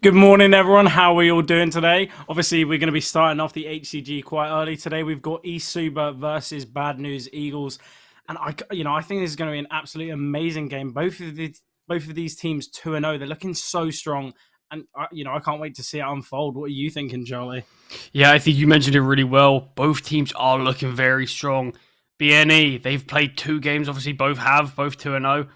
Good morning, everyone. How are we all doing today? Obviously, we're going to be starting off the HCG quite early today. We've got eSuba versus Bad News Eagles, and I think this is going to be an absolutely amazing game. Both of these teams 2-0. They're looking so strong, and I can't wait to see it unfold. What are you thinking, Charlie? Yeah, I think you mentioned it really well. Both teams are looking very strong. BNE, they've played 2 games. Obviously, both 2-0.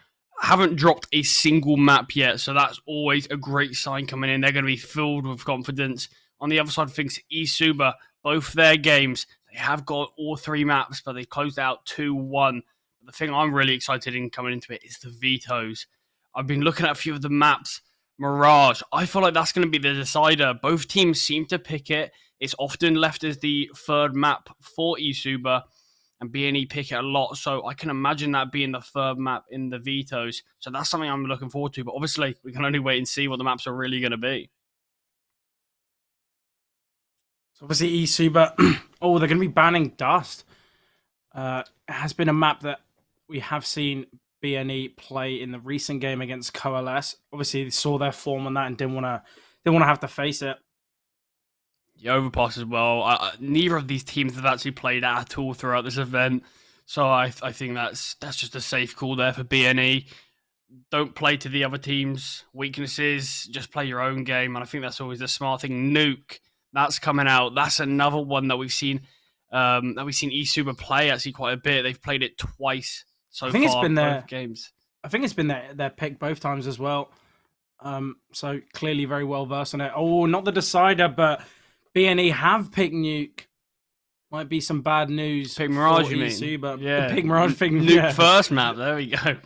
Haven't dropped a single map yet, so that's always a great sign coming in. They're going to be filled with confidence. On the other side of things, eSuba, both their games, they have got all 3 maps, but they closed out 2-1. The thing I'm really excited in coming into it is the vetoes. I've been looking at a few of the maps. Mirage, I feel like that's going to be the decider. Both teams seem to pick it. It's often left as the 3rd map for eSuba, and BNE pick it a lot. So I can imagine that being the 3rd map in the vetoes. So that's something I'm looking forward to. But obviously, we can only wait and see what the maps are really going to be. So obviously, eSuba, they're going to be banning Dust. It has been a map that we have seen BNE play in the recent game against Coalesce. Obviously, they saw their form on that and didn't want to have to face it. Yeah, Overpass as well. Neither of these teams have actually played at all throughout this event, so I think that's just a safe call there for BNE. Don't play to the other team's weaknesses. Just play your own game, and I think that's always the smart thing. Nuke, that's coming out. That's another one that we've seen eSuba play actually quite a bit. They've played it twice so far. I think it's been both games. I think it's been their pick both times as well. So clearly very well versed on it. Oh, not the decider, but BNE have picked Nuke. Might be some bad news. Pick Mirage, you mean? But yeah, pick Mirage. Pick Nuke first map. There we go.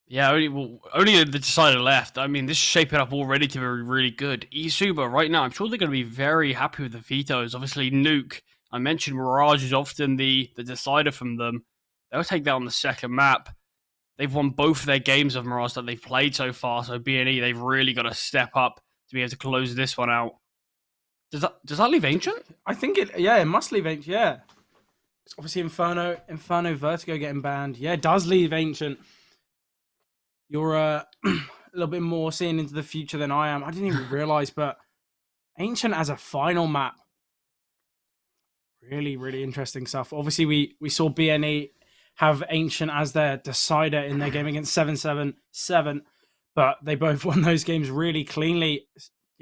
Yeah, only the decider left. I mean, this is shaping up already to be really good. eSuba right now, I'm sure they're going to be very happy with the vetoes. Obviously, Nuke. I mentioned Mirage is often the decider from them. They'll take that on the 2nd map. They've won both of their games of Mirage that they've played so far. So BNE, they've really got to step up to be able to close this one out. Does that leave Ancient? I think it must leave Ancient, yeah. It's obviously Inferno Vertigo getting banned. Yeah, it does leave Ancient. You're a little bit more seeing into the future than I am. I didn't even realize, but Ancient as a final map. Really, really interesting stuff. Obviously, we saw BNE have Ancient as their decider in their game against 7-7-7, but they both won those games really cleanly.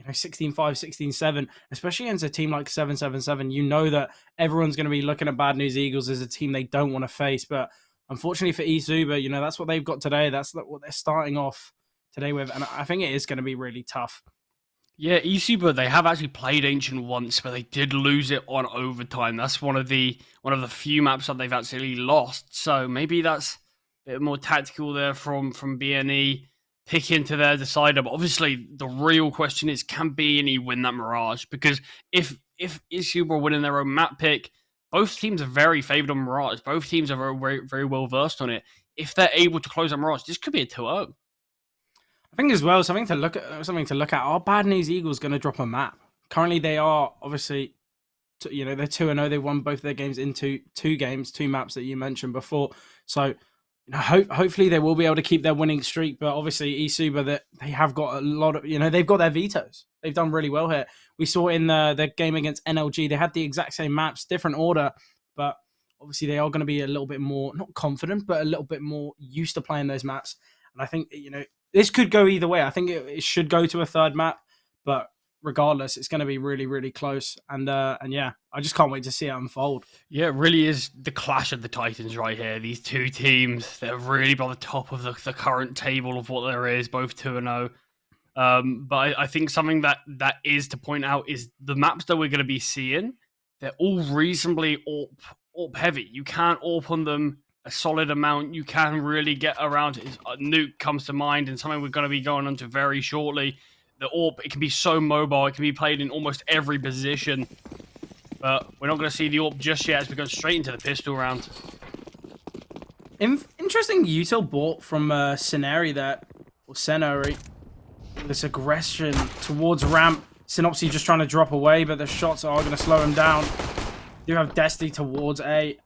16-5, 16-7, especially against a team like 7-7-7. You know that everyone's going to be looking at Bad News Eagles as a team they don't want to face. But unfortunately for eSuba, that's what they've got today. That's what they're starting off today with. And I think it is going to be really tough. Yeah, eSuba, they have actually played Ancient once, but they did lose it on overtime. That's one of the few maps that they've actually lost. So maybe that's a bit more tactical there from BNE. Pick into their decider, but obviously the real question is, can BNE win that Mirage? Because if eSuba are winning their own map pick, both teams are very favored on Mirage. Both teams are very, very well versed on it. If they're able to close that Mirage, this could be a 2-0. I think as well, something to look at. Are Bad News Eagles going to drop a map? Currently, they are obviously, they're 2-0. They won both their games into 2 games, 2 maps that you mentioned before. So hopefully they will be able to keep their winning streak, but obviously eSuba, that they have got a lot of, they've got their vetoes. They've done really well here. We saw in the game against NLG, they had the exact same maps, different order, but obviously they are going to be a little bit more, not confident, but a little bit more used to playing those maps. And I think, this could go either way. I think it should go to a 3rd map, but regardless, it's going to be really, really close. And yeah, I just can't wait to see it unfold. Yeah, it really is the clash of the Titans right here. These 2 teams, they're really by the top of the current table of what there is, both 2-0. But I think something that is to point out is the maps that we're going to be seeing, they're all reasonably AWP heavy. You can't AWP on them a solid amount. You can really get around it. Nuke comes to mind, and something we're going to be going on to very shortly. The AWP, it can be so mobile. It can be played in almost every position. But we're not going to see the AWP just yet as we go straight into the pistol round. Interesting util bought from Scenari there, or Senari. This aggression towards ramp. Synopsy just trying to drop away, but the shots are going to slow him down. You have Destiny towards A.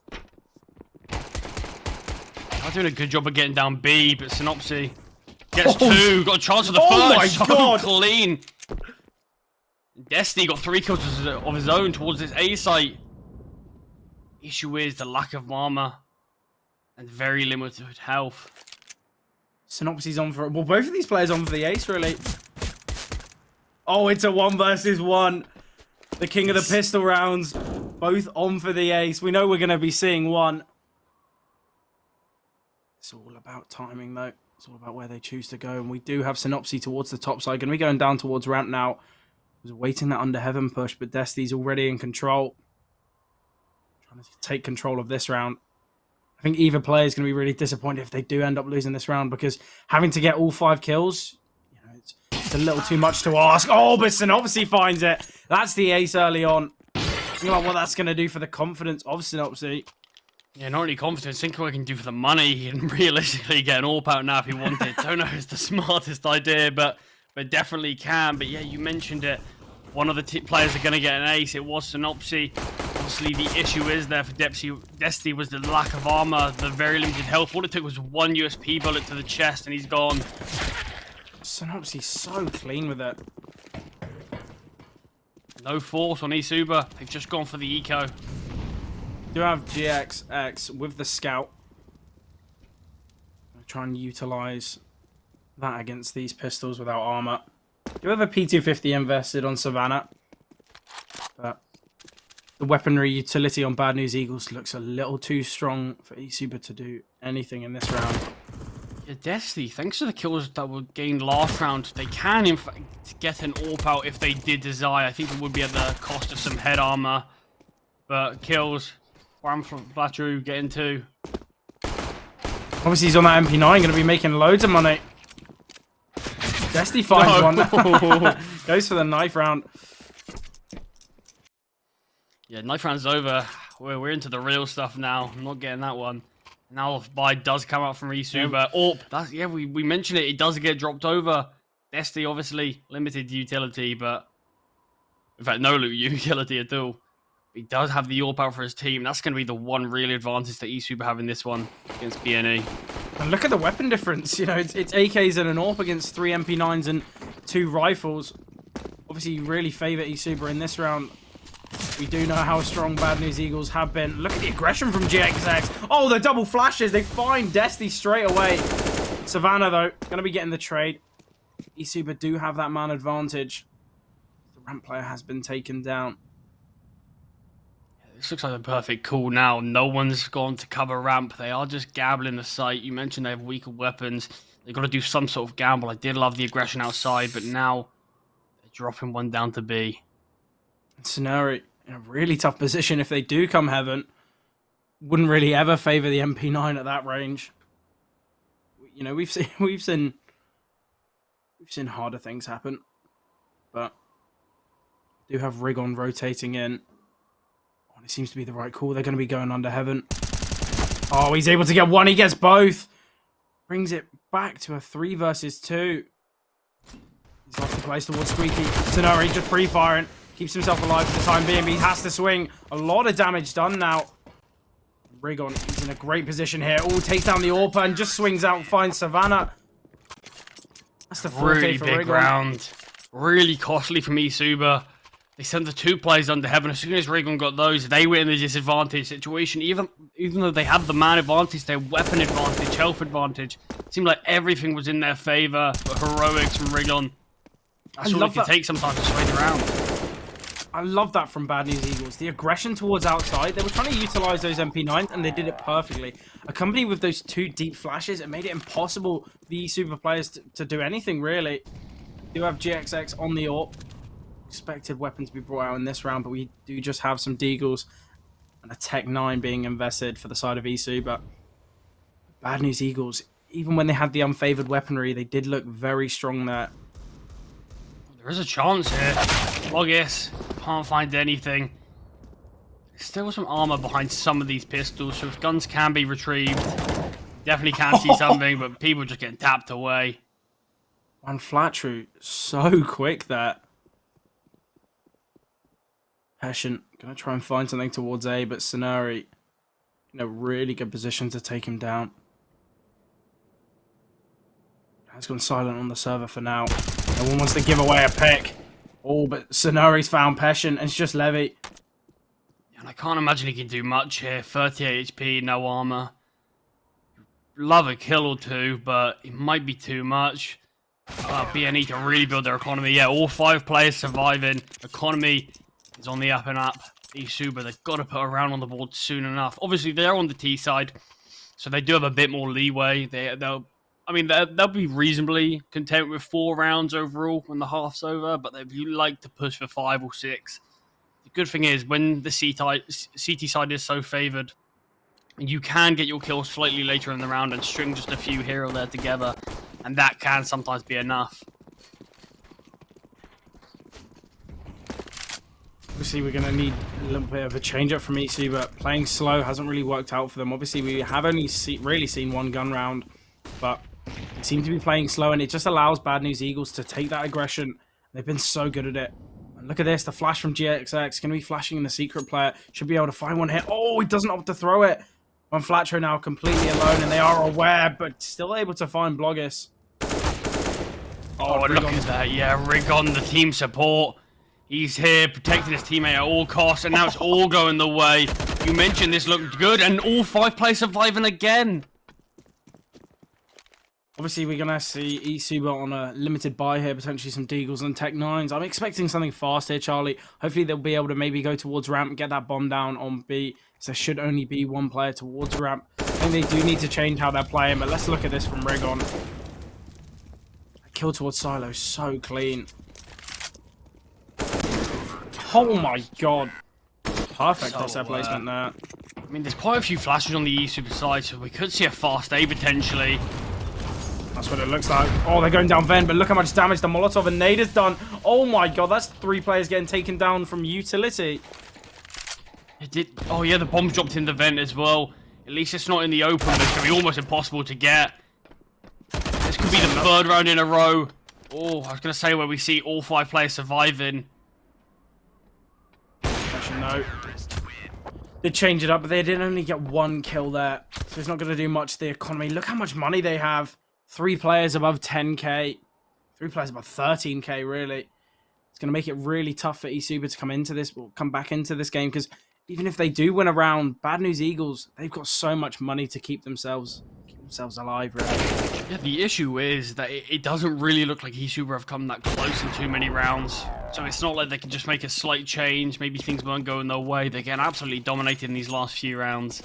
I'm doing a good job of getting down B, but Synopsy gets 2. Got a chance of the first. My God. Clean. Destiny got 3 kills of his own towards this A site. Issue is the lack of armor and very limited health. Synopsis on for... Well, both of these players on for the ace, really. Oh, it's a 1 versus 1. The king of the pistol rounds. Both on for the ace. We know we're going to be seeing one. It's all about timing, though. It's all about where they choose to go. And we do have Synopsis towards the top side. Going to be going down towards ramp now. Was waiting that under heaven push, but Destiny's already in control. Trying to take control of this round. I think either player is going to be really disappointed if they do end up losing this round, because having to get all 5 kills, you know, it's a little too much to ask. Oh, but Synopsis finds it. That's the ace early on. Think about what that's going to do for the confidence of Synopsis. Yeah, not only confidence, think what he can do for the money. He can realistically get an AWP out now if he wanted. Don't know if it's the smartest idea, but definitely can. But yeah, you mentioned it. One of the players are going to get an ace. It was Synopsis. Obviously, the issue is there for Destiny was the lack of armor, the very limited health. All it took was 1 USP bullet to the chest, and he's gone. Synopsis so clean with it. No force on eSuba. They've just gone for the eco. Do have GXX with the scout. Try and utilize that against these pistols without armor. Do have a P250 invested on Savannah, but the weaponry utility on Bad News Eagles looks a little too strong for eSuba to do anything in this round. Yeah, Destiny, thanks to the kills that were gained last round, they can in fact get an AWP out if they did desire. I think it would be at the cost of some head armor, but kills. Flatru getting 2. Obviously, he's on that MP9, going to be making loads of money. Destiny finds one. Goes for the knife round. Yeah, knife round's over. We're into the real stuff now. I'm not getting that one. Now the buy does come out from eSuba. Oh, that's, yeah, we mentioned it. It does get dropped over. Destiny, obviously, limited utility, but in fact, no utility at all. He does have the AWP out for his team. That's going to be the one real advantage that eSuba have in this one against BNE. And look at the weapon difference. You know, it's AKs and an AWP against 3 MP9s and 2 rifles. Obviously, you really favour eSuba in this round. We do know how strong Bad News Eagles have been. Look at the aggression from GXX. Oh, the double flashes. They find Destiny straight away. Savannah, though, going to be getting the trade. eSuba do have that man advantage. The ramp player has been taken down. This looks like a perfect call now. No one's gone to cover ramp. They are just gambling the site. You mentioned they have weaker weapons. They've got to do some sort of gamble. I did love the aggression outside, but now they're dropping one down to B. Sonari in a really tough position if they do come heaven. Wouldn't really ever favour the MP9 at that range. You know, we've seen harder things happen, but do have Rigon rotating in. Oh, it seems to be the right call. They're going to be going under heaven. Oh, he's able to get one. He gets both. Brings it back to a 3 versus 2. He's lost the place towards Squeaky. Sonari just pre-firing. Keeps himself alive for the time being, but he has to swing. A lot of damage done now. Rigon is in a great position here. Oh, takes down the AWP and just swings out and finds Savannah. That's the 4K really for big Rigon. round. Really costly from eSuba. They sent the 2 players under heaven. As soon as Rigon got those, they were in the disadvantage situation. Even though they had the man advantage, their weapon advantage, health advantage, it seemed like everything was in their favor. But heroics from Rigon. That's all it can take sometimes to sway the round. I love that from Bad News Eagles. The aggression towards outside. They were trying to utilize those MP9s, and they did it perfectly. Accompanied with those 2 deep flashes, it made it impossible for the Super players to do anything, really. We do have GXX on the AWP. Expected weapon to be brought out in this round, but we do just have some Deagles and a Tech 9 being invested for the side of eSuba. Bad News Eagles, even when they had the unfavored weaponry, they did look very strong there. There is a chance here. Logis can't find anything. There's still some armor behind some of these pistols, so if guns can be retrieved, definitely can see something, but people just getting tapped away. One Flatru, so quick there. Hessian gonna try and find something towards A, but Sonari in a really good position to take him down. Has gone silent on the server for now. No one wants to give away a pick. Oh, but Sonari's found Peshin, and it's just Levy. And I can't imagine he can do much here. 38 HP, no armor. Love a kill or two, but it might be too much. BNE to really build their economy. Yeah, all 5 players surviving. Economy is on the up and up. eSuba, they've got to put a round on the board soon enough. Obviously, they're on the T side, so they do have a bit more leeway. They'll be reasonably content with 4 rounds overall when the half's over, but they'd like to push for 5 or 6. The good thing is, when the CT side is so favoured, you can get your kills slightly later in the round and string just a few here or there together, and that can sometimes be enough. Obviously, we're going to need a little bit of a change-up from eSuba. Playing slow hasn't really worked out for them. Obviously, we have only really seen 1 gun round, but they seem to be playing slow, and it just allows Bad News Eagles to take that aggression. They've been so good at it. And look at this, the flash from GXX. Going to be flashing in the secret player. Should be able to find one hit. Oh, he doesn't opt to throw it. On Flatro now completely alone, and they are aware, but still able to find Bloggis. Oh, look at that. Yeah, Rigon, the team support. He's here protecting his teammate at all costs, and now it's all going the way. You mentioned this looked good, and all 5 players surviving again. Obviously, we're going to see eSuba on a limited buy here, potentially some Deagles and Tech 9s. I'm expecting something fast here, Charlie. Hopefully, they'll be able to maybe go towards ramp and get that bomb down on B. So there should only be 1 player towards ramp. I think they do need to change how they're playing, but let's look at this from Rigon. Kill towards Silo, so clean. Oh my god. Perfect crosshair placement there. I mean, there's quite a few flashes on the eSuper side, so we could see a fast A potentially. That's what it looks like. Oh, they're going down vent, but look how much damage the Molotov and nade has done. Oh my god, that's 3 players getting taken down from utility. It did. Oh yeah, the bomb dropped in the vent as well. At least it's not in the open, but it's going to be almost impossible to get. This could be the 3rd round in a row. Oh, I was going to say where we see all 5 players surviving. Actually, no. They changed it up, but they did only get 1 kill there. So it's not going to do much to the economy. Look how much money they have. 3 players above 10k. 3 players above 13k, really. It's going to make it really tough for eSuba to come back into this game, because even if they do win a round, Bad News Eagles, they've got so much money to keep themselves alive, really. Yeah, the issue is that it doesn't really look like eSuba have come that close in too many rounds. So it's not like they can just make a slight change. Maybe things weren't going their way. They get absolutely dominated in these last few rounds.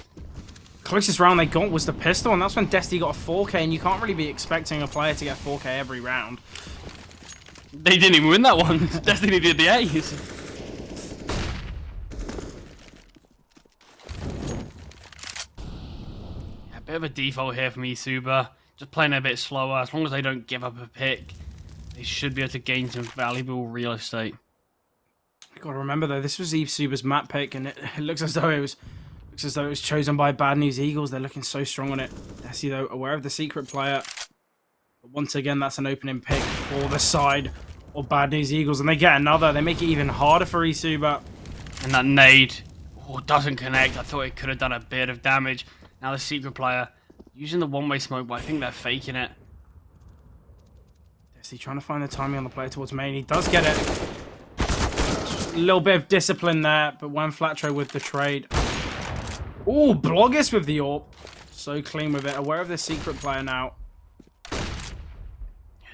Closest round they got was the pistol, and that's when Destiny got a 4k, and you can't really be expecting a player to get 4k every round. They didn't even win that one. Destiny did the A's. Yeah, a bit of a default here from eSuba. Just playing a bit slower. As long as they don't give up a pick, they should be able to gain some valuable real estate. You gotta remember though, this was eSuba's map pick, and it looks as though it was chosen by Bad News Eagles. They're looking so strong on it. Desi though, aware of the secret player. But once again, that's an opening pick for the side of Bad News Eagles, and they get another. They make it even harder for eSuba. And that nade, doesn't connect. I thought it could have done a bit of damage. Now the secret player using the one-way smoke, but I think they're faking it. Desi trying to find the timing on the player towards main. He does get it. A little bit of discipline there, but one Flatro with the trade. Oh, Bloggis with the AWP. So clean with it. Aware of the secret player now.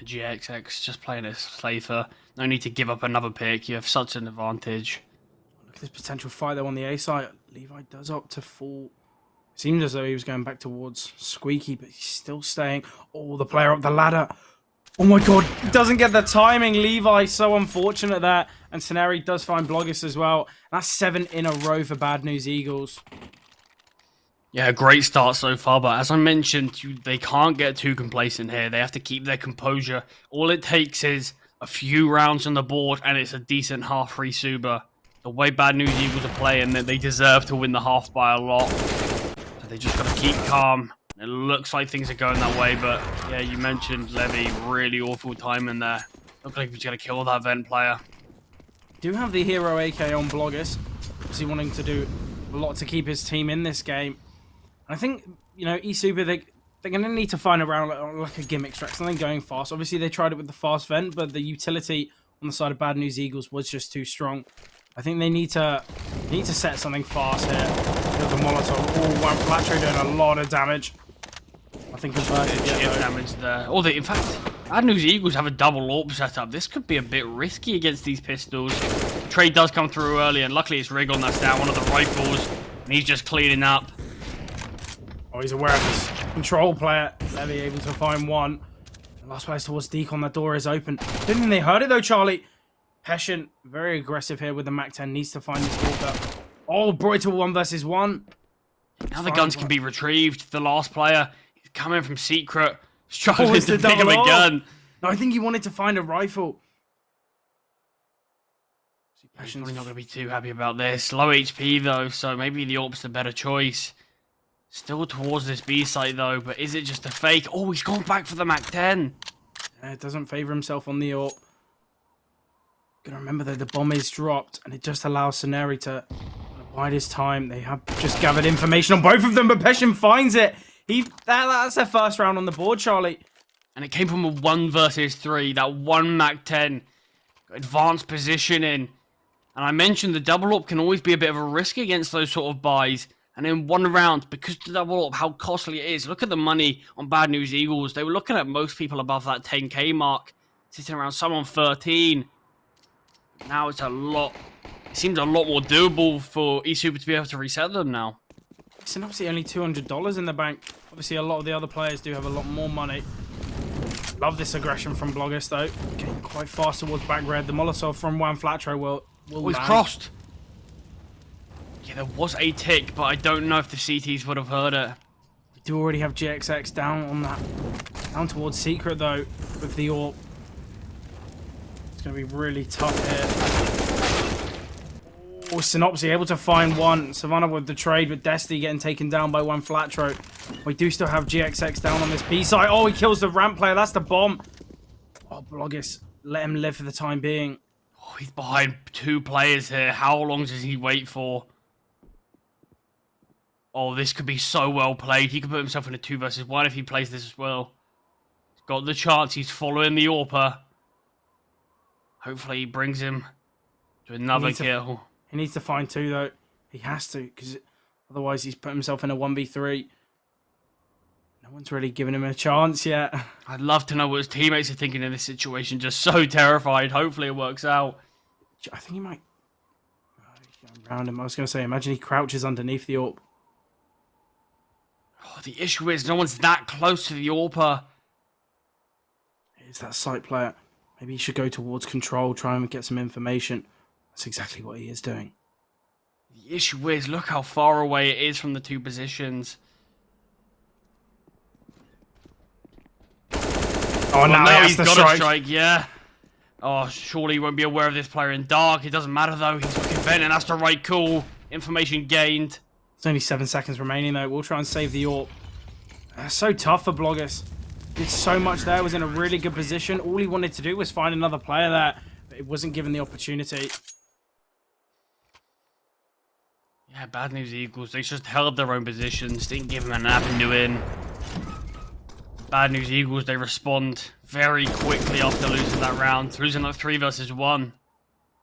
GXX just playing it safer. No need to give up another pick. You have such an advantage. Look at this potential fight though on the A side. Levi does opt to fall. Seemed as though he was going back towards Squeaky, but he's still staying. Oh, the player up the ladder. Oh my god, he doesn't get the timing. Levi, so unfortunate there. And Scenari does find Bloggis as well. That's 7 in a row for Bad News Eagles. Yeah, great start so far, but as I mentioned, they can't get too complacent here. They have to keep their composure. All it takes is a few rounds on the board, and it's a decent half for eSuba. The way Bad News Eagles are playing, they deserve to win the half by a lot. So they just got to keep calm. It looks like things are going that way, but yeah, you mentioned Levy, really awful timing there. Looks like he's going to kill that vent player. Do have the hero AK on Bloggis. Obviously wanting to do a lot to keep his team in this game. I think, you know, eSuba, they're going to need to find around like a gimmick track, something going fast. Obviously, they tried it with the fast vent, but the utility on the side of Bad News Eagles was just too strong. I think they need to set something fast here. With the Molotov. Oh, one flat tree doing a lot of damage. I think converted Chip damage there. Oh, in fact, Bad News Eagles have a double AWP setup. This could be a bit risky against these pistols. Trade does come through early, and luckily it's Wriggle that's down one of the rifles, and he's just cleaning up. Oh, he's aware of this control player. Levy able to find one. The last place towards Decon, the door is open. Didn't think they heard it though, Charlie. Peshin, very aggressive here with the MAC-10, needs to find this walker. Oh, brought it to 1 versus 1. Now the guns can be retrieved. The last player is coming from Secret, struggling to pick up a gun. No, I think he wanted to find a rifle. He's probably not going to be too happy about this. Low HP though, so maybe the AWP's the better choice. Still towards this B site though, but is it just a fake? Oh, he's gone back for the MAC-10. Yeah, it doesn't favour himself on the AWP. Gotta remember though, the bomb is dropped, and it just allows Sceneri to bide his time. They have just gathered information on both of them, but Peshin finds it. That's their first round on the board, Charlie. And it came from a 1 versus 3. That one MAC-10. Advanced positioning. And I mentioned the double AWP can always be a bit of a risk against those sort of buys. And in one round, because the double AWP, how costly it is. Look at the money on Bad News Eagles. They were looking at most people above that 10k mark. Sitting around someone 13. Now it's a lot. It seems a lot more doable for eSuba to be able to reset them now. It's obviously only $200 in the bank. Obviously, a lot of the other players do have a lot more money. Love this aggression from Bloggers, though. Getting quite fast towards back red. The Molotov from Juan Flatro will he's crossed. Yeah, there was a tick, but I don't know if the CTs would have heard it. We do already have GXX down on that. Down towards Secret, though, with the AWP. It's going to be really tough here. Oh, Synopsy able to find one. Savannah with the trade, but Destiny getting taken down by one Flatro. We do still have GXX down on this B side. Oh, he kills the ramp player. That's the bomb. Oh, Bloggis, let him live for the time being. Oh, he's behind 2 players here. How long does he wait for? Oh, this could be so well played. He could put himself in a 2 versus 1 if he plays this as well. He's got the chance. He's following the AWPer. Hopefully he brings him to another kill. He needs to find 2, though. He has to, because otherwise he's put himself in a 1v3. No one's really given him a chance yet. I'd love to know what his teammates are thinking in this situation. Just so terrified. Hopefully it works out. I think he might... he's going around him. I was going to say, imagine he crouches underneath the AWP. Oh, the issue is no one's that close to the AWPer. It's that site player. Maybe he should go towards control, try and get some information. That's exactly what he is doing. The issue is, look how far away it is from the 2 positions. Oh, now he's got a strike, yeah. Oh, surely he won't be aware of this player in dark. It doesn't matter, though. He's looking vent, and that's the right call. Information gained. There's only 7 seconds remaining, though. We'll try and save the AWP. So tough for Bloggers. Did so much there, was in a really good position. All he wanted to do was find another player there, but it wasn't given the opportunity. Yeah, Bad News Eagles. They just held their own positions, didn't give him an avenue in. Bad News Eagles, they respond very quickly after losing that round. Losing like 3 versus 1.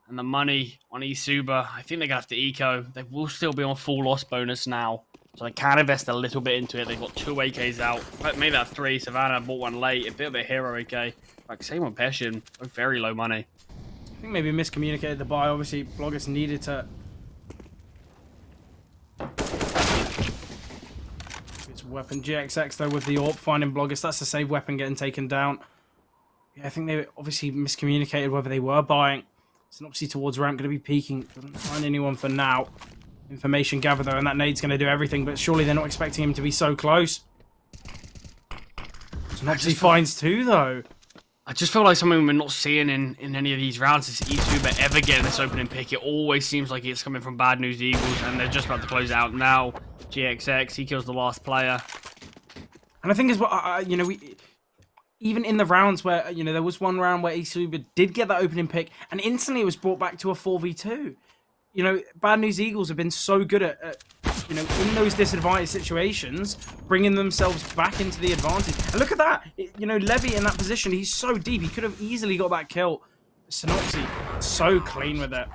And the money on eSuba, I think they're going to have to eco. They will still be on full loss bonus now. So they can invest a little bit into it. They've got 2 AKs out. Maybe that 3. Savannah bought one late. A bit of a hero AK. Like, same on Peshin. Very low money. I think maybe miscommunicated the buy. Obviously, Bloggers needed to... It's weapon GXX, though, with the AWP finding Bloggers. That's the save weapon getting taken down. Yeah, I think they obviously miscommunicated whether they were buying. Synopsy towards ramp, going to be peeking. Doesn't find anyone for now. Information gathered, though, and that nade's going to do everything, but surely they're not expecting him to be so close. Synopsy finds 2, though. I just feel like something we're not seeing in any of these rounds is eSuba ever getting this opening pick. It always seems like it's coming from Bad News Eagles, and they're just about to close it out now. GXX, he kills the last player. And I think as well, you know, even in the rounds where, you know, there was one round where eSuba did get that opening pick, and instantly it was brought back to a 4v2. You know, Bad News Eagles have been so good at you know, in those disadvantaged situations, bringing themselves back into the advantage. And look at that. You know, Levy in that position, he's so deep. He could have easily got that kill. Synopsy, so clean with it.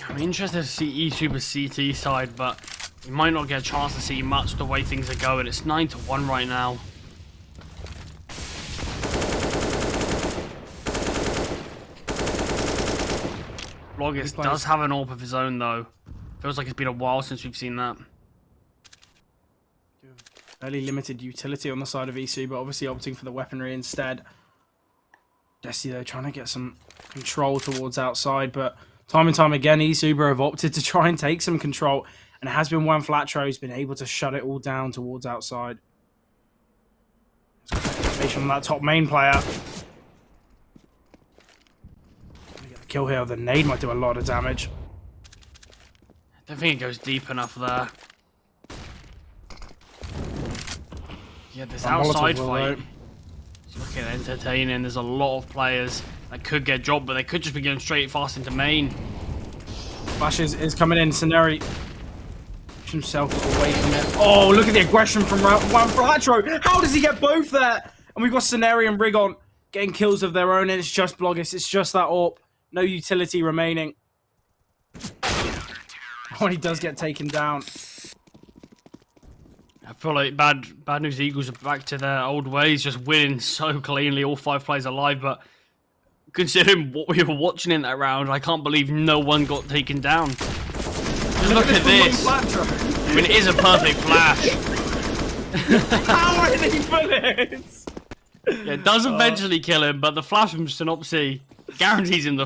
I'm interested to see eSuba's CT side, but we might not get a chance to see much the way things are going. It's 9-1 right now. Bloggis does have an AWP of his own, though. Feels like it's been a while since we've seen that. Fairly limited utility on the side of eSuba, obviously opting for the weaponry instead. Desi, though, trying to get some control towards outside, but time and time again, eSuba have opted to try and take some control, and it has been one Flatro who's been able to shut it all down towards outside. Information on that top main player. Kill here, the nade might do a lot of damage. I don't think it goes deep enough there. Yeah, this outside fight is looking entertaining. There's a lot of players that could get dropped, but they could just be going straight fast into main. Flash is coming in. Scenari himself away from it. Oh, look at the aggression from one Flatro. How does he get both there? And we've got Scenari and Rigon getting kills of their own, and it's just Bloggis. It's just that AWP. No utility remaining. Oh, he does get taken down. I feel like Bad News Eagles are back to their old ways, just winning so cleanly, all 5 players alive, but considering what we were watching in that round, I can't believe no one got taken down. Just look at this. I mean, it is a perfect flash. How many bullets? Yeah, it does eventually kill him, but the flash from Synopsy guarantees him the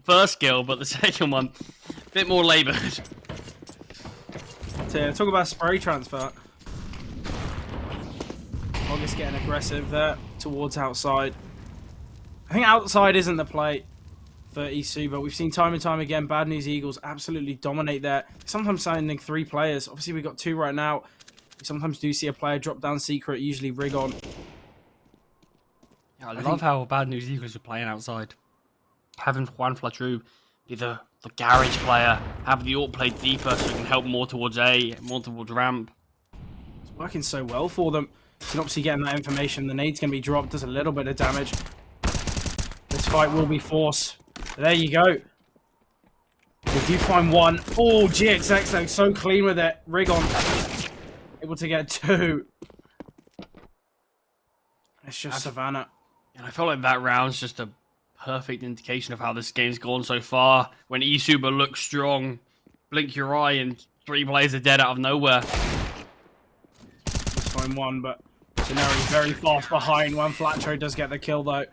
first kill, but the second one, a bit more laboured. So, talk about spray transfer. August getting aggressive there towards outside. I think outside isn't the play for eSuba. We've seen time and time again Bad News Eagles absolutely dominate there. Sometimes signing 3 players. Obviously, we've got 2 right now. We sometimes do see a player drop down secret, usually Rigon. Yeah, I love how Bad News Eagles are playing outside. Having Juan Flatru be the garage player, have the AWP play deeper so he can help more towards A, more towards ramp. It's working so well for them. Synopsy getting that information. The nade's going to be dropped, does a little bit of damage. This fight will be forced. There you go. They do find one. Oh, GXX though, so clean with it. Rigon able to get 2. It's just Savannah. And I feel like that round's just a perfect indication of how this game's gone so far. When eSuba looks strong, blink your eye and 3 players are dead out of nowhere. Just find one, but Scenari's very fast behind. One Flatro does get the kill though.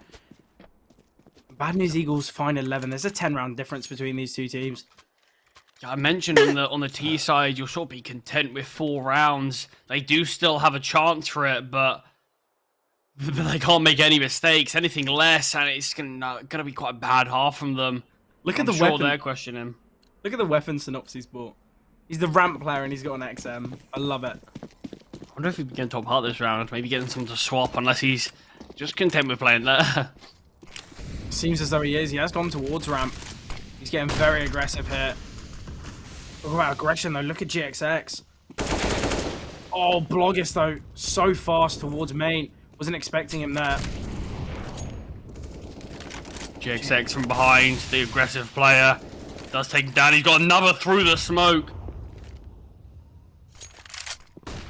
Bad News Eagles find 11. There's a 10-round difference between these 2 teams. Yeah, I mentioned on the T side, you'll sort of be content with 4 rounds. They do still have a chance for it, but they can't make any mistakes. Anything less, and it's gonna be quite a bad half from them. Look at the sure weapon. They're questioning. Look at the weapon Synopsys bought. He's the ramp player and he's got an XM. I love it. I wonder if he can top part this round. Maybe getting someone to swap, unless he's just content with playing there. Seems as though he is. He has gone towards ramp. He's getting very aggressive here. Talk about aggression though. Look at GXX. Oh, Bloggis though. So fast towards main. Wasn't expecting him there. GXX from behind, the aggressive player. Does take him down. He's got another through the smoke.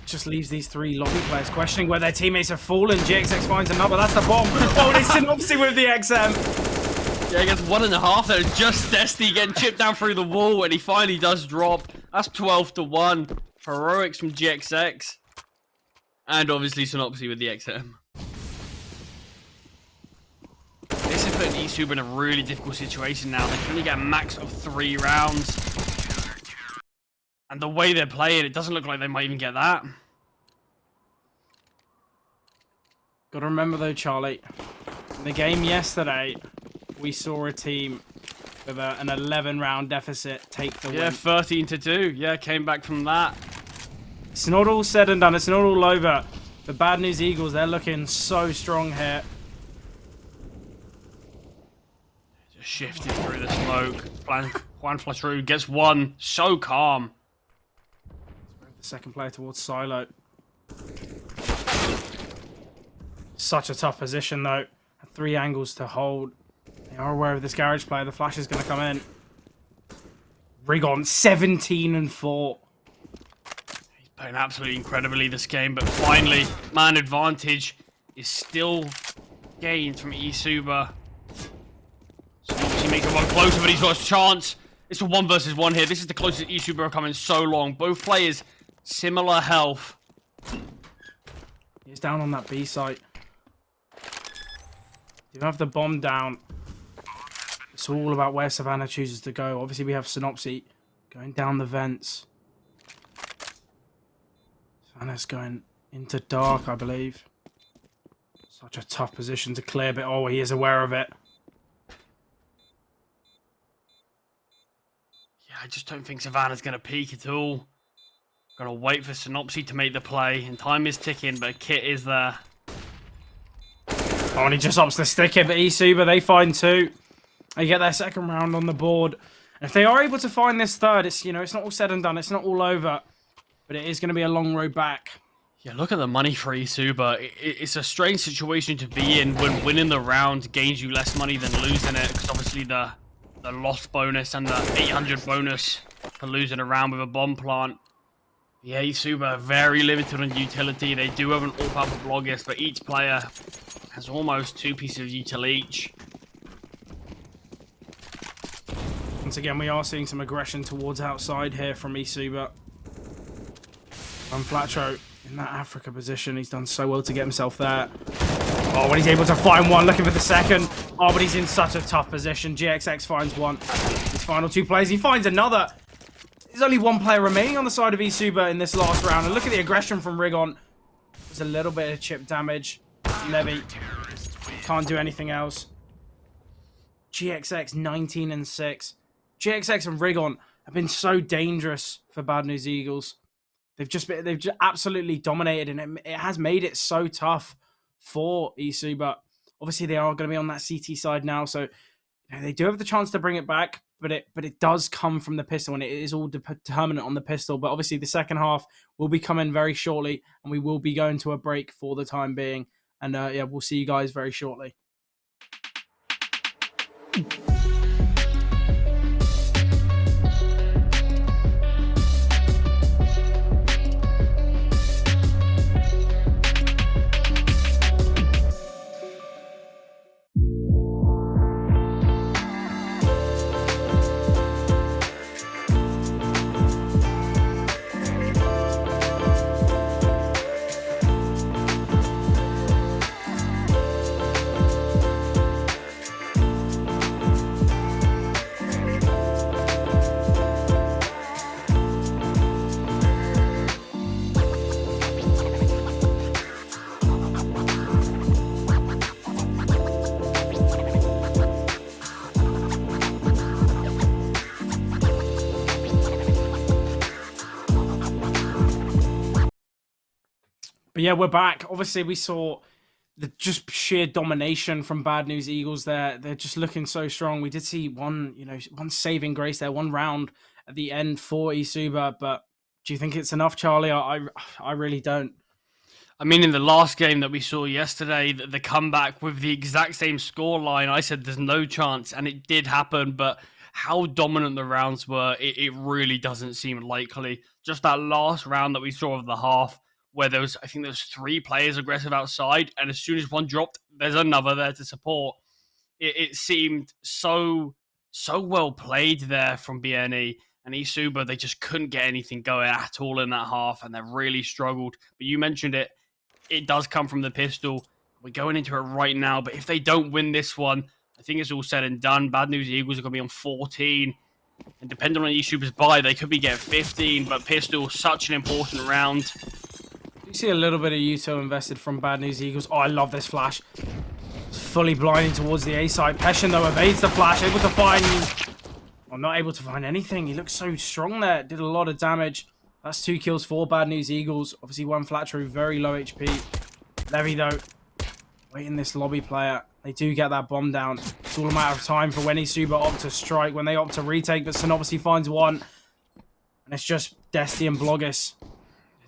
Just leaves these 3 lobby players questioning where their teammates have fallen. GXX finds another. That's the bomb. Oh, they Synopsy with the XM. Yeah, he gets 1.5 there. Just Destiny getting chipped down through the wall, and he finally does drop. That's 12-1. Heroics from GXX. And obviously Synopsy with the XM. This is putting eSuba in a really difficult situation now. They can only get a max of 3 rounds. And the way they're playing, it doesn't look like they might even get that. Gotta remember though, Charlie, in the game yesterday, we saw a team with an 11-round deficit take the win. Yeah, 13-2. Yeah, came back from that. It's not all said and done. It's not all over. The Bad News Eagles, they're looking so strong here. Just shifting through the smoke. Juan Flatru gets 1. So calm. The second player towards Silo. Such a tough position, though. 3 angles to hold. They are aware of this garage player. The flash is going to come in. Rigon, 17 and 4. He's playing absolutely incredibly this game, but finally, man advantage is still gained from eSuba. So obviously make it one closer, but he's got a chance. It's a 1 versus 1 here. This is the closest eSuba have come in so long. Both players, similar health. He's down on that B site. You have the bomb down. It's all about where Savannah chooses to go. Obviously, we have Synopsy going down the vents. Savannah's going into dark, I believe. Such a tough position to clear, but oh, he is aware of it. Yeah, I just don't think Savannah's going to peek at all. Got to wait for Synopsy to make the play, and time is ticking, but Kit is there. Oh, and he just opts to stick it, but eSuba, they find 2. They get their second round on the board. And if they are able to find this third, it's, it's not all said and done. It's not all over. But it is going to be a long road back. Yeah, look at the money for eSuba. It's a strange situation to be in when winning the round gains you less money than losing it. Because obviously the loss bonus and the 800 bonus for losing a round with a bomb plant. Yeah, eSuba are very limited on utility. They do have an all-powerful bloggist, but each player has almost 2 pieces of util each. Once again, we are seeing some aggression towards outside here from eSuba. Flatro in that Africa position. He's done so well to get himself there. Oh, when he's able to find one, looking for the second. Oh, but he's in such a tough position. GXX finds one. His final 2 plays. He finds another. There's only 1 player remaining on the side of eSuba in this last round. And look at the aggression from Rigon. There's a little bit of chip damage. Levy can't do anything else. GXX 19 and 6. GXX and Rigon have been so dangerous for Bad News Eagles. They've just absolutely dominated, and it has made it so tough for eSuba. Obviously, they are going to be on that CT side now, so they do have the chance to bring it back, but it does come from the pistol, and it is all determinant on the pistol. But obviously, the second half will be coming very shortly, and we will be going to a break for the time being. And yeah, we'll see you guys very shortly. But yeah, we're back. Obviously, we saw the just sheer domination from Bad News Eagles there. They're just looking so strong. We did see one saving grace there, 1 round at the end for eSuba. But do you think it's enough, Charlie? I really don't. I mean, in the last game that we saw yesterday, the comeback with the exact same scoreline, I said there's no chance, and it did happen, but how dominant the rounds were, it really doesn't seem likely. Just that last round that we saw of the half, where I think there was 3 players aggressive outside, and as soon as one dropped, there's another there to support. It seemed so well played there from BNE, and eSuba, they just couldn't get anything going at all in that half, and they really struggled. But you mentioned it does come from the pistol. We're going into it right now, but if they don't win this one, I think it's all said and done. Bad News Eagles are going to be on 14, and depending on eSuba's buy, they could be getting 15, but pistol, such an important round. You see a little bit of util invested from Bad News Eagles. Oh, I love this flash. It's fully blinding towards the A side. Peshin, though, evades the flash. Able to find... Well, not able to find anything. He looks so strong there. Did a lot of damage. That's 2 kills for Bad News Eagles. Obviously, 1 flat true. Very low HP. Levy, though, waiting this lobby player. They do get that bomb down. It's all a matter of time for when eSuba opt to strike, when they opt to retake, but Synopsy finds one. And it's just Desti and Bloggis.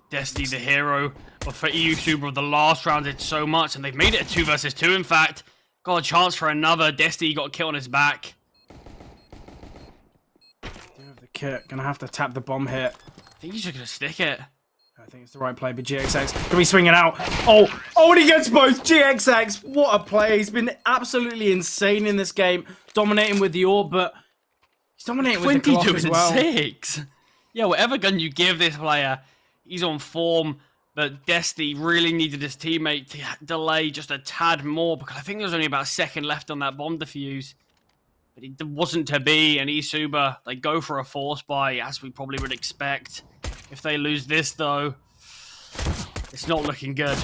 Desti, the hero, But for eSuba, the last round did so much, and they've made it a 2 versus 2, in fact. Got a chance for another. Destiny got a kill on his back. The kit. Gonna have to tap the bomb here. I think he's just gonna stick it. I think it's the right play, but GXX gonna be swinging out. Oh, and he gets both. GXX, what a play. He's been absolutely insane in this game. Dominating with the orb, but he's dominating with the Glock as well. 6. Yeah, whatever gun you give this player, he's on form. But Destiny really needed his teammate to delay just a tad more, because I think there was only about a second left on that bomb defuse. But it wasn't to be, and eSuba, they go for a force buy, as we probably would expect. If they lose this, though, it's not looking good.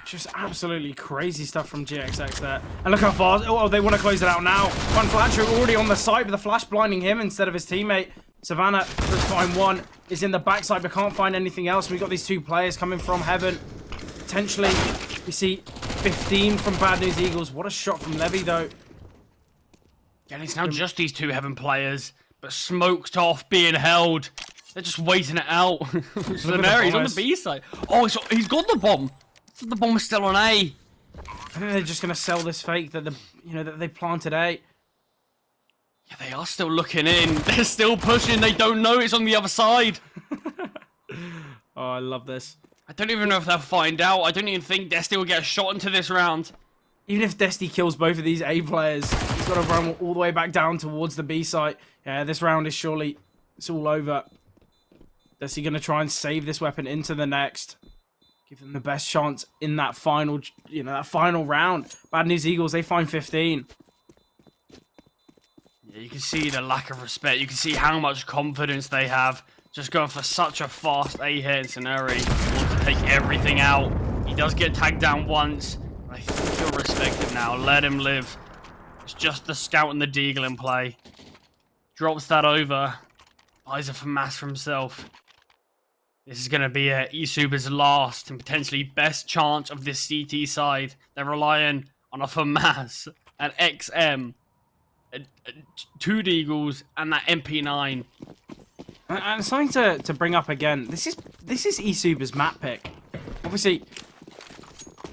Just absolutely crazy stuff from GXX there. And look how fast. Oh, they want to close it out now. One Flatcher already on the side, with the flash blinding him instead of his teammate. Savannah does find one. Is in the backside, but can't find anything else. We've got these 2 players coming from heaven. Potentially, we see 15 from Bad News Eagles. What a shot from Levy, though. Yeah, and it's now just these 2 heaven players, but smoked off, being held. They're just waiting it out. Scenario, he's on the B side. Oh, he's got the bomb. So the bomb is still on A. I think they're just gonna sell this fake that that they planted A. Yeah, they are still looking in. They're still pushing. They don't know it's on the other side. Oh, I love this. I don't even know if they'll find out. I don't even think Destiny will get a shot into this round. Even if Destiny kills both of these A players, he's got to run all the way back down towards the B site. Yeah, this round is surely... It's all over. Destiny going to try and save this weapon into the next. Give them the best chance in that final, that final round. Bad News Eagles, they find 15. Yeah, you can see the lack of respect. You can see how much confidence they have. Just going for such a fast A hit in Scenario. He wants to take everything out. He does get tagged down once. I think he'll respect it now. Let him live. It's just the scout and the deagle in play. Drops that over. Buys a FAMAS for himself. This is going to be eSuba's last and potentially best chance of this CT side. They're relying on a FAMAS, an XM, 2 deagles, and that MP9. And something to bring up again. This is eSuba's map pick. Obviously,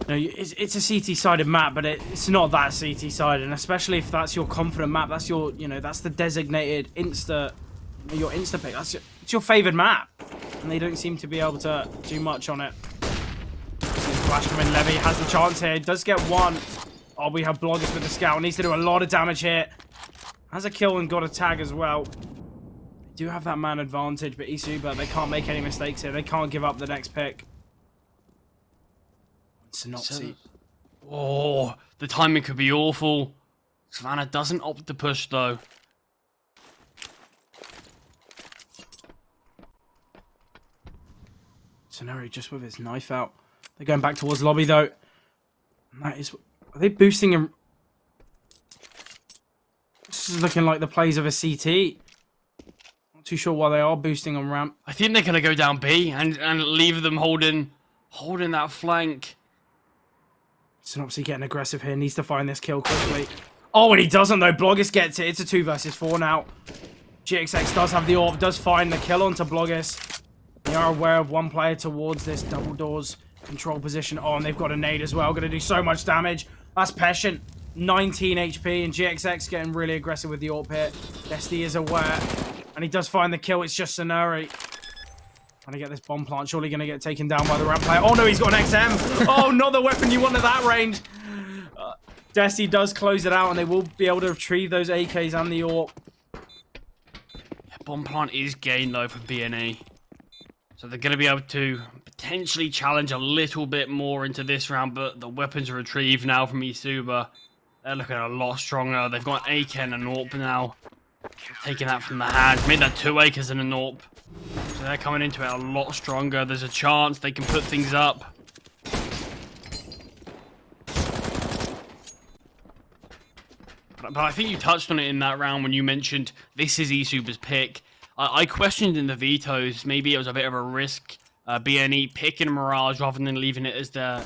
it's a CT-sided map, but it's not that CT-sided, and especially if that's your confident map, that's your that's the designated your insta pick. It's your favored map, and they don't seem to be able to do much on it. Flash coming, Levy has the chance here. Does get one. Oh, we have Bloggers with the scout. Needs to do a lot of damage here. Has a kill and got a tag as well. Do have that man advantage, but eSuba, they can't make any mistakes here. They can't give up the next pick. Synopsy. Oh, the timing could be awful. Savannah doesn't opt to push, though. Scenario just with his knife out. They're going back towards lobby, though. And that is... Are they boosting him? This is looking like the plays of a CT. Not too sure why they are boosting on ramp. I think they're going to go down B and leave them holding that flank. Synopsy getting aggressive here. Needs to find this kill quickly. Oh, and he doesn't, though. Bloggis gets it. It's a 2 versus 4 now. GXX does have the orb. Does find the kill onto Bloggis. They are aware of one player towards this double doors control position. Oh, and they've got a nade as well. Going to do so much damage. That's Peshin. 19 HP. And GXX getting really aggressive with the orb here. Destiny is aware. And he does find the kill. It's just Sonari. Trying to get this bomb plant. Surely going to get taken down by the ramp player. Oh, no, he's got an XM. Oh, not the weapon you want at that range. Destiny does close it out, and they will be able to retrieve those AKs and the orb. Bomb plant is gained, though, for BNE. So they're going to be able to potentially challenge a little bit more into this round, but the weapons are retrieved now from eSuba. They're looking a lot stronger. They've got an AK and an AWP now. Taking that from the hand. Made that 2 AKs and an AWP. So they're coming into it a lot stronger. There's a chance they can put things up. But I think you touched on it in that round when you mentioned this is eSuba's pick. I questioned in the vetoes, maybe it was a bit of a risk, BNE picking Mirage rather than leaving it as the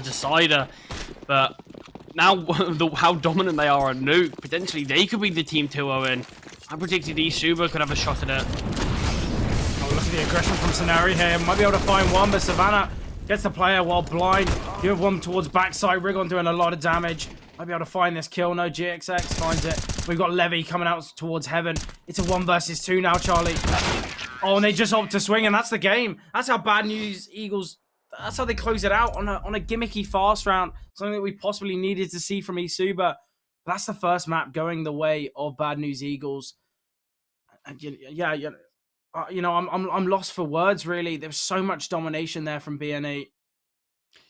decider. But now, how dominant they are on Nuke, potentially they could be the team 2-0 in. I predicted eSuba could have a shot at it. Oh, look at the aggression from Scenario here. Might be able to find one, but Savannah gets the player while blind. You have one towards backside. Rigon doing a lot of damage. Might be able to find this kill. No, GXX finds it. We've got Levy coming out towards Heaven. It's a 1 versus 2 now, Charlie. Oh, and they just opt to swing, and that's the game. That's how Bad News Eagles, that's how they close it out on a gimmicky fast round. Something that we possibly needed to see from eSuba. That's the first map going the way of Bad News Eagles. And I'm lost for words, really. There's so much domination there from BNE.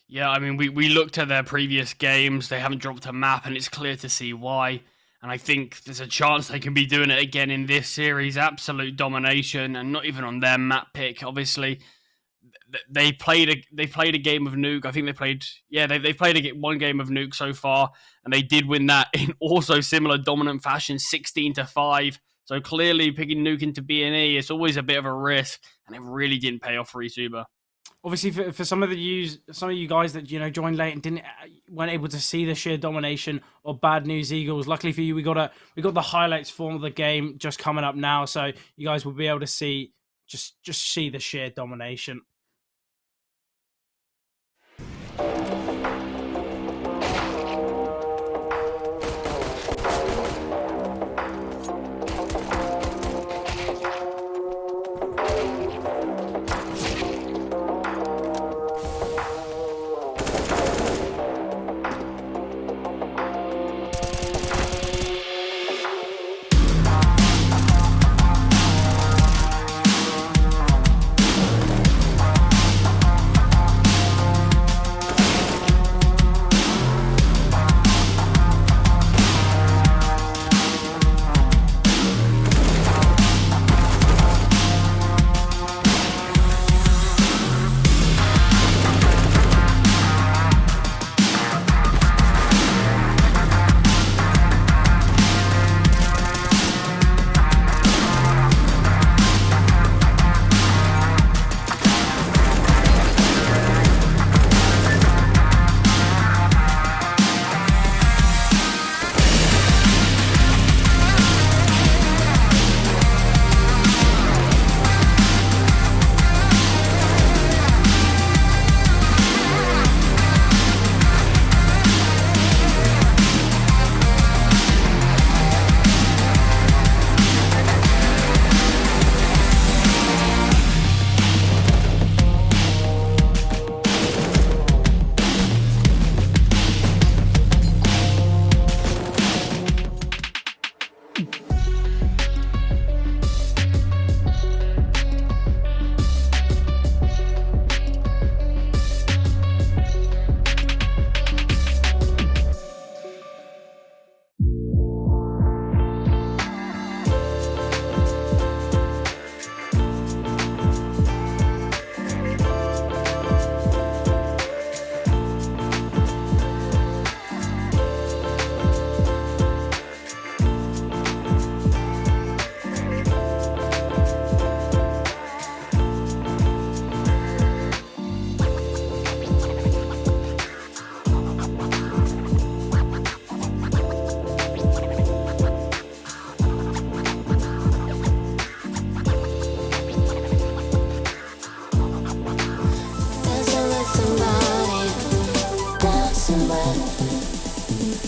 Yeah, I mean, we looked at their previous games. They haven't dropped a map, and it's clear to see why. And I think there's a chance they can be doing it again in this series. Absolute domination, and not even on their map pick. Obviously, they played a game of Nuke. I think they played one game of Nuke so far, and they did win that in also similar dominant fashion, 16-5. So clearly, picking Nuke into BNE is always a bit of a risk, and it really didn't pay off for eSuba. Obviously, for some of you guys that joined late and weren't able to see the sheer domination of Bad News Eagles. Luckily for you, we got the highlights for the game just coming up now, so you guys will be able to see just see the sheer domination.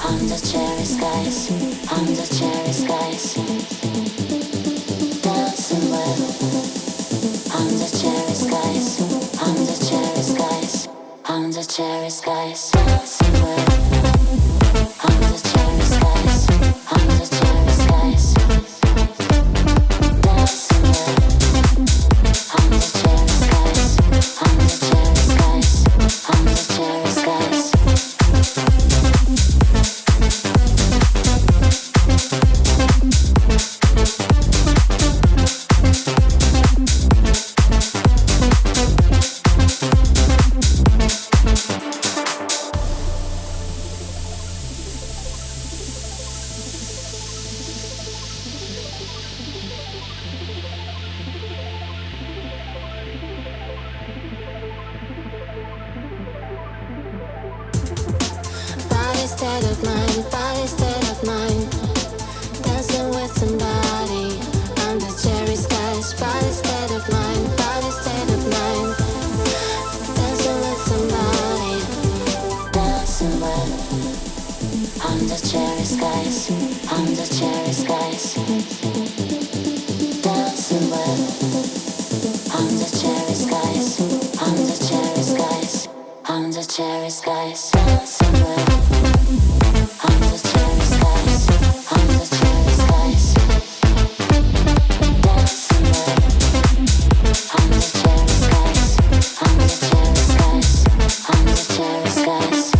Under cherry skies, under cherry skies, dancing well. Under cherry skies, under cherry skies, under cherry skies, dancing well. Under cherry skies, under cherry skies, dancing well. Under cherry skies, under cherry skies, under cherry skies. State of mind, body state of mind. Dancing with somebody under cherry skies, body state of mind, body dancing with under cherry skies, under cherry skies, under cherry skies, dancing with under cherry skies, under cherry skies, dancing with under cherry skies, under cherry skies, under cherry skies.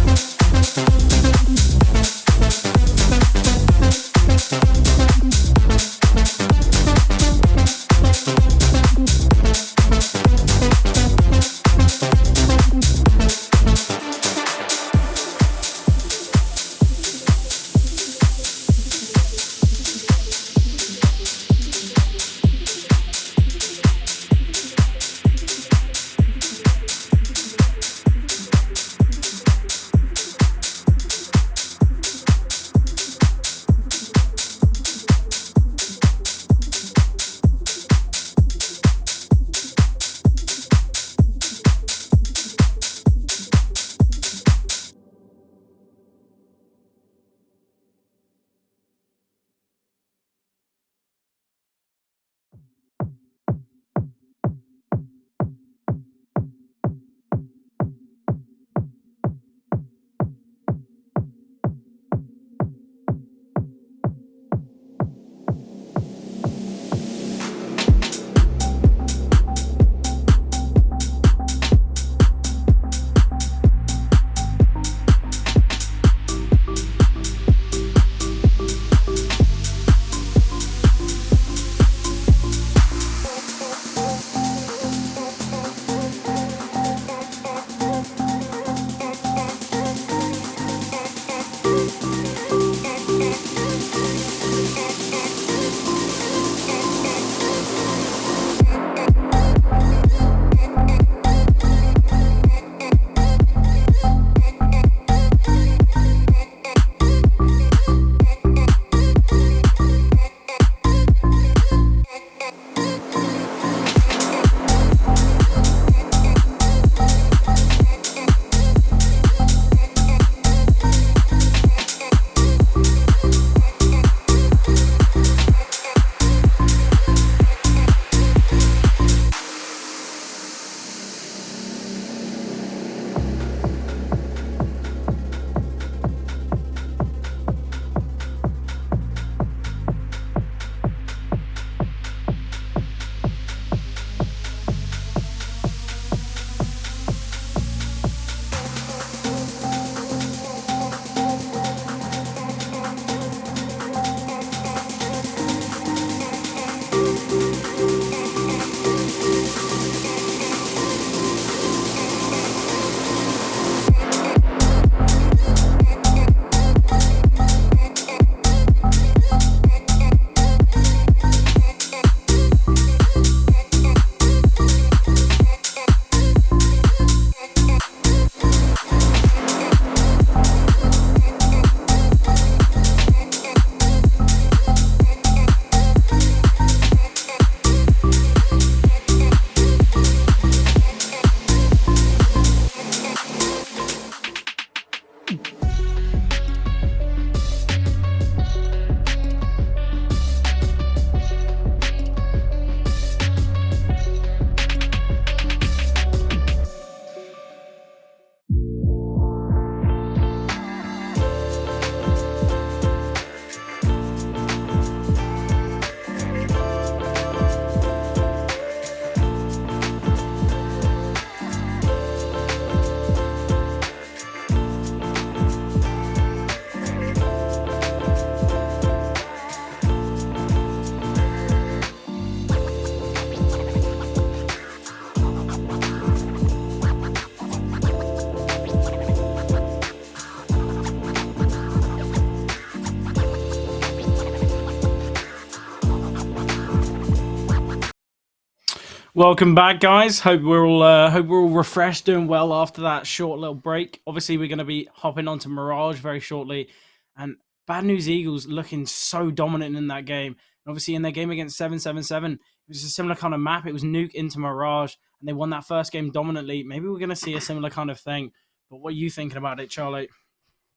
Welcome back, guys. Hope we're all refreshed, doing well after that short little break. Obviously, we're going to be hopping on to Mirage very shortly, and Bad News Eagles looking so dominant in that game. And obviously, in their game against 777, it was a similar kind of map. It was Nuke into Mirage, and they won that first game dominantly. Maybe we're going to see a similar kind of thing. But what are you thinking about it, Charlie?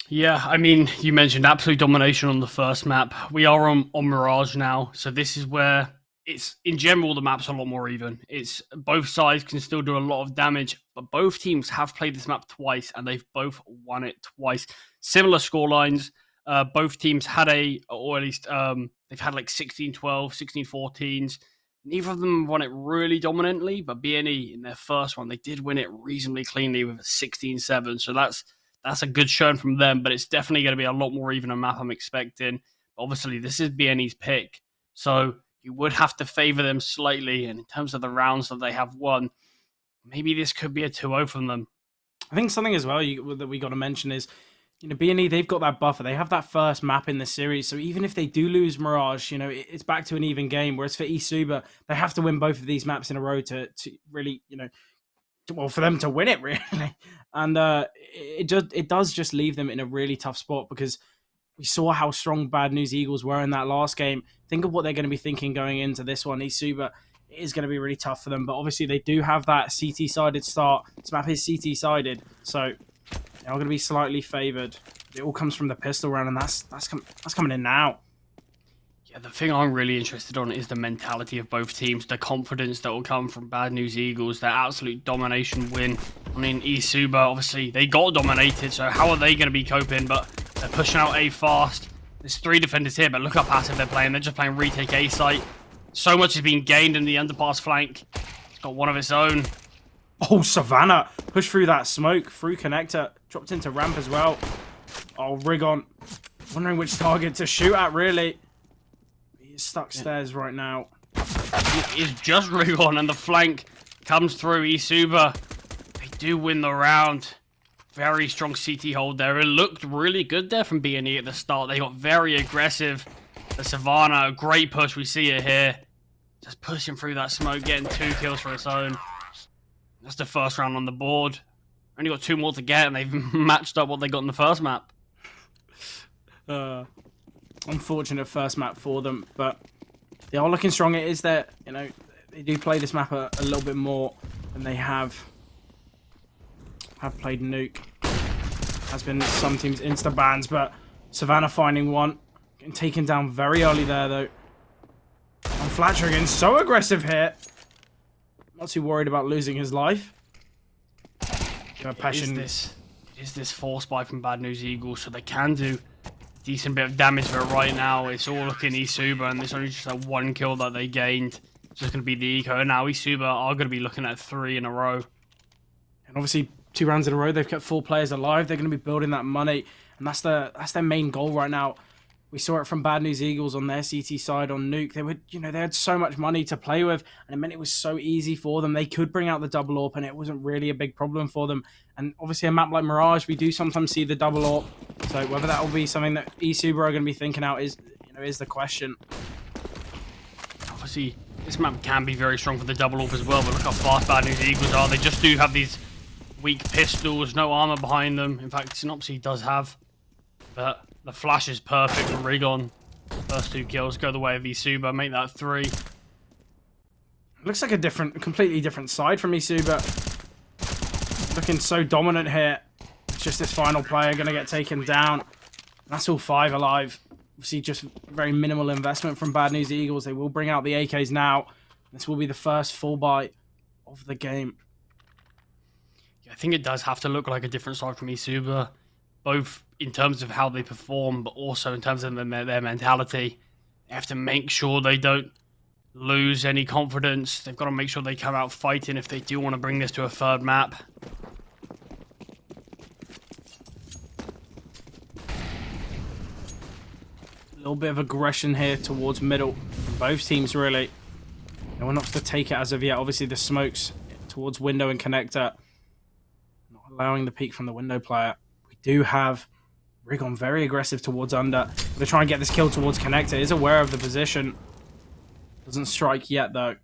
Yeah, I mean, you mentioned absolute domination on the first map. We are on Mirage now, so this is where it's in general the map's a lot more even. It's both sides can still do a lot of damage, but both teams have played this map twice and they've both won it twice. Similar score lines. Both teams had or at least they've had like 16-12, 16-14s. Neither of them won it really dominantly, but BNE in their first one, they did win it reasonably cleanly with a 16-7. So that's a good showing from them, but it's definitely going to be a lot more even a map I'm expecting. Obviously, this is BNE's pick, so you would have to favor them slightly. And in terms of the rounds that they have won, maybe this could be a 2-0 from them. I think something as well that we got to mention is, BNE, they've got that buffer. They have that first map in the series. So even if they do lose Mirage, it's back to an even game. Whereas for eSuba, they have to win both of these maps in a row to really, for them to win it, really. And it does just leave them in a really tough spot because we saw how strong Bad News Eagles were in that last game. Think of what they're going to be thinking going into this one. eSuba is going to be really tough for them, but obviously they do have that CT-sided start. This map is CT-sided, so they're going to be slightly favored. It all comes from the pistol round, and that's coming in now. Yeah, the thing I'm really interested on is the mentality of both teams, the confidence that will come from Bad News Eagles, their absolute domination win. I mean, eSuba, obviously, they got dominated, so how are they going to be coping? But they're pushing out A fast. There's 3 defenders here, but look how passive they're playing. They're just playing retake A site. So much has been gained in the underpass flank. It's got one of its own. Oh, Savannah pushed through that smoke, through connector, dropped into ramp as well. Oh, Rigon, wondering which target to shoot at, really. He's stuck stairs right now. It's just Rigon, and the flank comes through eSuba. They do win the round. Very strong CT hold there. It looked really good there from BNE at the start. They got very aggressive. The Savannah, a great push. We see it here. Just pushing through that smoke, getting 2 kills for its own. That's the first round on the board. Only got 2 more to get, and they've matched up what they got in the first map. Unfortunate first map for them, but they are looking strong. It is that, they do play this map a little bit more than they have played Nuke. Has been some teams insta bans, but Savannah finding one. Getting taken down very early there, though. And Flatcher again, so aggressive here. Not too worried about losing his life. Passion. It is this force buy from Bad News Eagles, so they can do a decent bit of damage, but right now it's all looking eSuba, and it's only just that 1 kill that they gained. It's just going to be the eco, and now eSuba are going to be looking at 3 in a row. And obviously, 2 rounds in a row, they've kept 4 players alive. They're going to be building that money, and that's their main goal right now. We saw it from Bad News Eagles on their CT side on Nuke. They had so much money to play with, and it meant it was so easy for them. They could bring out the double AWP, and it wasn't really a big problem for them. And obviously, a map like Mirage, we do sometimes see the double AWP. So whether that will be something that eSuba are going to be thinking out is the question. Obviously, this map can be very strong for the double AWP as well, but look how fast Bad News Eagles are. They just do have these weak pistols, no armor behind them. In fact, Synopsy does have, but the flash is perfect for Rigon. First 2 kills go the way of eSuba, make that 3. Looks like a completely different side from eSuba. Looking so dominant here. It's just this final player going to get taken down. That's all 5 alive. Obviously, just very minimal investment from Bad News Eagles. They will bring out the AKs now. This will be the first full buy of the game. Yeah, I think it does have to look like a different side from eSuba, both in terms of how they perform, but also in terms of their mentality. They have to make sure they don't lose any confidence. They've got to make sure they come out fighting if they do want to bring this to a 3rd map. A little bit of aggression here towards middle from both teams, really. No one wants to take it as of yet. Obviously, the smokes towards window and connector. Not allowing the peek from the window player. We do have Rigon very aggressive towards under. They're trying to get this kill towards connector. Is aware of the position. Doesn't strike yet, though.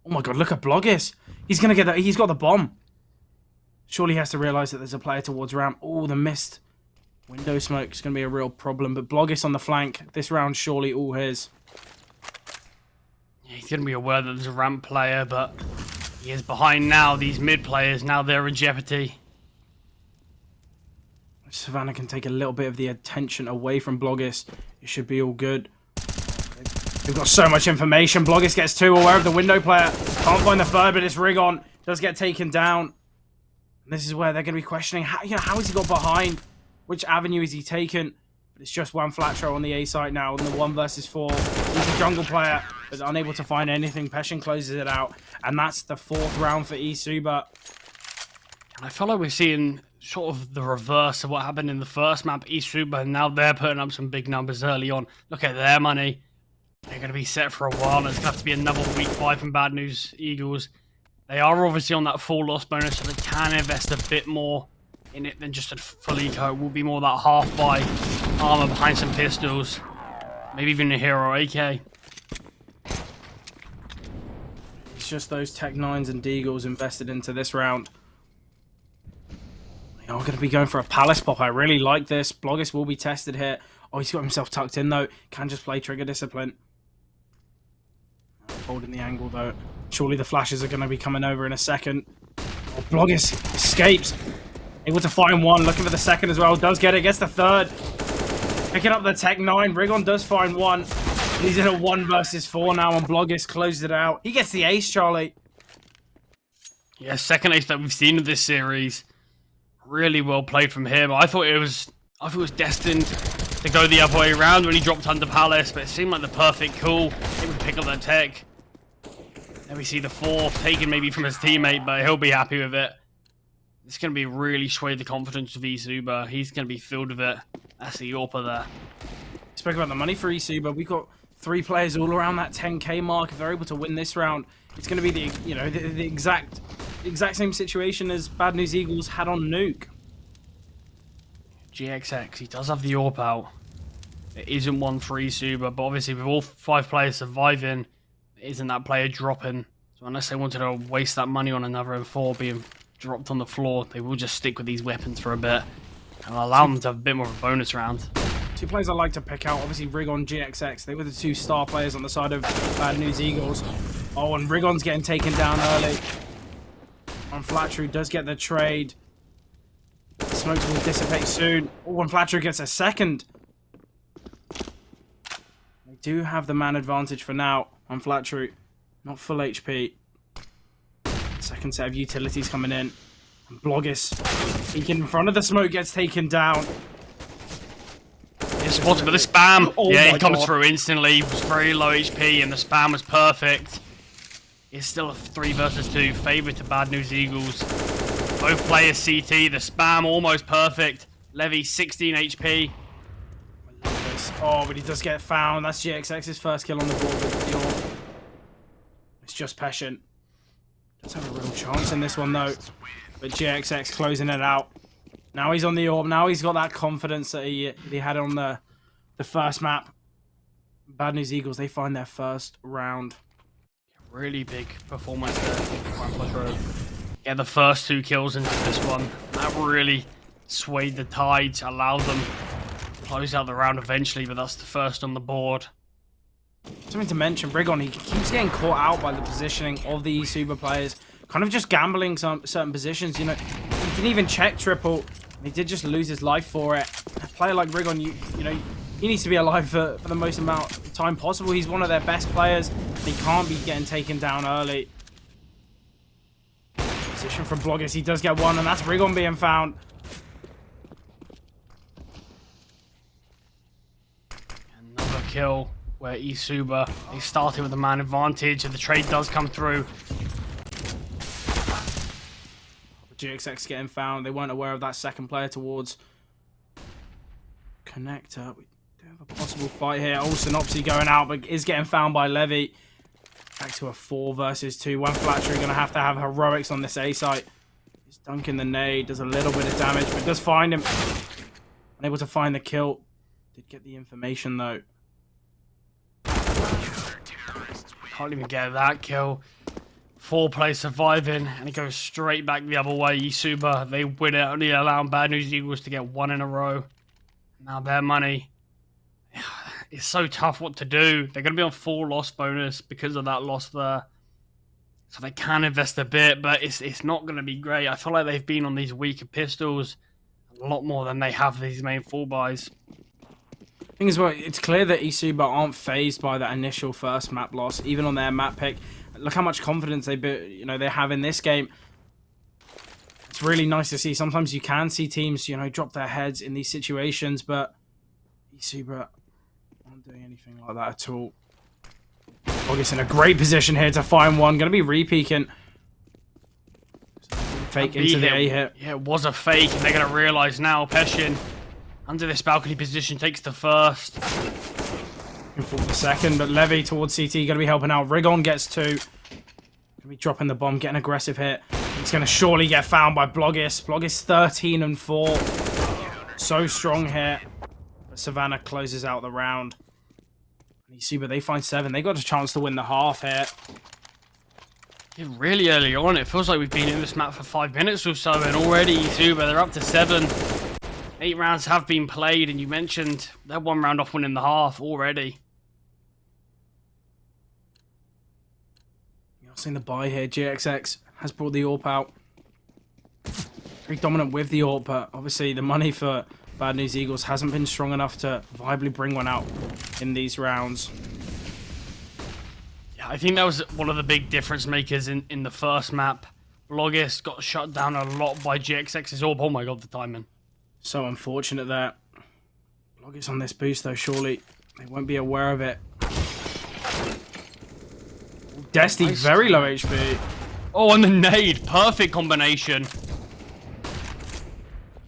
Oh my god, look at Blogis. He's going to get that. He's got the bomb. Surely he has to realize that there's a player towards ramp. Oh, the missed window smoke is going to be a real problem. But Blogis on the flank. This round surely all his. Yeah, he's going to be aware that there's a ramp player, but he is behind now. These mid players, now they're in jeopardy. Savannah can take a little bit of the attention away from Bloggis. It should be all good. We've got so much information. Bloggis gets 2, aware of the window player. Can't find the third, but it's Rigon. Does get taken down. And this is where they're going to be questioning, how has he got behind? Which avenue is he taken? But it's just one Flatro on the A site now, in the 1 versus 4. He's a jungle player, but unable to find anything. Peshin closes it out, and that's the 4th round for eSuba. I feel like we're seeing sort of the reverse of what happened in the first map, eSuba, and now they're putting up some big numbers early on. Look at their money. They're going to be set for a while. There's going to have to be another week 5 from Bad News Eagles. They are obviously on that full loss bonus, so they can invest a bit more in it than just a full eco. It will be more that half buy armor behind some pistols. Maybe even a hero AK. It's just those Tech 9s and Deagles invested into this round. They are going to be going for a Palace pop. I really like this. Bloggis will be tested here. Oh, he's got himself tucked in, though. Can just play trigger discipline. Holding the angle, though. Surely the flashes are going to be coming over in a second. Oh, Bloggis escapes. Able to find one. Looking for the second as well. Does get it. Gets the third. Picking up the Tech 9. Rigon does find one. He's in a 1 versus 4 now, and Bloggis closed it out. He gets the ace, Charlie. Yeah, second ace that we've seen in this series. Really well played from him. I thought it was destined to go the other way around when he dropped under Palace, but it seemed like the perfect call. He would pick up that tech. Then we see the 4th taken maybe from his teammate, but he'll be happy with it. It's going to be really sway the confidence of eSuba. He's going to be filled with it. That's the Yorpa there. Spoke about the money for eSuba. We've got 3 players all around that 10k mark. If they're able to win this round, it's going to be the exact same situation as Bad News Eagles had on Nuke. GXX, he does have the AWP out. It isn't one for eSuba, but obviously with all 5 players surviving, it isn't that player dropping. So unless they wanted to waste that money on another M4 being dropped on the floor, they will just stick with these weapons for a bit and allow them to have a bit more of a bonus round. 2 players I like to pick out, obviously Rigon, GXX. They were the 2 star players on the side of Bad News Eagles. Oh, and Rigon's getting taken down early. And Flatru does get the trade. Smokes will dissipate soon. Oh, and Flatru gets a second. They do have the man advantage for now on Flatru. Not full HP. Second set of utilities coming in. And Bloggis, peeking in front of the smoke, gets taken down. It's spotted, but the spam, oh yeah, it comes God. through instantly. It was very low HP, and the spam was perfect. It's still a 3 versus 2, favourite to Bad News Eagles. Both players CT, the spam almost perfect. Levy 16 HP. Oh, but he does get found. That's GXX's first kill on the board with the AWP. It's just Peshin. Does have a real chance in this one though. But GXX closing it out. Now he's on the AWP. Now he's got that confidence that he had on the first map. Bad News Eagles, they find their first round. Really big performance there. Yeah, the first 2 kills into this one. That really swayed the tides, allowed them to close out the round eventually, but that's the first on the board. Something to mention, Rigon, he keeps getting caught out by the positioning of the eSuba players. Kind of just gambling some certain positions, you know. He didn't even check triple. He did just lose his life for it. A player like Rigon, you know, he needs to be alive for the most amount of time possible. He's one of their best players. He can't be getting taken down early. Position from Bloggis, he does get one, and that's Rigon being found. Another kill where eSuba, they started with a man advantage, and the trade does come through. GXX getting found. They weren't aware of that second player towards Connector. We do have a possible fight here. Oh, Synopsy going out, but is getting found by Levy. Back to a 4 versus 2. One Flatcher going to have heroics on this A site. He's dunking the nade. Does a little bit of damage, but does find him. Unable to find the kill. Did get the information, though. Can't even get that kill. 4 players surviving, and it goes straight back the other way. eSuba, they win it, only allowing Bad News Eagles to get 1 in a row. Now their money, it's so tough what to do. They're going to be on full loss bonus because of that loss there. So they can invest a bit, but it's not going to be great. I feel like they've been on these weaker pistols, a lot more than they have these main full buys. Thing is, well, it's clear that eSuba aren't phased by that initial first map loss, even on their map pick. Look how much confidence they have in this game. It's really nice to see. Sometimes you can see teams, drop their heads in these situations, but eSuba aren't doing anything like that at all. August in a great position here to find one. Going to be re-peeking. Fake into the A hit. Yeah, it was a fake, and they're going to realize now. Peshin, under this balcony position, takes the first. For the second, but Levy towards CT going to be helping out. Rigon gets 2. Going to be dropping the bomb, getting aggressive hit. He's going to surely get found by Blogis. Blogis 13 and 4. So strong here. But Savannah closes out the round. And eSuba, they find 7. They got a chance to win the half here. Yeah, really early on, it feels like we've been in this map for 5 minutes or so, and already eSuba, they're up to 7. 8 rounds have been played, and you mentioned they're 1 round off winning the half already. You're seeing the buy here. GXX has brought the AWP out. Very dominant with the AWP, but obviously the money for Bad News Eagles hasn't been strong enough to viably bring one out in these rounds. Yeah, I think that was one of the big difference makers in the first map. Blogis got shut down a lot by GXX's AWP. Oh my god, the timing. So unfortunate there. Blogis on this boost though, surely they won't be aware of it. Desti, Nice. very low HP. Oh, and the nade. Perfect combination.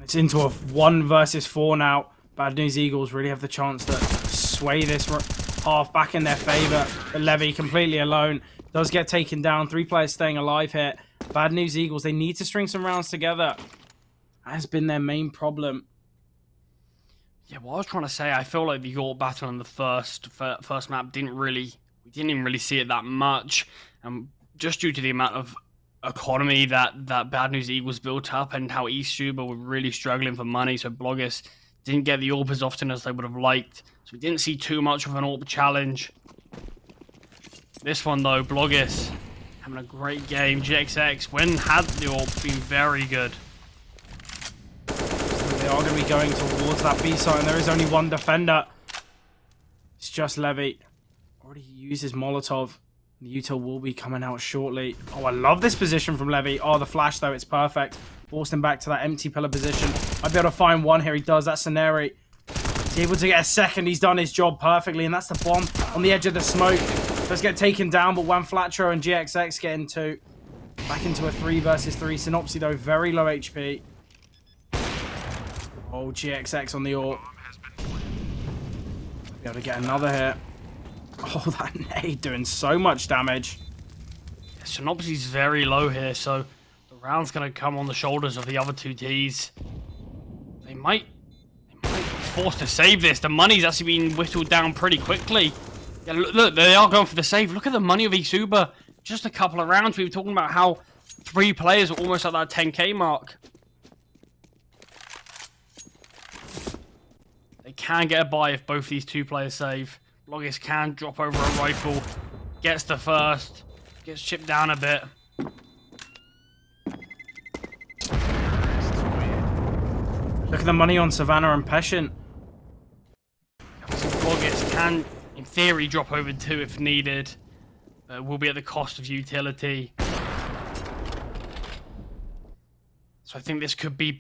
It's into a 1 versus 4 now. Bad News Eagles really have the chance to sway this half back in their favor. But Levy completely alone. Does get taken down. 3 players staying alive here. Bad News Eagles, they need to string some rounds together. That has been their main problem. Yeah, what I was trying to say, I feel like the York battle on the first map we didn't even really see it that much. Just due to the amount of economy that Bad News Eagles built up and how eSuba were really struggling for money, so Blogis didn't get the AWP as often as they would have liked. So we didn't see too much of an AWP challenge. This one though, Blogis having a great game. GXX, when had the AWP been very good. They are going to be going towards that B site, and there is only 1 defender. It's just Levy. Already used his Molotov. The util will be coming out shortly. Oh, I love this position from Levy. Oh, the flash, though, it's perfect. Forced him back to that empty pillar position. Might be able to find one here. He does. That's Scenari. He's able to get a second. He's done his job perfectly, and that's the bomb on the edge of the smoke. Does get taken down, but Juan Flatro and GXX get into back into a 3 versus 3. Synopsy, though, very low HP. Oh, GXX on the AWP. Be able to get another hit. Oh, that nade doing so much damage. Synopsy's very low here, so the round's going to come on the shoulders of the other 2 Ts. They might be forced to save this. The money's actually been whittled down pretty quickly. Yeah, look, they are going for the save. Look at the money of eSuba. Just a couple of rounds. We were talking about how 3 players are almost at that 10k mark. They can get a buy if both these 2 players save. Blogis can drop over a rifle. Gets the first. Gets chipped down a bit. Look at the money on Savannah and Peshin. Blogis can, in theory, drop over 2 if needed. Will be at the cost of utility. So I think this could be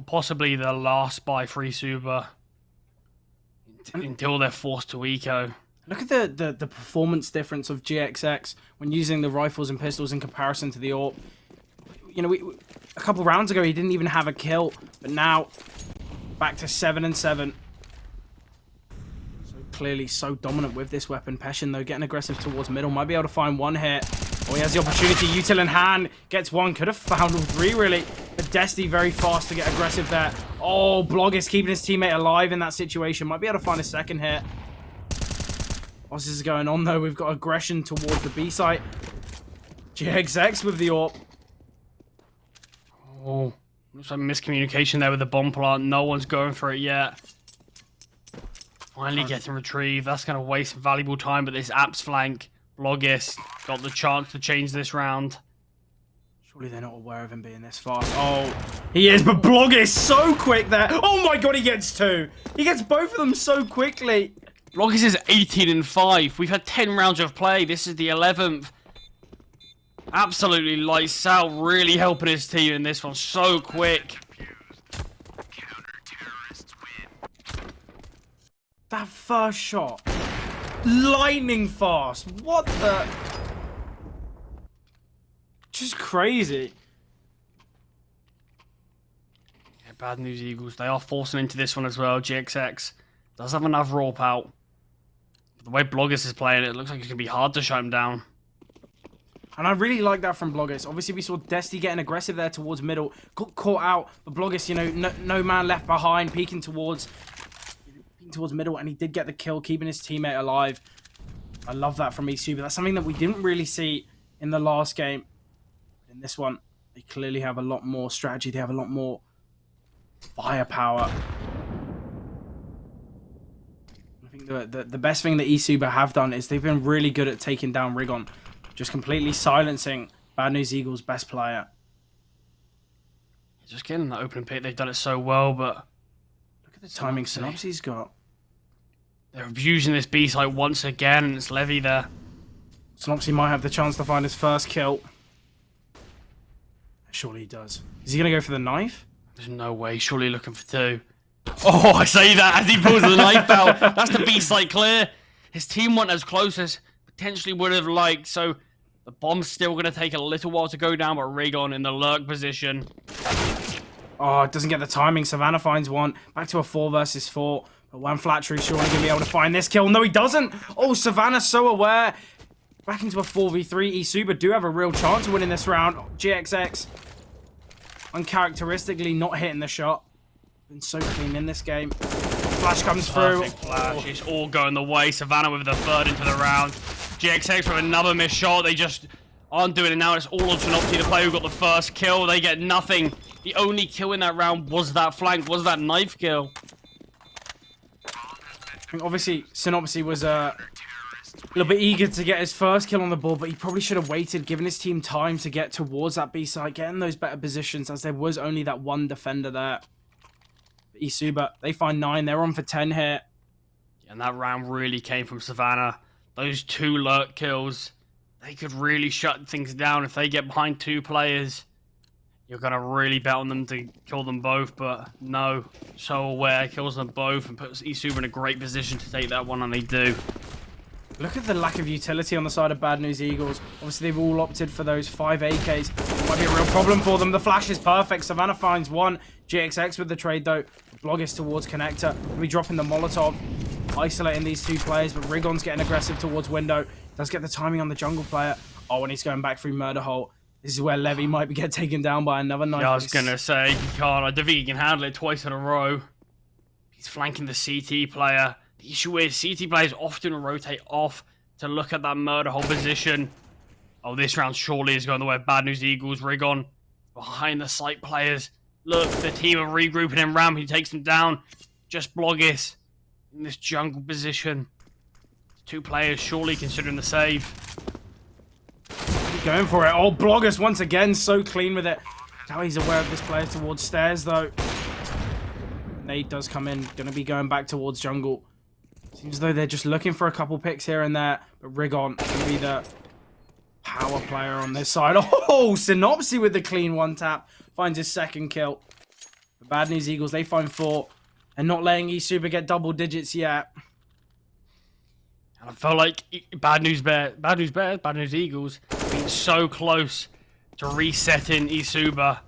possibly the last buy for eSuba until they're forced to eco. Look at the performance difference of GXX when using the rifles and pistols in comparison to the AWP. You know, a couple rounds ago he didn't even have a kill, but now back to 7 and 7. So clearly so dominant with this weapon. Peshin though getting aggressive towards middle, might be able to find one hit. Oh, he has the opportunity. Util in hand, gets one. Could have found all 3 really. But Desti very fast to get aggressive there. Oh, Blogis keeping his teammate alive in that situation. Might be able to find a second hit. What's this is going on though? We've got aggression towards the B site. GXX with the AWP. Oh, looks like miscommunication there with the bomb plant. No one's going for it yet. Finally getting retrieved. That's going to waste valuable time, but this Apps flank, Blogis got the chance to change this round. Surely they're not aware of him being this fast. Oh, he is, but Blog is so quick there. Oh my god, he gets 2. He gets both of them so quickly. Bloggers is 18-5. We've had 10 rounds of play. This is the 11th. Absolutely lights out, really helping his team in this one. So quick. That first shot. Lightning fast. What the... Just crazy. Yeah, bad news, Eagles. They are forcing into this one as well. GXX does have enough raw out. But the way Bloggers is playing it looks like it's going to be hard to shut him down. And I really like that from Bloggers. Obviously, we saw Desti getting aggressive there towards middle. Got caught out. But Bloggers, you know, no man left behind. Peeking towards middle. And he did get the kill, keeping his teammate alive. I love that from eSuba. That's something that we didn't really see in the last game. In this one, they clearly have a lot more strategy. They have a lot more firepower. I think the best thing that eSuba have done is they've been really good at taking down Rigon. Just completely silencing Bad News Eagles' best player. Just getting that opening pick, they've done it so well, but... Look at the timing Synopsy's got. They're abusing this B-site once again, and it's Levy there. Synopsy might have the chance to find his first kill. Surely he does. Is he going to go for the knife? There's no way. Surely looking for 2. Oh, I say that as he pulls the knife out. That's the B-site clear. His team weren't as close as potentially would have liked, so the bomb's still going to take a little while to go down, but Rigon in the lurk position. Oh, it doesn't get the timing. Savannah finds one. Back to a 4 versus 4. But One Flattery surely going to be able to find this kill. No, he doesn't. Oh, Savannah's so aware. Back into a 4v3. eSuba do have a real chance of winning this round. GXX uncharacteristically not hitting the shot. Been so clean in this game. Flash comes through. Perfect flash. It's all going the way. Savannah with the 3rd into the round. GXX with another missed shot. They just aren't doing it now. It's all on Synopsy, the player who got the first kill. They get nothing. The only kill in that round was that flank, was that knife kill. I think obviously Synopsy was a little bit eager to get his first kill on the board, but he probably should have waited, given his team time to get towards that B side, getting those better positions, as there was only that one defender there. eSuba, they find 9. They're on for 10 here. And that round really came from Savannah. Those 2 lurk kills, they could really shut things down if they get behind 2 players. You're going to really bet on them to kill them both, but no. So aware, kills them both and puts eSuba in a great position to take that one, and they do. Look at the lack of utility on the side of Bad News Eagles. Obviously, they've all opted for those 5 AKs. It might be a real problem for them. The flash is perfect. Savannah finds 1. GXX with the trade, though. Blog is towards Connector. We'll be dropping the Molotov, isolating these 2 players, but Rigon's getting aggressive towards Window. Does get the timing on the jungle player. Oh, and he's going back through Murder Hole. This is where Levy might get taken down by another knife. Yeah, I was going to say, he can't. I don't think he can handle it twice in a row. He's flanking the CT player. The issue is CT players often rotate off to look at that Murder Hole position. Oh, this round surely is going the way of Bad News Eagles. Rigon behind the site players. Look, the team are regrouping in ramp. He takes them down. Just Bloggis in this jungle position. 2 players surely considering the save. Going for it. Oh, Bloggers once again so clean with it. Now he's aware of this player towards stairs, though. Nade does come in. Going to be going back towards jungle. Seems as though they're just looking for a couple picks here and there. But Rigon going to be the power player on this side. Oh, Synopsy with the clean 1 tap. Finds his 2nd kill. The Bad News Eagles, they find 4. And not letting eSuba get double digits yet. And I felt like Bad News Eagles being so close to resetting eSuba.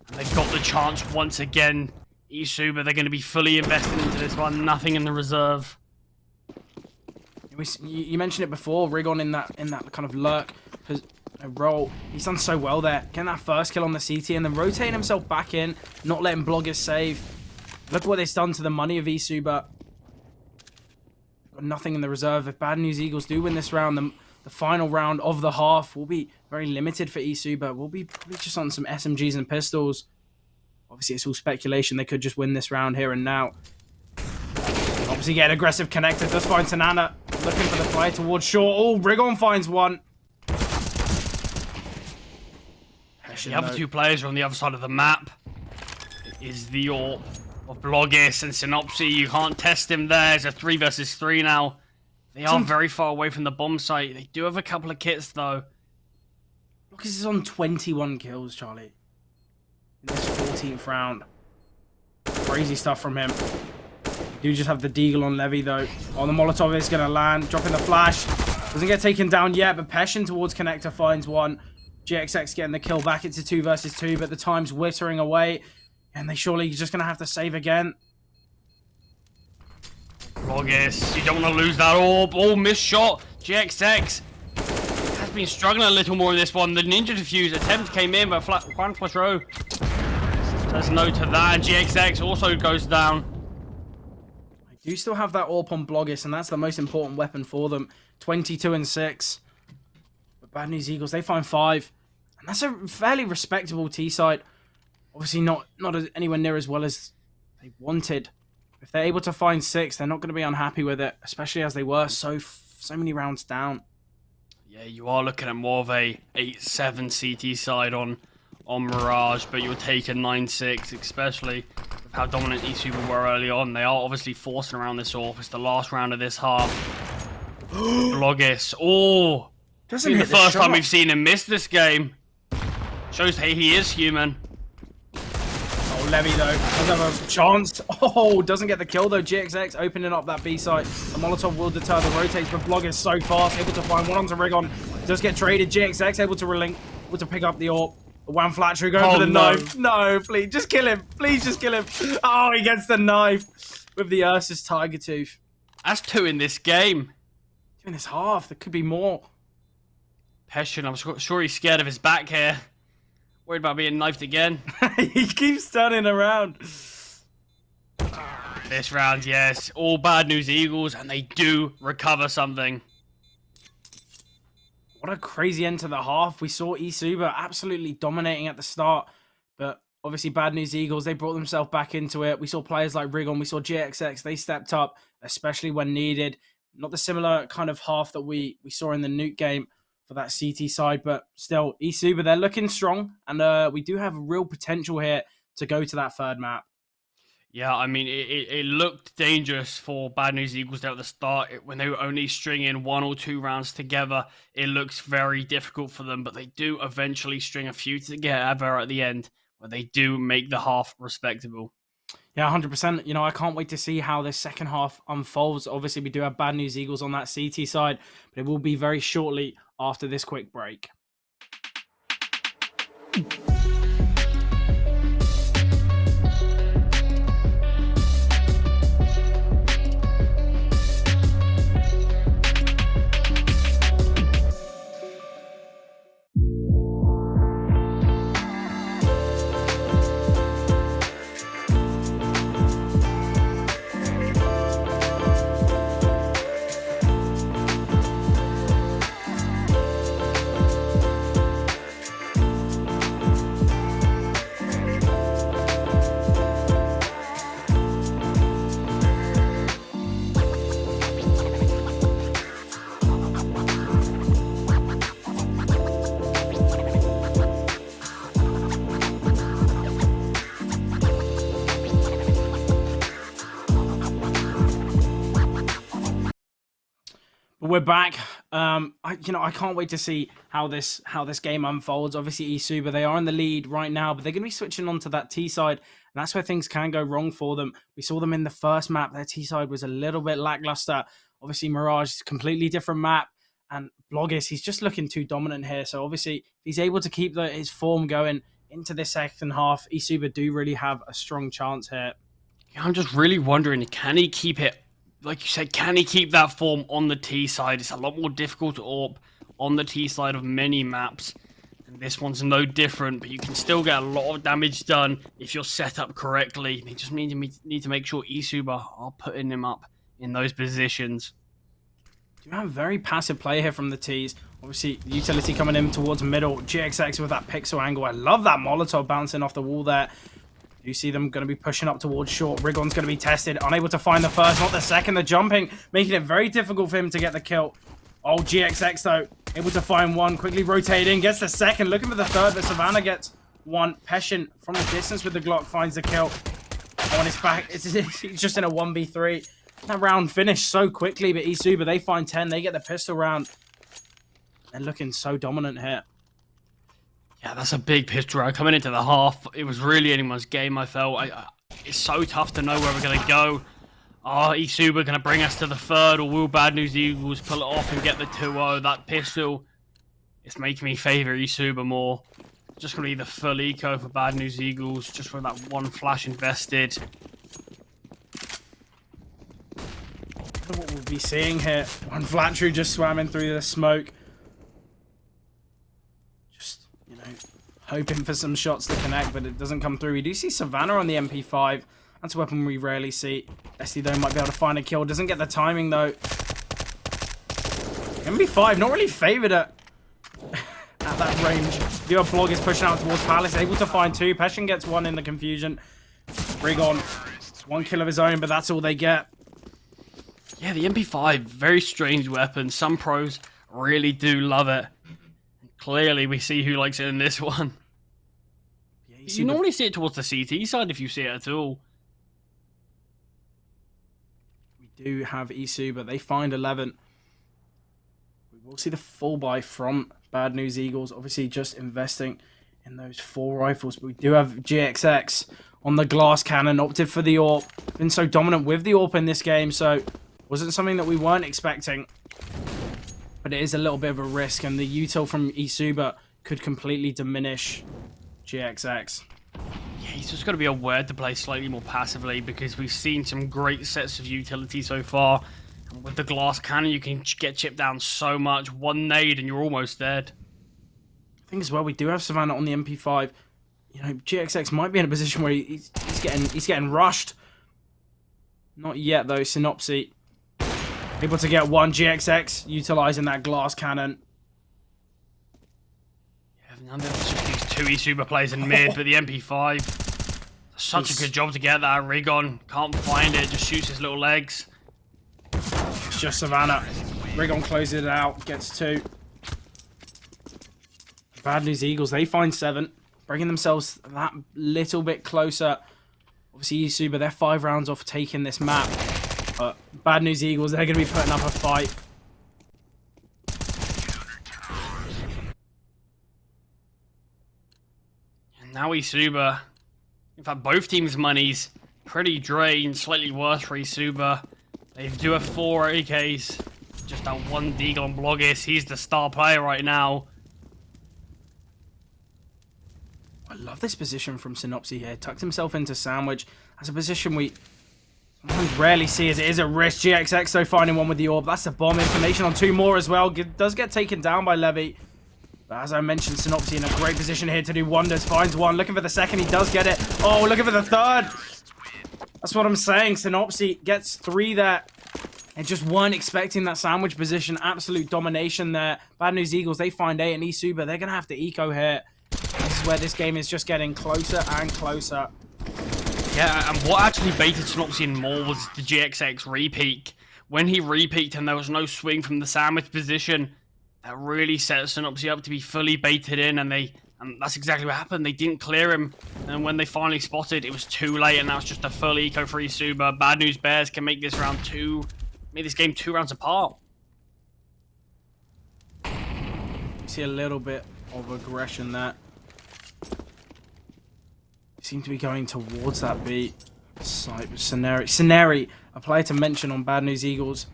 And they've got the chance once again. eSuba, they're going to be fully invested into this one. Nothing in the reserve. You mentioned it before, Rigon in that kind of lurk role. He's done so well there. Getting that first kill on the CT and then rotating himself back in, not letting Bloggers save. Look what it's done to the money of eSuba. Got nothing in the reserve. If Bad News Eagles do win this round, the final round of the half will be very limited for eSuba. We'll be probably just on some SMGs and pistols. Obviously, it's all speculation. They could just win this round here and now. Obviously, getting aggressive connected. Does find Sanana. Looking for the play towards short. Oh, Rigon finds 1. The other two players are on the other side of the map. It is the AWP of Blogis and Synopsy. You can't test him there. It's a 3 versus 3 now. They are very far away from the bomb site. They do have a couple of kits, though. Blogis is on 21 kills, Charlie. In this 14th round. Crazy stuff from him. You do just have the Deagle on Levy, though. Oh, the Molotov is going to land. Dropping the flash. Doesn't get taken down yet, but Peshin towards Connector finds one. GXX getting the kill back. It's a 2 versus 2, but the time's whittering away. And they surely just going to have to save again. Blogis, you don't want to lose that AWP. Oh, missed shot. GXX has been struggling a little more in this one. The Ninja Defuse attempt came in, but Juan Flatro says no to that. And GXX also goes down. I do still have that AWP on Blogis, and that's the most important weapon for them. 22 and 6. But Bad News Eagles, they find 5. And that's a fairly respectable T side. Obviously not anywhere near as well as they wanted. If they're able to find 6, they're not going to be unhappy with it, especially as they were so many rounds down. Yeah, you are looking at more of a 8-7 CT side on Mirage, but you'll take a 9-6, especially with how dominant eSuba were early on. They are obviously forcing around this AWP. It's the last round of this half. Blogis. Oh! This is the first time we've seen him miss this game. Shows, hey, he is human. Oh, Levy, though, doesn't have a chance. Oh, doesn't get the kill, though. GXX opening up that B site. The Molotov will deter the rotates, but Blogis so fast, able to find one onto Rigon. Does get traded. GXX able to relink, able to pick up the AWP. The One Flattery going for the knife. No, please, just kill him. Please, just kill him. Oh, he gets the knife with the Ursus Tiger Tooth. That's 2 in this game. 2 in this half. There could be more. Peshin, I'm sure he's scared of his back here. Worried about being knifed again. He keeps turning around. This round, yes. All Bad News Eagles, and they do recover something. What a crazy end to the half. We saw eSuba absolutely dominating at the start, but obviously Bad News Eagles, they brought themselves back into it. We saw players like Rigon, we saw GXX, they stepped up, especially when needed. Not the similar kind of half that we saw in the Nuke game for that CT side, but still, eSuba, they're looking strong, and we do have real potential here to go to that 3rd map. Yeah, I mean, it looked dangerous for Bad News Eagles there at the start. When they were only stringing 1 or 2 rounds together, it looks very difficult for them, but they do eventually string a few together at the end, where they do make the half respectable. Yeah, 100%. You know, I can't wait to see how this second half unfolds. Obviously, we do have Bad News Eagles on that CT side, but it will be very shortly after this quick break. We're back. I can't wait to see how this game unfolds. Obviously, eSuba, they are in the lead right now, but they're going to be switching on to that T side, and that's where things can go wrong for them. We saw them in the first map. Their T side was a little bit lackluster. Obviously, Mirage is a completely different map, and Blogis, he's just looking too dominant here. So obviously, if he's able to keep his form going into the second half, eSuba do really have a strong chance here. Yeah, I'm just really wondering, can he keep it? Like you said, can he keep that form on the T side? It's a lot more difficult to AWP on the T side of many maps. And this one's no different, but you can still get a lot of damage done if you're set up correctly. They just need to make sure eSuba are putting him up in those positions. You have very passive play here from the T's. Obviously, utility coming in towards middle. GXX with that pixel angle. I love that Molotov bouncing off the wall there. You see them going to be pushing up towards short. Rigon's going to be tested. Unable to find the first, not the second. The jumping, making it very difficult for him to get the kill. Oh, GXX, though. Able to find one, quickly rotating, gets the second, looking for the third, but Savannah gets one. Peshin from the distance with the Glock finds the kill. On his back, it's just in a 1v3. That round finished so quickly, but eSuba, they find 10, they get the pistol round. They're looking so dominant here. Yeah, that's a big pistol round. Coming into the half, it was really anyone's game, I felt. It's so tough to know where we're going to go. Are eSuba going to bring us to the third, or will Bad News Eagles pull it off and get the 2-0? That pistol, it's making me favour eSuba more. Just going to be the full eco for Bad News Eagles, just for that one flash invested. What we'll be seeing here. One Flatru just swamming through the smoke. Hoping for some shots to connect, but it doesn't come through. We do see Savannah on the MP5. That's a weapon we rarely see. Esty, though, might be able to find a kill. Doesn't get the timing, though. MP5, not really favoured at that range. The Blog is pushing out towards Palace, able to find two. Peshin gets one in the confusion. Rigon, one kill of his own, but that's all they get. Yeah, the MP5, very strange weapon. Some pros really do love it. Clearly, we see who likes it in this one. Yeah, you normally see it towards the CT side if you see it at all. We do have eSuba. They find 11. We will see the full buy from Bad News Eagles. Obviously, just investing in those 4 rifles. But we do have GXX on the glass cannon. Opted for the AWP. Been so dominant with the AWP in this game. So, wasn't something that we weren't expecting. But it is a little bit of a risk, and the util from eSuba could completely diminish GXX. Yeah, he's just got to be aware to play slightly more passively, because we've seen some great sets of utility so far. And with the glass cannon, you can get chipped down so much. One nade and you're almost dead. I think as well, we do have Savannah on the MP5. You know, GXX might be in a position where he's getting rushed. Not yet, though. Synopsy able to get one. GXX utilizing that glass cannon. Yeah, now there's just these 2 eSuba players in mid, but the MP5, such a good job to get that. Rigon can't find it, just shoots his little legs. It's just Savannah. Rigon closes it out, gets 2. Bad News Eagles, they find 7, bringing themselves that little bit closer. Obviously, eSuba, they're 5 rounds off taking this map. But Bad News Eagles, they're going to be putting up a fight. And now eSuba, in fact, both teams' money's pretty drained, slightly worse for eSuba. They do have 4 AKs, just that one Deagle on Blogis. He's the star player right now. I love this position from Synopsy here. Tucked himself into sandwich. That's a position we sometimes rarely see, as it is a risk. GXX, though, finding one with the AWP. That's the bomb. Information on 2 more as well. Does get taken down by Levy. But as I mentioned, Synopsy in a great position here to do wonders. Finds one. Looking for the second. He does get it. Oh, looking for the third. That's what I'm saying. Synopsy gets 3 there. And just weren't expecting that sandwich position. Absolute domination there. Bad News Eagles, they find 8. And eSuba, they're going to have to eco here. This is where this game is just getting closer and closer. Yeah, and what actually baited Synopsy in more was the GXX repeak. When he repeaked and there was no swing from the sandwich position, that really set Synopsy up to be fully baited in, and that's exactly what happened. They didn't clear him, and when they finally spotted, it was too late, and now it's just a full eco for eSuba. Bad News Bears can make this game 2 rounds apart. See a little bit of aggression there. Seem to be going towards that beat. Sceneri, a player to mention on Bad News Eagles.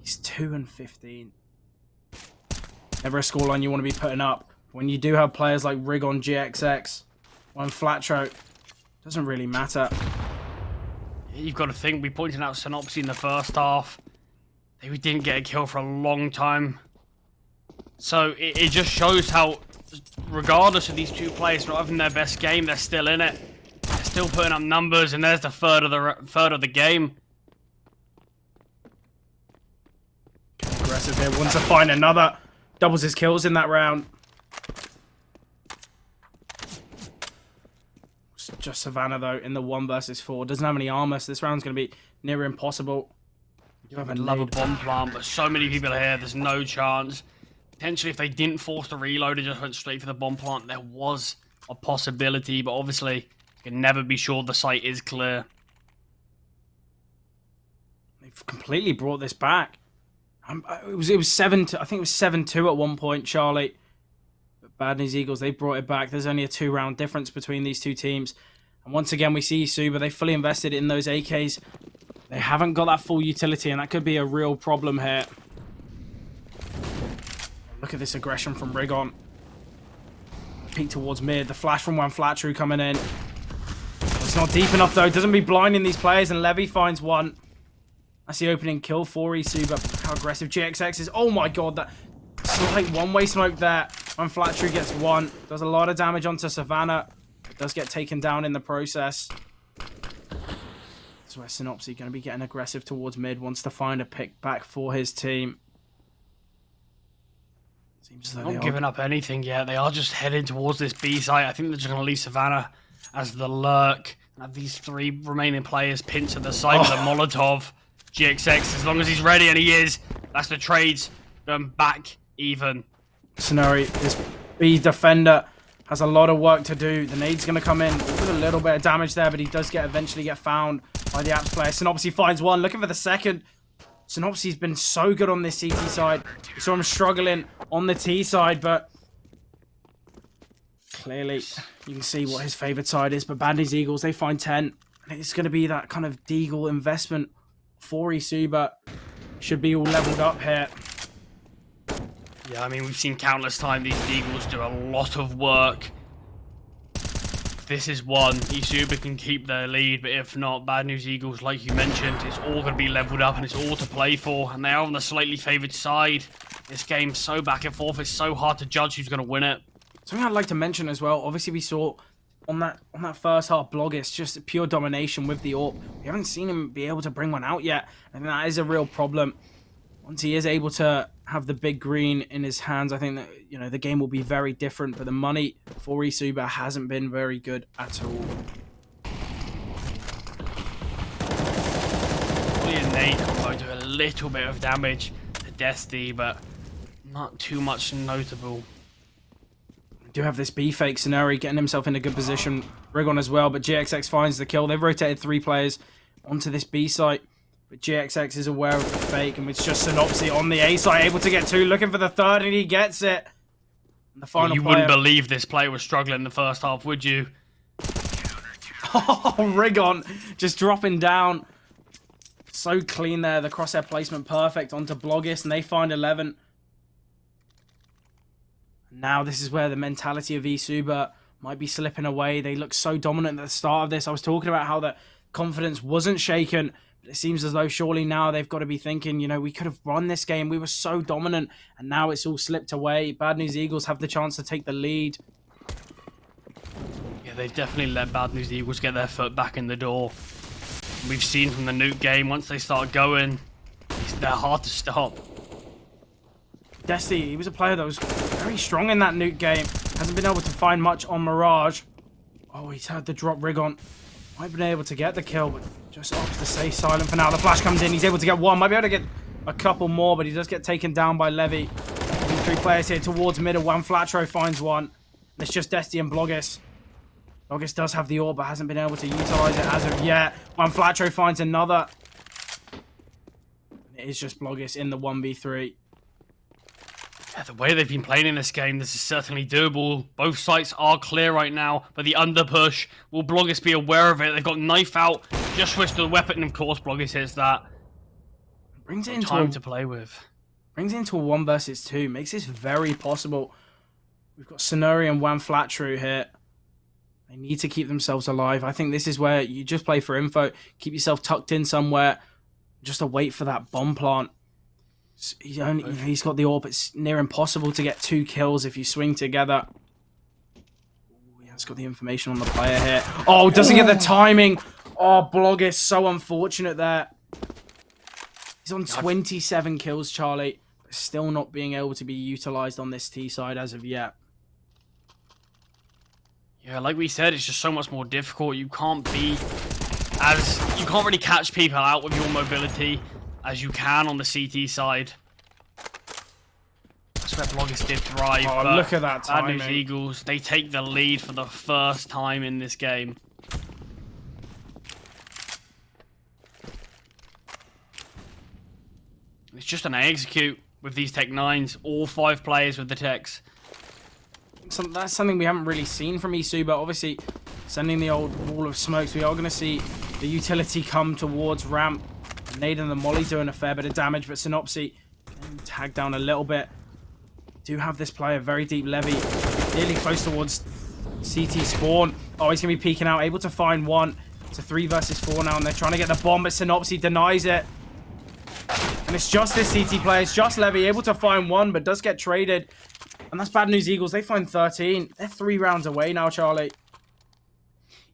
He's 2-15. Never a scoreline you want to be putting up. When you do have players like Rigon, GXX, one Flatro, doesn't really matter. You've got to think, we pointed out Synopsy in the first half. They didn't get a kill for a long time. So it just shows how, regardless of these 2 players not having their best game, they're still in it. They're still putting up numbers, and there's the third of the game. Aggressive here, wants to find another. Doubles his kills in that round. It's just Savannah, though, in the 1 versus 4. Doesn't have any armor, so this round's going to be near impossible. You have a bomb plant, but so many people here, there's no chance. Potentially, if they didn't force the reload and just went straight for the bomb plant, there was a possibility. But obviously, you can never be sure the site is clear. They've completely brought this back. It was 7-2. I think it was 7-2 at one point, Charlie. But Bad News Eagles, they brought it back. There's only a 2-round difference between these two teams. And once again, we see eSuba. They fully invested in those AKs. They haven't got that full utility, and that could be a real problem here. Look at this aggression from Rigon. Peek towards mid. The flash from Flatru coming in. It's not deep enough, though. Doesn't be blinding these players, and Levy finds one. That's the opening kill for eSuba. How aggressive GXX is. Oh my god, that slight one-way smoke there. Flatru gets one. Does a lot of damage onto Savannah. It does get taken down in the process. That's where Synopsy going to be getting aggressive towards mid. Wants to find a pick back for his team. Seems as though Not giving up anything yet. They are just heading towards this B site. I think they're just going to leave Savannah as the lurk. Have these 3 remaining players pinned to the side with a Molotov. GXX, as long as he's ready, and he is. That's the trades going back even. Sonori, this B defender, has a lot of work to do. The nade's going to come in with a little bit of damage there, but he does eventually get found by the Apps player. Synopsy finds one, looking for the second. Synopsy's been so good on this CT side. We saw him struggling on the T side, but clearly you can see what his favorite side is. But Bad News Eagles, they find 10. And it's going to be that kind of Deagle investment for eSuba. Should be all leveled up here. Yeah, I mean, we've seen countless times these Deagles do a lot of work. This is one. eSuba can keep their lead, but if not, Bad News Eagles, like you mentioned, it's all going to be leveled up and it's all to play for. And they are on the slightly favoured side. This game's so back and forth, it's so hard to judge who's going to win it. Something I'd like to mention as well, obviously we saw on that first half Bloggis, just pure domination with the AWP. We haven't seen him be able to bring one out yet. I think that is a real problem. Once he is able to have the big green in his hands, I think that, you know, the game will be very different. But the money for eSuba hasn't been very good at all. Probably a nade combo do a little bit of damage to Destiny, but not too much notable. We do have this B fake scenario getting himself in a good position. Rigon as well, but GXX finds the kill. They've rotated 3 players onto this B site. But GXX is aware of the fake, and it's just Synopsy on the A side, able to get 2, looking for the third, and he gets it. And the final you wouldn't believe this player was struggling in the first half, would you? Oh, Rigon just dropping down. So clean there, the crosshair placement perfect onto Bloggis, and they find 11. Now this is where the mentality of eSuba might be slipping away. They look so dominant at the start of this. I was talking about how the confidence wasn't shaken. It seems as though surely now they've got to be thinking, you know, we could have won this game. We were so dominant, and now it's all slipped away. Bad News Eagles have the chance to take the lead. Yeah, they've definitely let Bad News Eagles get their foot back in the door. We've seen from the nuke game, once they start going, they're hard to stop. Destiny, he was a player that was very strong in that nuke game. Hasn't been able to find much on Mirage. Oh, he's had the drop rig on. Might have been able to get the kill, but just opts to stay silent for now. The flash comes in. He's able to get 1. Might be able to get a couple more, but he does get taken down by Levy. 3 players here towards middle. Flatro finds 1. It's just Destiny and Bloggis. Bloggis does have the AWP, but hasn't been able to utilize it as of yet. Flatro finds another. It is just Bloggis in the 1v3. Yeah, the way they've been playing in this game, this is certainly doable. Both sites are clear right now, but the underpush, will Bloggis be aware of it? They've got knife out, just switched to the weapon, and of course Bloggis hits that. Brings it into time to play with. Brings it into a 1 versus 2. Makes this very possible. We've got Sonori and Flatru here. They need to keep themselves alive. I think this is where you just play for info. Keep yourself tucked in somewhere, just to wait for that bomb plant. He's got the AWP. It's near impossible to get 2 kills if you swing together. He has got the information on the player here. Oh, doesn't get the timing. Oh, Bloggis, so unfortunate there. He's on 27 kills, Charlie. Still not being able to be utilized on this T side as of yet. Yeah, like we said, it's just so much more difficult. You can't really catch people out with your mobility as you can on the CT side. that's where Bloggers did thrive. Oh, but look at that Bad News timing. Eagles, they take the lead for the first time in this game. It's just an execute with these Tech 9s, all 5 players with the Techs. That's something we haven't really seen from eSuba. Obviously, sending the old wall of smokes. We are going to see the utility come towards ramp. Nade and the Molly doing a fair bit of damage, but Synopsy tagged down a little bit. Do have this player very deep levy, nearly close towards CT spawn. Oh, he's going to be peeking out, able to find one. It's a 3 versus 4 now, and they're trying to get the bomb, but Synopsy denies it. And it's just this CT player, it's just Levy, able to find one, but does get traded. And that's Bad News Eagles. They find 13. They're 3 rounds away now, Charlie.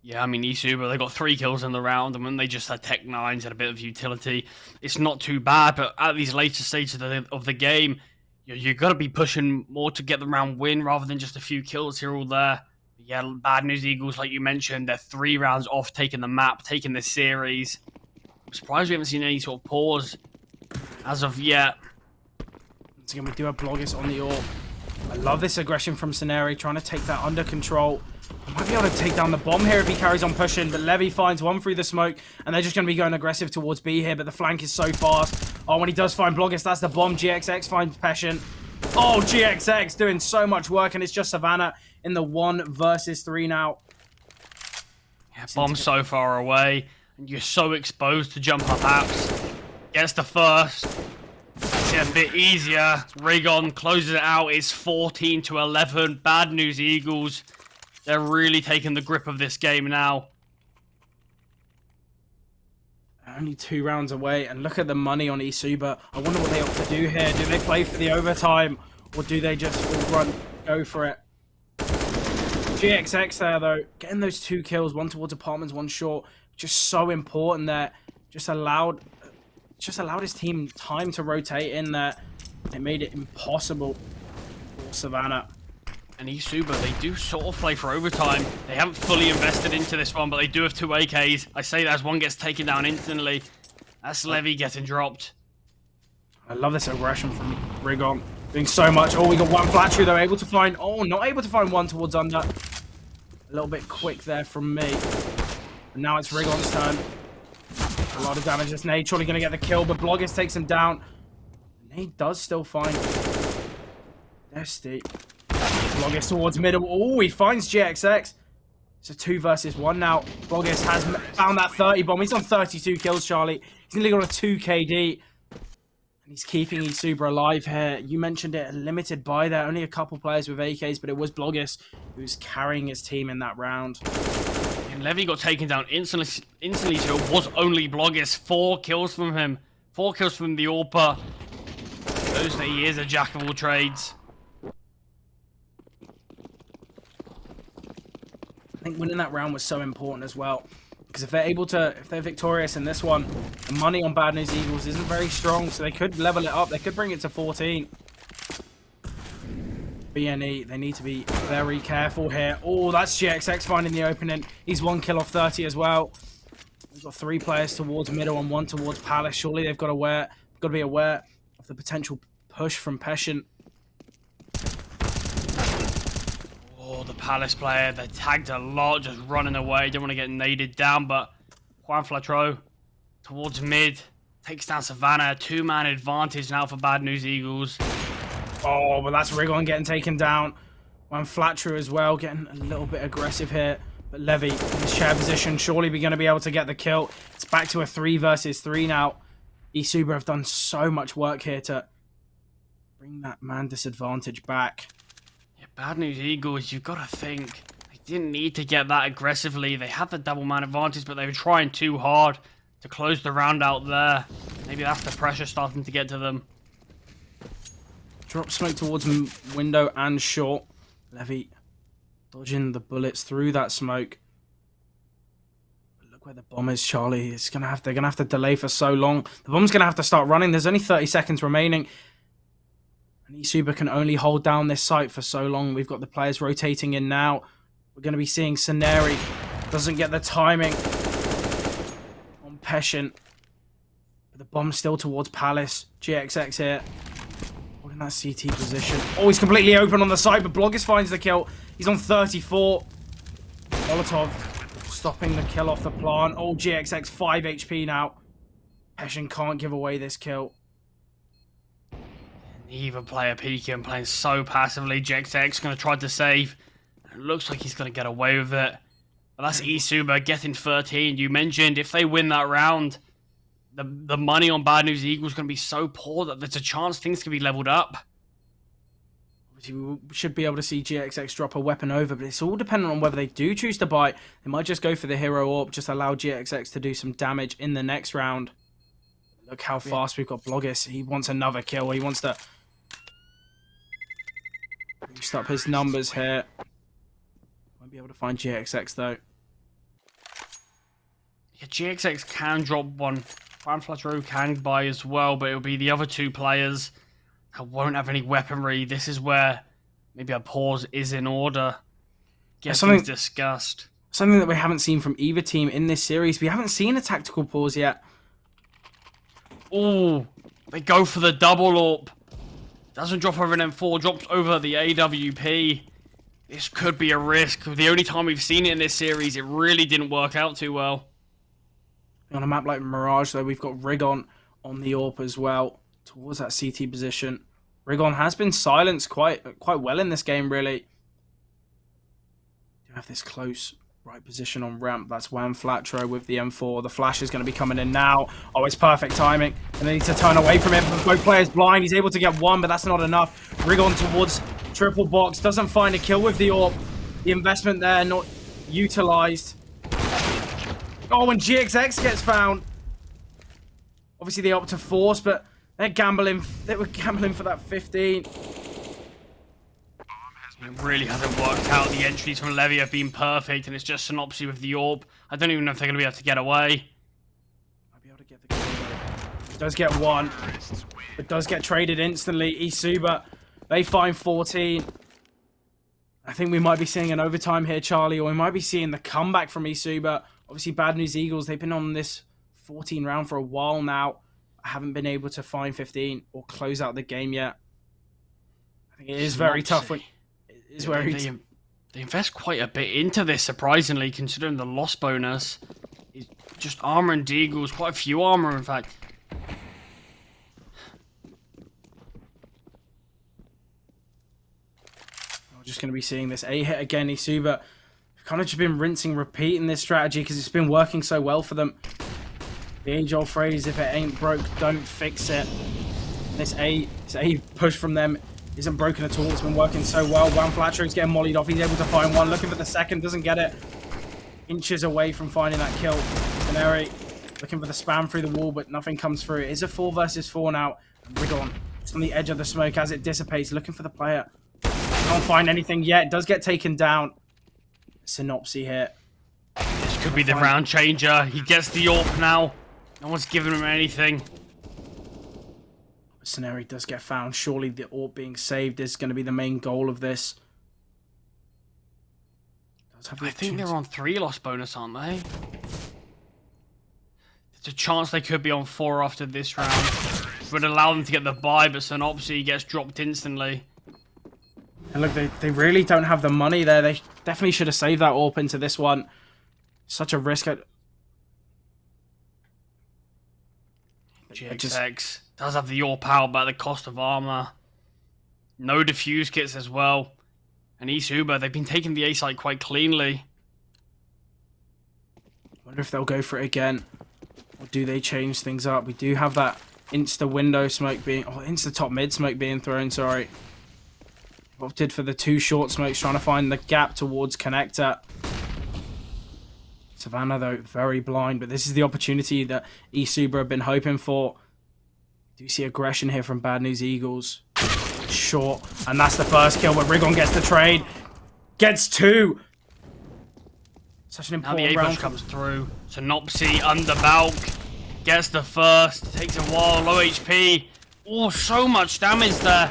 Yeah, I mean, eSuba, they got 3 kills in the round, and when they just had Tech 9s and a bit of utility, it's not too bad. But at these later stages of the game, you're going to be pushing more to get the round win rather than just a few kills here or there. But yeah, Bad News Eagles, like you mentioned, they're 3 rounds off taking the map, taking this series. I'm surprised we haven't seen any sort of pause as of yet. Once again, we do have Bloggers on the orb. I love this aggression from Scenario, trying to take that under control. I might be able to take down the bomb here if he carries on pushing, but Levy finds one through the smoke, and they're just going to be going aggressive towards B here, but the flank is so fast. Oh, when he does find Bloggers, that's the bomb. GXX finds Peshin. Oh, GXX doing so much work, and it's just Savannah in the 1 versus 3 now. Yeah, bomb's so far away, and you're so exposed to jump up apps. Gets the first. It's a bit easier. Rigon closes it out. It's 14-11. Bad News Eagles. They're really taking the grip of this game now. Only 2 rounds away, and look at the money on eSuba. I wonder what they opt to do here. Do they play for the overtime, or do they just full run, go for it? GXX there, though, getting those 2 kills, one towards apartments, one short, just so important there. Just allowed his team time to rotate in there. It made it impossible for Savannah. And eSuba, they do sort of play for overtime. They haven't fully invested into this one, but they do have 2 AKs. I say that as one gets taken down instantly. That's Levy getting dropped. I love this aggression from Rigon. Doing so much. Oh, we got one Flattery, though. Able to find... Oh, not able to find one towards under. A little bit quick there from me. But now it's Rigon's turn. A lot of damage. This Nade surely going to get the kill, but Bloggers takes him down. Nade does still find... Nesty. Bloggers towards middle. Oh, he finds GXX. It's a 2 versus 1 now. Bloggers has found that 30 bomb. He's on 32 kills, Charlie. He's nearly got a 2 KD. And he's keeping eSuba alive here. You mentioned it, a limited buy there. Only a couple players with AKs, but it was Bloggers who's carrying his team in that round. And Levy got taken down instantly, so it was only Bloggers. 4 kills from him. 4 kills from the AWPer. Shows that he is a jack of all trades. I think winning that round was so important as well, because if they're victorious in this one, the money on Bad News Eagles isn't very strong, so they could level it up. They could bring it to 14. BNE, they need to be very careful here. Oh, that's GXX finding the opening. He's 1 kill off 30 as well. We've got 3 players towards middle and 1 towards Palace. Surely they've got to be aware of the potential push from Peshin. Oh, the Palace player, they're tagged a lot, just running away. Don't want to get naded down, but Juan Flatro towards mid, takes down Savannah. 2-man advantage now for Bad News Eagles. Oh, but that's Rigon getting taken down. Juan Flatro as well, getting a little bit aggressive here. But Levy in his chair position, surely we're going to be able to get the kill. It's back to a 3 versus 3 now. eSuba have done so much work here to bring that man disadvantage back. Yeah, Bad News Eagles, you've got to think. They didn't need to get that aggressively. They had the double man advantage, but they were trying too hard to close the round out there. Maybe that's the pressure starting to get to them. Drop smoke towards window and short. Levy dodging the bullets through that smoke. But look where the bomb is, Charlie. They're gonna have to delay for so long. The bomb's gonna have to start running. There's only 30 seconds remaining. And eSuba can only hold down this site for so long. We've got the players rotating in now. We're going to be seeing Scenari. Doesn't get the timing on Peshin. But the bomb's still towards Palace. GXX here. Holding that CT position. Oh, he's completely open on the side, but Bloggers finds the kill. He's on 34. Molotov stopping the kill off the plant. Oh, GXX 5 HP now. Peshin can't give away this kill. Neither player peeking, playing so passively. GXX going to try to save. It looks like he's going to get away with it. But that's eSuba getting 13. You mentioned if they win that round, the money on Bad News Eagles is going to be so poor that there's a chance things can be leveled up. Obviously, we should be able to see GXX drop a weapon over, but it's all dependent on whether they do choose to buy. They might just go for the hero orb, just allow GXX to do some damage in the next round. Look how fast we've got Bloggis. He wants another kill. He wants to boost up his numbers here. Won't be able to find GXX though. Yeah, GXX can drop one. Fan Flatterer can buy as well, but it'll be the other two players that won't have any weaponry. This is where maybe a pause is in order. Get things discussed. Something that we haven't seen from either team in this series. We haven't seen a tactical pause yet. Oh, they go for the double AWP. Doesn't drop over an M4, drops over the AWP. This could be a risk. The only time we've seen it in this series, it really didn't work out too well. On a map like Mirage, though, we've got Rigon on the AWP as well, towards that CT position. Rigon has been silenced quite well in this game, really. You have this close right position on ramp. That's Wan Flatro with the M4. The flash is going to be coming in now. Oh, it's perfect timing. And they need to turn away from it. Both players blind. He's able to get one, but that's not enough. Rigon towards triple box. Doesn't find a kill with the AWP. The investment there not utilized. Oh, and GXX gets found. Obviously, they opt to force, but they're gambling. They were gambling for that 15. It really hasn't worked out. The entries from Levy have been perfect, and it's just Synopsy with the AWP. I don't even know if they're going to be able to get away. Might be able to get the kill. Does get one. But does get traded instantly. eSuba, they find 14. I think we might be seeing an overtime here, Charlie, or we might be seeing the comeback from eSuba. Obviously, Bad News Eagles, they've been on this 14 round for a while now. I haven't been able to find 15 or close out the game yet. I think it is very tough. It is very they invest quite a bit into this, surprisingly, considering the loss bonus. It's just armor and Deagles, quite a few armor, in fact. We're just going to be seeing this A hit again, eSuba. Kind of just been rinsing, repeating this strategy because it's been working so well for them. The age-old phrase, if it ain't broke, don't fix it. This A push from them isn't broken at all. It's been working so well. Wan Flatcher's getting mollied off. He's able to find one. Looking for the second. Doesn't get it. Inches away from finding that kill. Canary looking for the spam through the wall, but nothing comes through. It is a 4 versus 4 now. Rigon just on the edge of the smoke as it dissipates. Looking for the player. Can't find anything yet. Does get taken down. Synopsy here. This could be the round changer. He gets the AWP now. No one's giving him anything. Scenario does get found. Surely the AWP being saved is going to be the main goal of this. I think they're on 3 loss bonus, aren't they? There's a chance they could be on 4 after this round. It would allow them to get the buy, but Synopsy gets dropped instantly. And look, they really don't have the money there. They definitely should have saved that AWP into this one. Such a risk. GXX does have the AWP out, but at the cost of armor. No defuse kits as well. And eSuba, they've been taking the A site quite cleanly. Wonder if they'll go for it again. Or do they change things up? We do have that insta window smoke being... Oh, insta top mid smoke being thrown, sorry. Opted for the 2 short smokes, trying to find the gap towards connector. Savannah, though, very blind, but this is the opportunity that eSuba have been hoping for. Do you see aggression here from Bad News Eagles? Short, and that's the first kill, but Rigon gets the trade. Gets 2. Such an important round. Now the A-push comes through. Synopsy under Valk. Gets the first. Takes a while, low HP. Oh, so much damage there.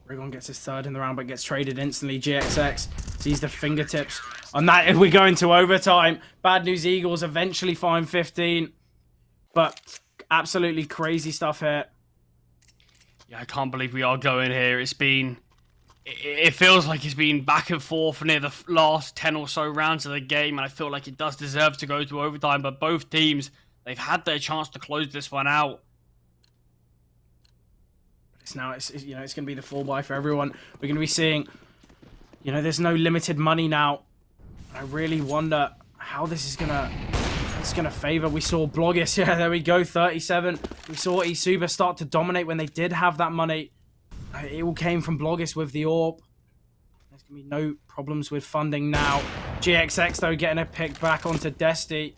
Rigon gets his 3rd in the round, but gets traded instantly. GXX sees the fingertips. On that, if we go into overtime, Bad News Eagles eventually find 15. But absolutely crazy stuff here. Yeah, I can't believe we are going here. It feels like it's been back and forth near the last 10 or so rounds of the game, and I feel like it does deserve to go to overtime, but both teams, they've had their chance to close this one out. It's going to be the fall by for everyone. We're going to be seeing, there's no limited money now. I really wonder how this is going to favor. We saw Bloggis, yeah, there we go, 37. We saw eSuba start to dominate when they did have that money. It all came from Bloggis with the AWP. There's going to be no problems with funding now. GXX, though, getting a pick back onto Desti.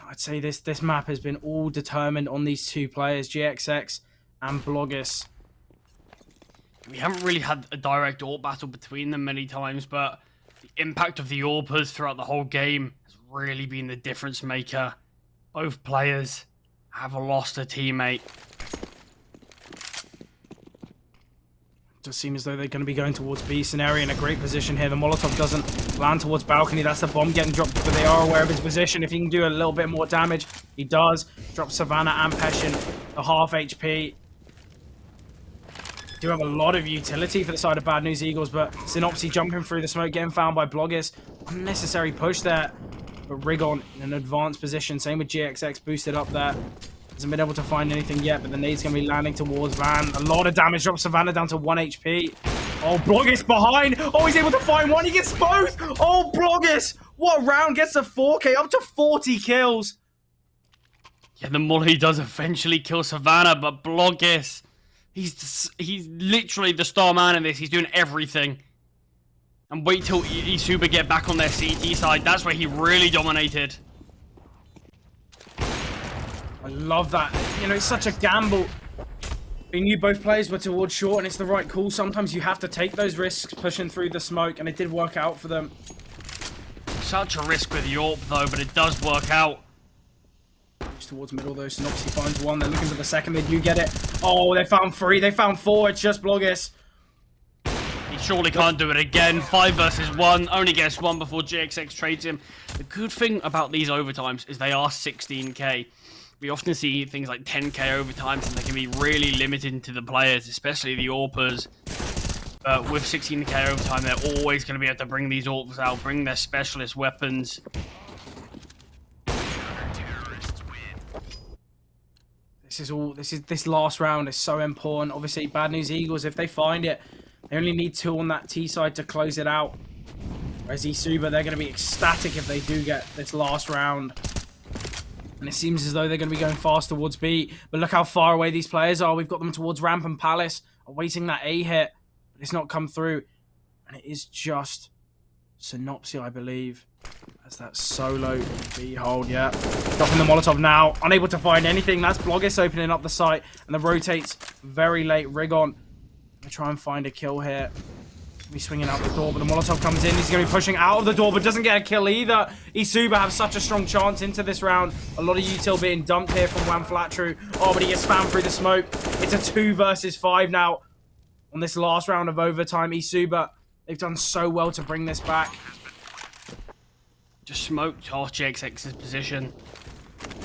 I'd say this map has been all determined on these two players, GXX and Bloggis. We haven't really had a direct AWP battle between them many times, but the impact of the AWPers throughout the whole game has really been the difference maker. Both players have lost a teammate. Does seem as though they're going to be going towards B. Scenario in a great position here. The Molotov doesn't land towards balcony. That's the bomb getting dropped, but they are aware of his position. If he can do a little bit more damage, he does. Drops Savannah and Peshin to half HP. Do have a lot of utility for the side of Bad News Eagles, but Synopsy jumping through the smoke, getting found by Bloggis. Unnecessary push there. But Rigon in an advanced position. Same with GXX, boosted up there. Hasn't been able to find anything yet, but the nade's going to be landing towards Van. A lot of damage. Drops Savannah down to 1 HP. Oh, Bloggis behind. Oh, he's able to find one. He gets both. Oh, Bloggis. What round? Gets a 4K, up to 40 kills. Yeah, the Mully does eventually kill Savannah, but Bloggis, he's literally the star man in this. He's doing everything. And wait till eSuba get back on their CT side. That's where he really dominated. I love that. It's such a gamble. We knew both players were towards short, and it's the right call. Sometimes you have to take those risks pushing through the smoke, and it did work out for them. Such a risk with Yorp, though, but it does work out. Towards middle, though. Synopsy finds one. They're looking for the second. They do get it. Oh, they found 3. They found 4. It's just Bloggis. He surely can't do it again. 5 versus 1. Only gets 1 before GXX trades him. The good thing about these overtimes is they are 16k. We often see things like 10k overtimes, and they can be really limited to the players, especially the AWPers. But with 16k overtime, they're always going to be able to bring these AWPers out, bring their specialist weapons. This last round is so important. Obviously, Bad News Eagles, if they find it, they only need 2 on that T side to close it out. Whereas eSuba, they're going to be ecstatic if they do get this last round. And it seems as though they're going to be going fast towards B. But look how far away these players are. We've got them towards Ramp and Palace, awaiting that A hit. But it's not come through. And it is just Synopsy, I believe. As that solo B hold, yeah. Dropping the Molotov now. Unable to find anything. That's Bloggis opening up the site. And the rotates very late. Rigon. Gonna try and find a kill here. Be swinging out the door, but the Molotov comes in. He's going to be pushing out of the door, but doesn't get a kill either. eSuba have such a strong chance into this round. A lot of util being dumped here from Wan Flatru. Oh, but he gets spammed through the smoke. It's a 2 versus 5 now on this last round of overtime. eSuba, they've done so well to bring this back. Just smoked GXX's position.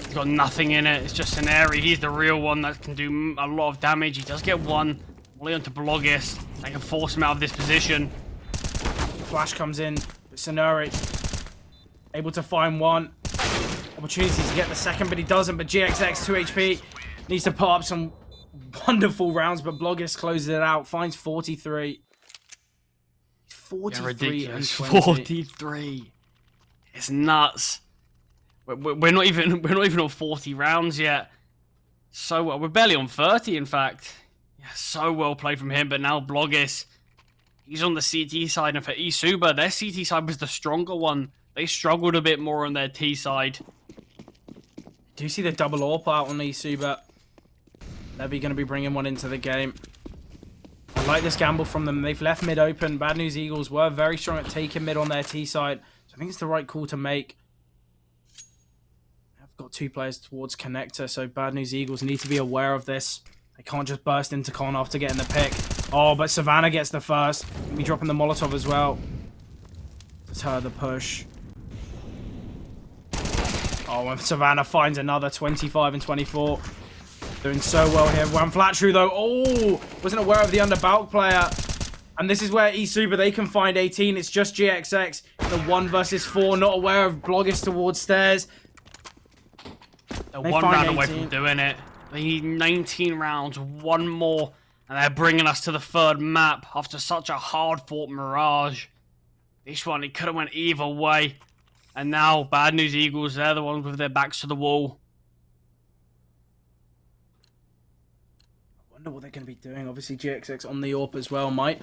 He's got nothing in it. It's just Scenario. He's the real one that can do a lot of damage. He does get 1. Only onto Bloggis. They can force him out of this position. Flash comes in. But Scenario able to find 1. Opportunity to get the second, but he doesn't. But GXX, 2 HP. Needs to put up some wonderful rounds, but Bloggis closes it out. Finds 43. 43 yeah, ridiculous. and 20. 43. It's nuts. We're not even on 40 rounds yet. So well, we're barely on 30, in fact. Yeah, so well played from him, but now Bloggis, he's on the CT side, and for eSuba, their CT side was the stronger one. They struggled a bit more on their T side. Do you see the double AWP out on eSuba? They're going to be bringing one into the game. I like this gamble from them. They've left mid open. Bad News Eagles were very strong at taking mid on their T side, so I think it's the right call to make. I've got 2 players towards connector, so Bad News Eagles need to be aware of this. They can't just burst into con after getting the pick. Oh, but Savannah gets the first. He'll be dropping the Molotov as well. Deter the push. Oh, and Savannah finds another 25 and 24. Doing so well here. One flat true though. Oh, wasn't aware of the underbulk player. And this is where eSuba, they can find 18. It's just GXX. The 1 versus 4. Not aware of Bloggis towards stairs. They're one round away from doing it. They need 19 rounds. One more. And they're bringing us to the third map after such a hard-fought Mirage. This one, it could have went either way. And now, Bad News Eagles, they're the ones with their backs to the wall. I wonder what they're going to be doing. Obviously, GXX on the AWP as well, might.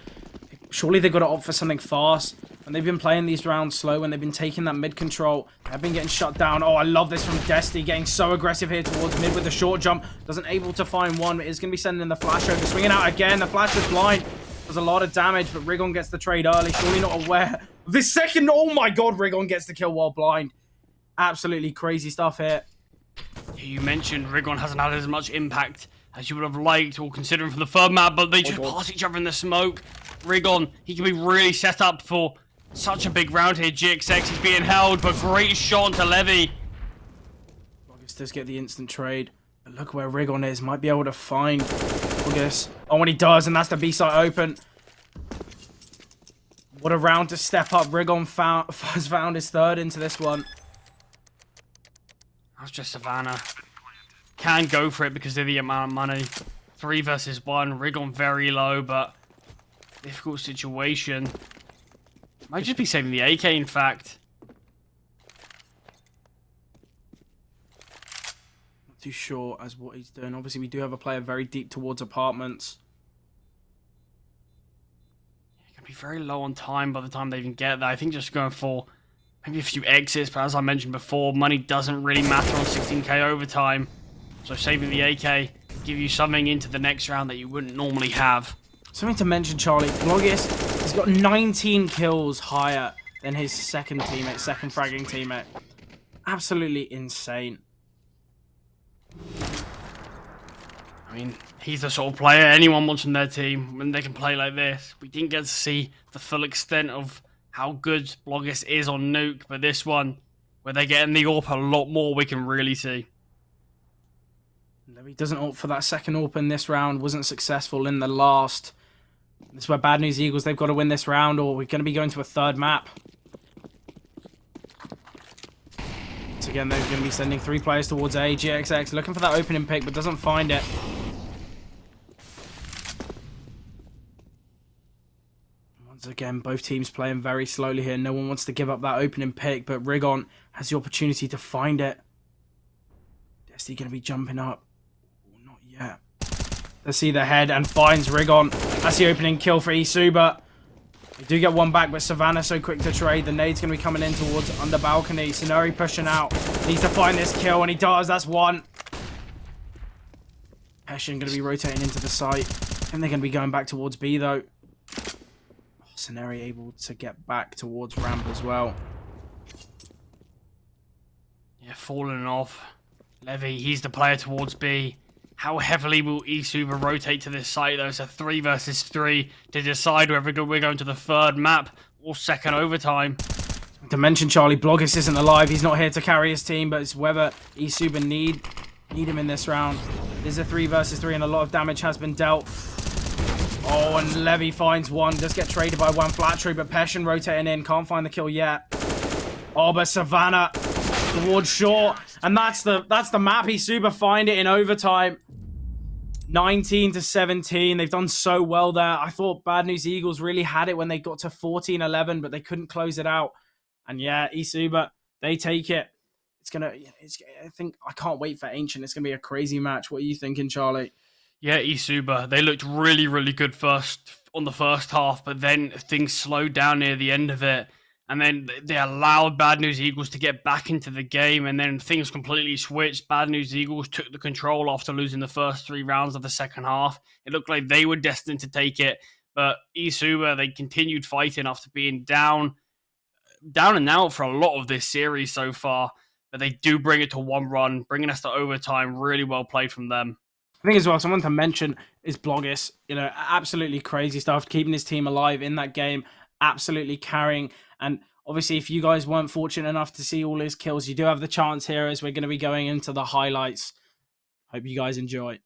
Surely they've got to opt for something fast. And they've been playing these rounds slow and they've been taking that mid control. They've been getting shut down. Oh, I love this from Destiny, getting so aggressive here towards mid with the short jump. Doesn't able to find one, but is going to be sending the flash over. Swinging out again. The flash is blind. Does a lot of damage, but Rigon gets the trade early. Surely not aware. This second, oh my god, Rigon gets the kill while blind. Absolutely crazy stuff here. You mentioned Rigon hasn't had as much impact as you would have liked or considering for the third map, but they just pass each other in the smoke. Rigon, he can be really set up for such a big round here. GXX is being held, but great shot to Levy. August does get the instant trade. But look where Rigon is. Might be able to find August. Oh, when he does, and that's the B site open. What a round to step up. Rigon has found his third into this one. That's just Savannah. Can go for it because of the amount of money. 3 versus 1. Rigon very low, but difficult situation. Might just be saving the AK, in fact. Not too sure as what he's doing. Obviously, we do have a player very deep towards apartments. He can be very low on time by the time they even get there. I think just going for maybe a few exits, but as I mentioned before, money doesn't really matter on 16k overtime. So saving the AK give you something into the next round that you wouldn't normally have. Something to mention, Charlie. Bloggis has got 19 kills higher than his second fragging teammate. Absolutely insane. I mean, he's the sort of player anyone wants on their team when they can play like this. We didn't get to see the full extent of how good Bloggis is on Nuke, but this one, where they get in the AWP a lot more, we can really see. He doesn't opt for that second AWP in this round. Wasn't successful in the last. This is where Bad News Eagles, they've got to win this round or we're going to be going to a third map. So again, they're going to be sending 3 players towards A. GXX looking for that opening pick but doesn't find it. Once again, both teams playing very slowly here. No one wants to give up that opening pick, but Rigon has the opportunity to find it. Destiny going to be jumping up. Not yet. Let's see the head and finds Rigon. That's the opening kill for eSuba. We do get one back, but Savannah so quick to trade. The nade's going to be coming in towards under balcony. Sonori pushing out. Needs to find this kill, and he does. That's one. Peshin going to be rotating into the site. And they're going to be going back towards B, though. Oh, Sonori able to get back towards ramp as well. Yeah, falling off. Levy, he's the player towards B. How heavily will eSuba rotate to this site, though? It's a 3 versus 3 to decide whether we're going to the third map or second overtime. To mention, Charlie, Bloggis isn't alive. He's not here to carry his team, but it's whether eSuba need him in this round. There's a 3 versus 3 and a lot of damage has been dealt. Oh, and Levy finds one. Does get traded by one flat tree, but Peshin rotating in. Can't find the kill yet. Oh, but Savannah towards short. And that's the map. eSuba find it in overtime. 19-17. They've done so well there. I thought Bad News Eagles really had it when they got to 14-11, but they couldn't close it out. And yeah, eSuba, they take it. I can't wait for Ancient. It's gonna be a crazy match. What are you thinking, Charlie? Yeah, eSuba, they looked really, really good on the first half, but then things slowed down near the end of it. And then they allowed Bad News Eagles to get back into the game, and then things completely switched. Bad News Eagles took the control after losing the first 3 rounds of the second half. It looked like they were destined to take it, but eSuba, they continued fighting after being down and out for a lot of this series so far. But they do bring it to one run, bringing us to overtime. Really well played from them. I think as well, someone to mention is Bloggis. You know, absolutely crazy stuff, keeping his team alive in that game, absolutely carrying. And obviously, if you guys weren't fortunate enough to see all his kills, you do have the chance here as we're going to be going into the highlights. Hope you guys enjoy.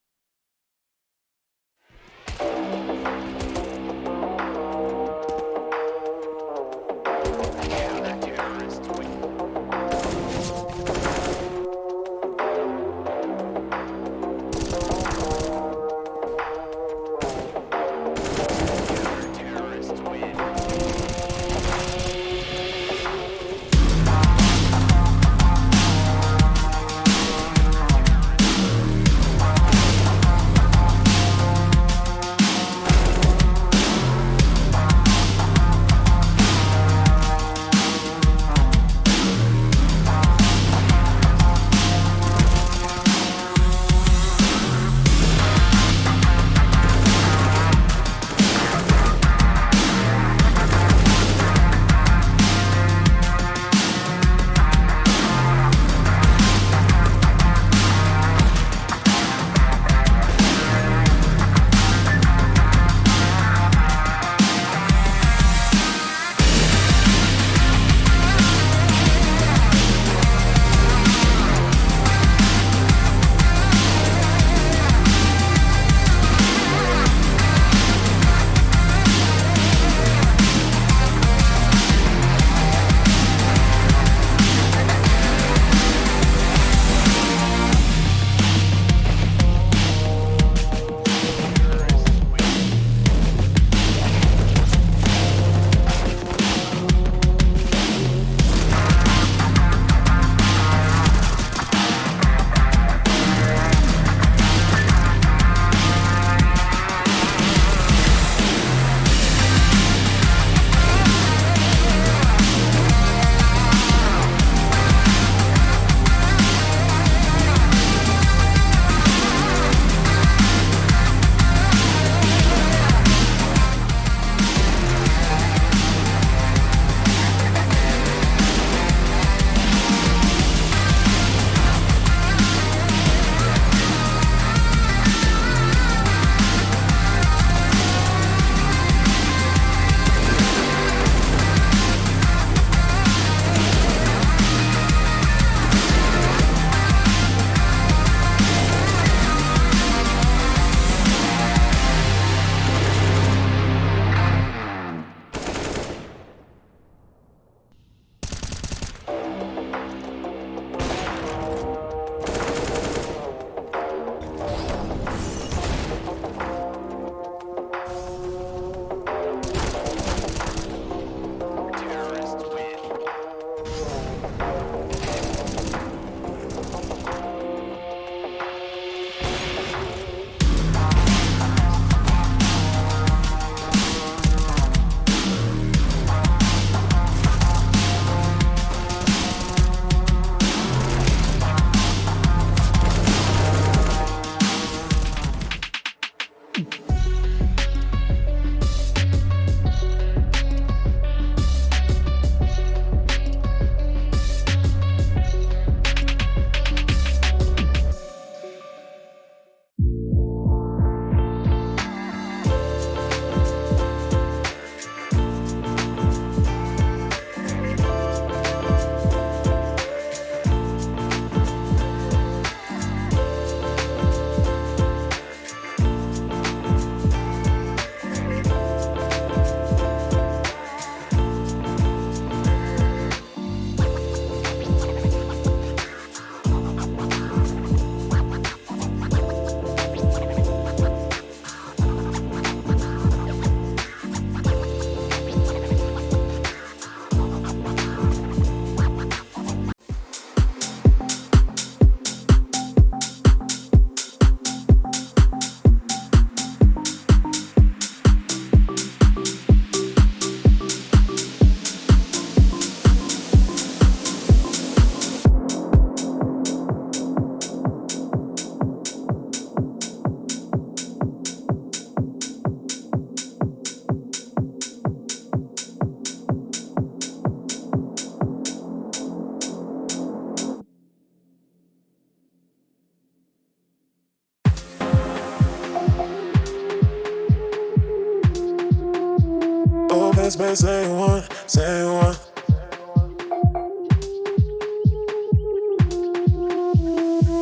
man, say one, say one.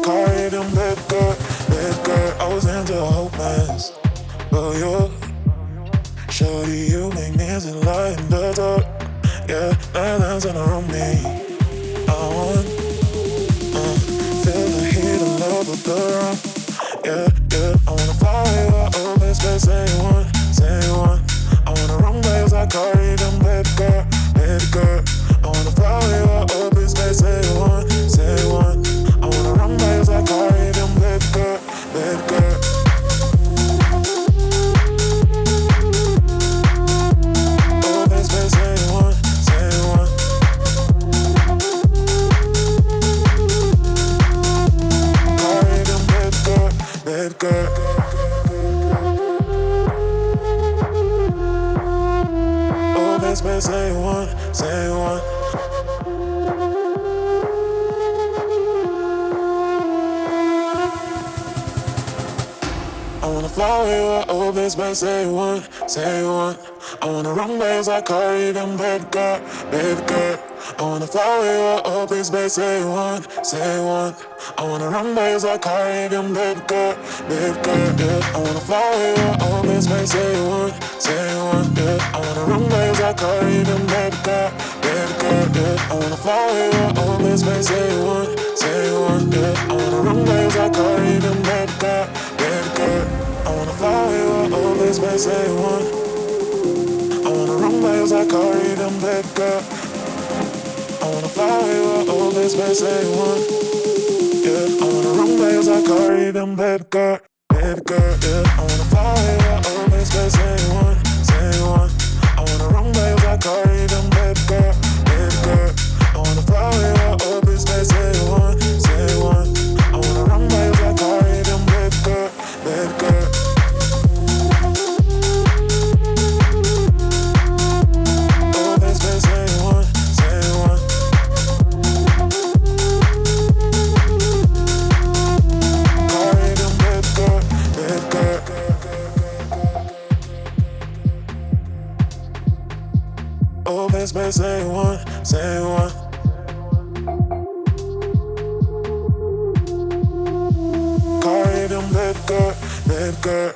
Car hit him, let go. you. Shorty, you make music like in the dark. Yeah, nothing's around me. I want, feel the heat of love with the run. Yeah, yeah, I wanna fly you over space, say you want, say you want. I wanna run waves like Cardi, them baby girl, baby girl. I wanna fly you over space, say you want, say you want. I wanna run waves like Cardi, them baby girl, baby girl. Over space, say you want, say you want. Cardi, them baby girl, baby girl. Space, say you want, say you want. I wanna fly with you over space, say you want, say you want. I wanna run waves like Cardi, them baby girl, baby girl. I wanna fly with you over space, say you want, say you want. I wanna run waves like Cardi, them baby girl, yeah. I wanna fly with you over space, say you want, say you want, yeah. I wanna run waves like Cardi, them baby girl, yeah. I wanna fly with you over space, say you want, yeah. I wanna run waves like Cardi, them baby girl, I wanna fly with you over space, say you want. I wanna run waves like Cardi, them baby girl. I wanna fly with you over space, say you want. Yeah, I wanna run waves like Cardi, them baby girl, yeah. I wanna fly with you over space, say you want, say you want. I wanna run waves like Cardi, them baby girl, I wanna fly with you over space, say you want, say you want. I wanna run waves like Cardi, them baby girl, over space, say you want, say you want. Over space, say you want, say you want. Cardi, them baby girl, baby girl.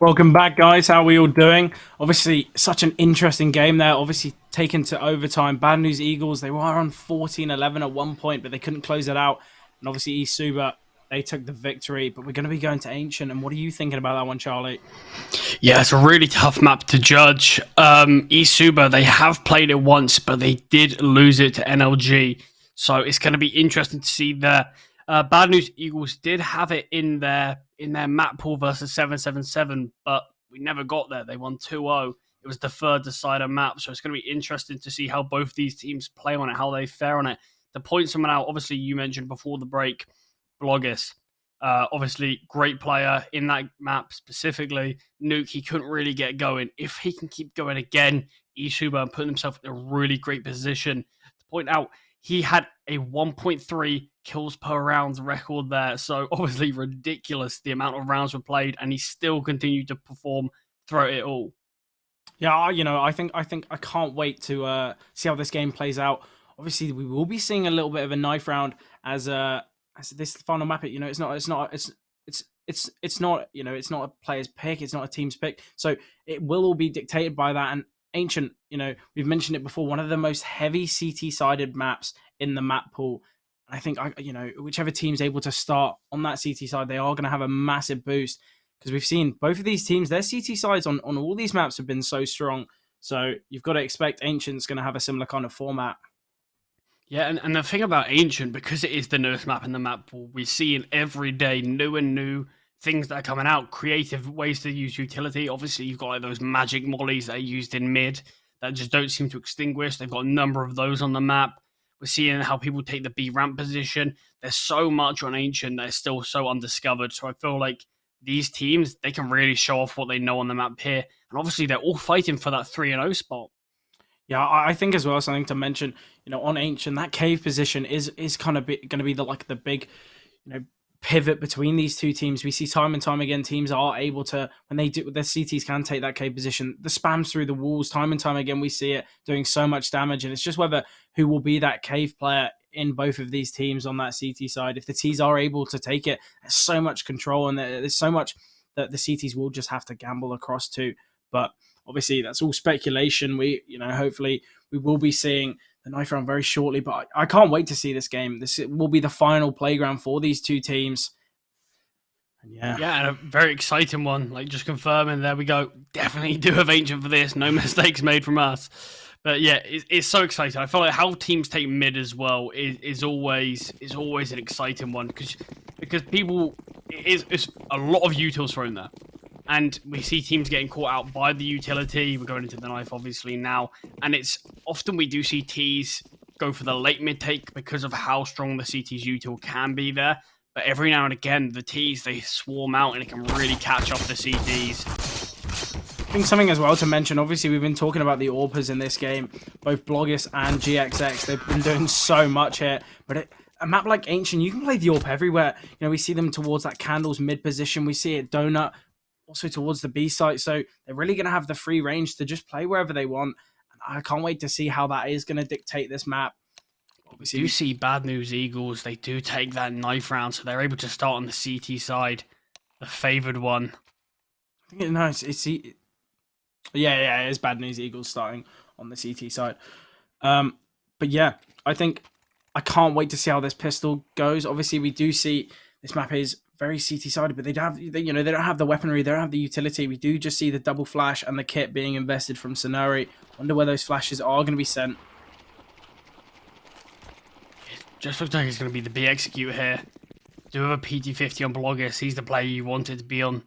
Welcome back, guys. How are we all doing? Obviously, such an interesting game there. Obviously, taken to overtime. Bad News Eagles, they were on 14-11 at one point, but they couldn't close it out. And obviously, eSuba, they took the victory. But we're going to be going to Ancient. And what are you thinking about that one, Charlie? Yeah, it's a really tough map to judge. eSuba, they have played it once, but they did lose it to NLG. So it's going to be interesting to see there. Bad News Eagles did have it in their map pool versus 777, but we never got there. They won 2-0. It was the third decider map, so it's going to be interesting to see how both these teams play on it, how they fare on it. The points coming out, obviously, you mentioned before the break, Blogis. Obviously, great player in that map specifically. Nuke, he couldn't really get going. If he can keep going again, eSuba and putting himself in a really great position. To point out, he had a 1.3 kills per round record there. So obviously ridiculous the amount of rounds were played, and he still continued to perform throughout it all. Yeah, I think I can't wait to see how this game plays out. Obviously, we will be seeing a little bit of a knife round as this final map. It's it's not, you know, it's not a player's pick, it's not a team's pick, so it will all be dictated by that. And Ancient, you know, we've mentioned it before, one of the most heavy CT sided maps in the map pool. And I think, you know, whichever team's able to start on that CT side, they are going to have a massive boost, because we've seen both of these teams, their CT sides on all these maps have been so strong. So you've got to expect Ancient's going to have a similar kind of format. Yeah, and the thing about Ancient, because it is the newest map in the map pool, we're seeing every day new and new things that are coming out, creative ways to use utility. Obviously, you've got like those magic mollies that are used in mid that just don't seem to extinguish. They've got a number of those on the map. We're seeing how people take the B ramp position. There's so much on Ancient that is still so undiscovered. So I feel like these teams, they can really show off what they know on the map here. And obviously, they're all fighting for that 3-0 spot. Yeah, I think as well, something to mention, you know, on Ancient, that cave position is kind of going to be the big, you know, pivot between these two teams. We see time and time again, teams are able to, when they do, their CTs can take that cave position, the spams through the walls, time and time again, we see it doing so much damage. And it's just whether who will be that cave player in both of these teams on that CT side. If the Ts are able to take it, there's so much control, and there's so much that the CTs will just have to gamble across to. But obviously, that's all speculation. We, you know, hopefully we will be seeing the knife round very shortly, but I can't wait to see this game. This will be the final playground for these two teams. And yeah, and a very exciting one. Like, just confirming, there we go. Definitely do have Ancient for this. No mistakes made from us. But yeah, it's so exciting. I feel like how teams take mid as well is always an exciting one, because people, it's a lot of utils thrown there. And we see teams getting caught out by the utility. We're going into the knife, obviously, now. And it's often we do see Ts go for the late mid take because of how strong the CT's util can be there. But every now and again, the Ts, they swarm out and it can really catch up the CTs. I think something as well to mention, obviously, we've been talking about the AWPers in this game. Both Bloggis and GXX, they've been doing so much here. But a map like Ancient, you can play the AWP everywhere. You know, we see them towards that Candles mid position. We see it Donut also towards the B site, so they're really going to have the free range to just play wherever they want. And I can't wait to see how that is going to dictate this map. Obviously, you see Bad News Eagles, they do take that knife round, so they're able to start on the CT side, the favoured one. I think it's nice. Yeah, it is Bad News Eagles starting on the CT side. But yeah, I think I can't wait to see how this pistol goes. Obviously, we do see this map is very CT-sided, but they don't have the weaponry, they don't have the utility. We do just see the double flash and the kit being invested from Sonari. Wonder where those flashes are going to be sent. It just looks like it's going to be the B execute here. Do have a PT50 on Bloggis. He's the player you wanted to be on.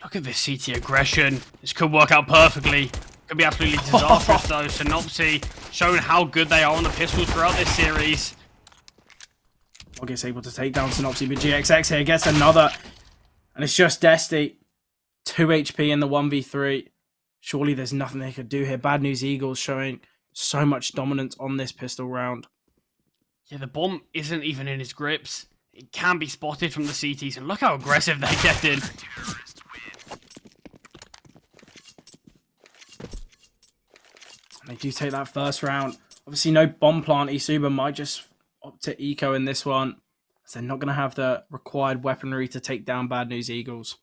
Look at this CT aggression. This could work out perfectly. Could be absolutely disastrous though. Synopsy showing how good they are on the pistols throughout this series. Bloggis able to take down Synopsy, but GXX here gets another. And it's just Desti. 2 HP in the 1v3. Surely there's nothing they could do here. Bad News Eagles showing so much dominance on this pistol round. Yeah, the bomb isn't even in his grips. It can be spotted from the CTs, and look how aggressive they're getting. They do take that first round. Obviously, no bomb plant. eSuba might just opt to eco in this one, as they're not going to have the required weaponry to take down Bad News Eagles.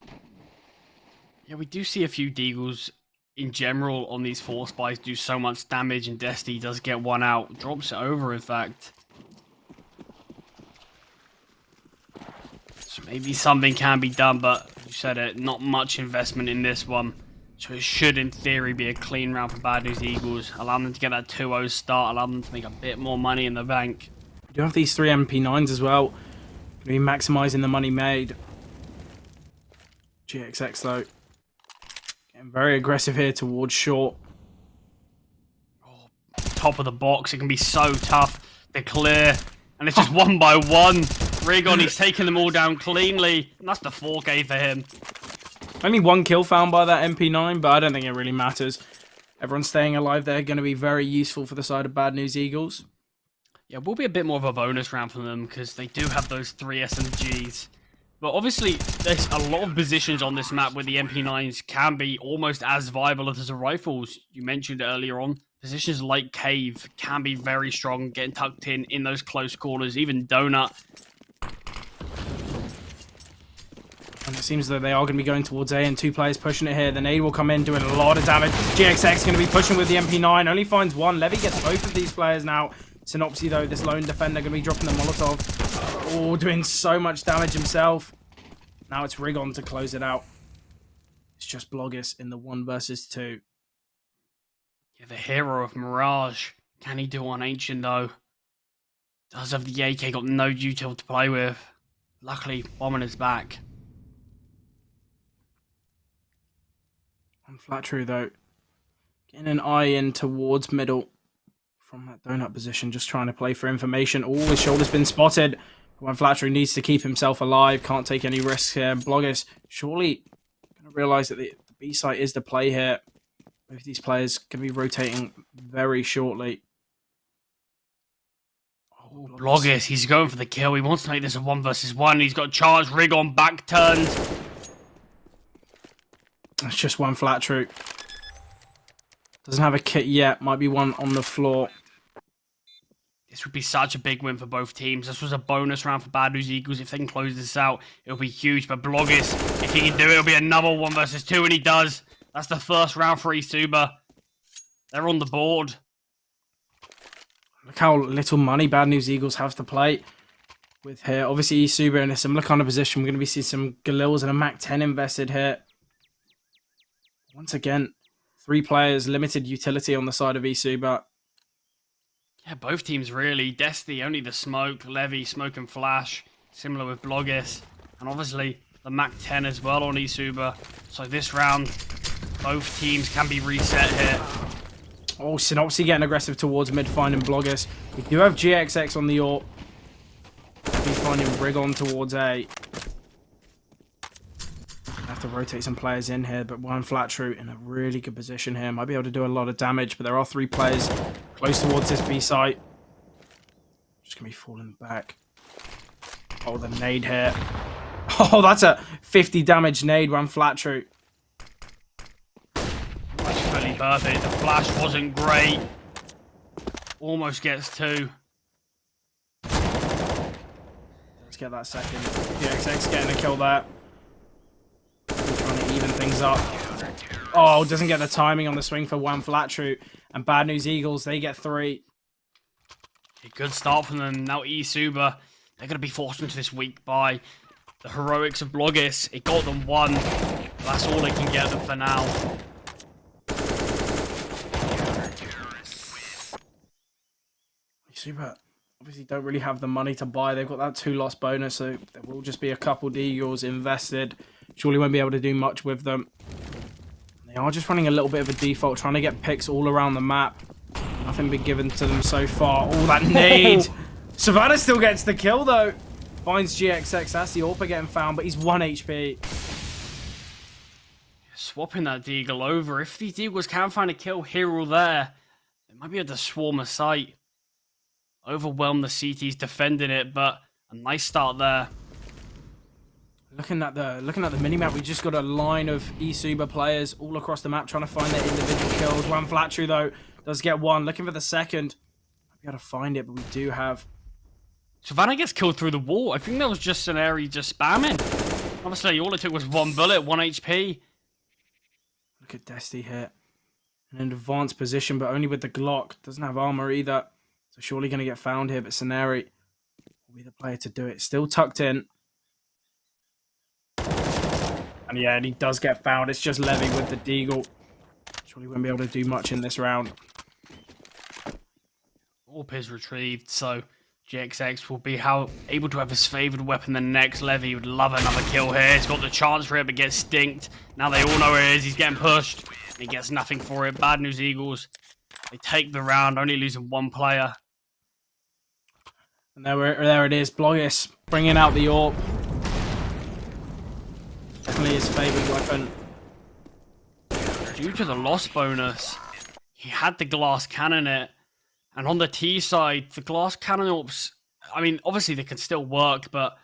Yeah, we do see a few Deagles in general on these Force Buys do so much damage, and Destiny does get one out. Drops it over, in fact. So maybe something can be done, but you said it, not much investment in this one. So it should, in theory, be a clean round for Bad News Eagles. Allow them to get that 2-0 start. Allow them to make a bit more money in the bank. We do have these 3 MP9s as well. Going to be maximising the money made. GXX, though, getting very aggressive here towards short. Oh, top of the box. It can be so tough to clear. And it's just one by one. Rigon, he's taking them all down cleanly. And that's the 4K for him. Only 1 kill found by that MP9, but I don't think it really matters. Everyone's staying alive there, going to be very useful for the side of Bad News Eagles. Yeah, will be a bit more of a bonus round for them, because they do have those 3 SMGs. But obviously, there's a lot of positions on this map where the MP9s can be almost as viable as the rifles. You mentioned earlier on, positions like Cave can be very strong, getting tucked in those close corners, even Donut. And it seems that they are going to be going towards A, and 2 players pushing it here. The nade will come in, doing a lot of damage. GXX going to be pushing with the MP9. Only finds 1. Levy gets both of these players now. Synopsy, though, this lone defender, going to be dropping the Molotov. Oh, doing so much damage himself. Now it's Rigon to close it out. It's just Bloggis in the 1 versus 2. Yeah, the hero of Mirage. Can he do on Ancient, though? Does have the AK, got no util to play with. Luckily, bombing is back. On Flat True, though, getting an eye in towards middle from that donut position, just trying to play for information. Oh, his shoulder's been spotted. When Flat True needs to keep himself alive, can't take any risks here. Bloggis surely going to realise that the B site is the play here. Both these players going to be rotating very shortly. Oh, Bloggis, he's going for the kill. He wants to make this a 1 versus 1. He's got charged, rig on, back turned. It's just one Flat True. Doesn't have a kit yet. Might be one on the floor. This would be such a big win for both teams. This was a bonus round for Bad News Eagles. If they can close this out, it'll be huge. But Bloggis, if he can do it, it'll be another 1 versus 2, and he does. That's the first round for eSuba. They're on the board. Look how little money Bad News Eagles have to play with here. Obviously, eSuba in a similar kind of position. We're going to be seeing some Galils and a Mac 10 invested here. Once again, 3 players, limited utility on the side of eSuba. Yeah, both teams really. Destiny, only the smoke. Levy, smoke and flash. Similar with Bloggis. And obviously, the Mac 10 as well on eSuba. So this round, both teams can be reset here. Oh, Synopsy getting aggressive towards mid, finding Bloggis. We do have GXX on the AWP. Be finding Rigon towards A. Have to rotate some players in here, but one Flat True in a really good position here. Might be able to do a lot of damage, but there are 3 players close towards this B site. Just gonna be falling back. Oh, the nade here. Oh, that's a 50 damage nade, one Flat True. That's fully perfect. The flash wasn't great. Almost gets 2. Let's get that second. GXX getting a kill there. Trying to even things up. Oh, doesn't get the timing on the swing for one Flat True. And Bad News Eagles, they get 3. A good start from them. Now eSuba, they're going to be forced into this weak by the heroics of Bloggis. It got them 1. That's all they can get them for now. eSuba obviously don't really have the money to buy. They've got that 2 loss bonus, so there will just be a couple Deagles invested. Surely won't be able to do much with them. They are just running a little bit of a default, trying to get picks all around the map. Nothing been given to them so far. Oh, that nade! Savannah still gets the kill, though. Finds GXX. That's the AWP getting found, but he's 1 HP. Swapping that Deagle over. If these Deagles can find a kill here or there, they might be able to swarm a site. Overwhelm the CTs defending it, but a nice start there. Looking at the minimap, we just got a line of eSuba players all across the map trying to find their individual kills. One Flat True, though, does get 1. Looking for the second. Might be able to find it, but we do have... Savannah gets killed through the wall. I think that was just Scenario just spamming. Honestly, all it took was 1 bullet, 1 HP. Look at Destiny here. In an advanced position, but only with the Glock. Doesn't have armor either. So surely going to get found here, but Scenario will be the player to do it. Still tucked in. And yeah, and he does get found. It's just Levy with the Deagle. Surely won't be able to do much in this round. AWP is retrieved, so GXX will be able to have his favoured weapon the next. Levy would love another kill here. He's got the chance for it, but gets stinked. Now they all know where it is. He's getting pushed. And he gets nothing for it. Bad News Eagles. They take the round, only losing 1 player. And there it is. Bloggis bringing out the AWP. Definitely his favoured weapon. Due to the loss bonus, he had the glass cannon it. And on the T side, the glass cannon AWPs, I mean, obviously they can still work, but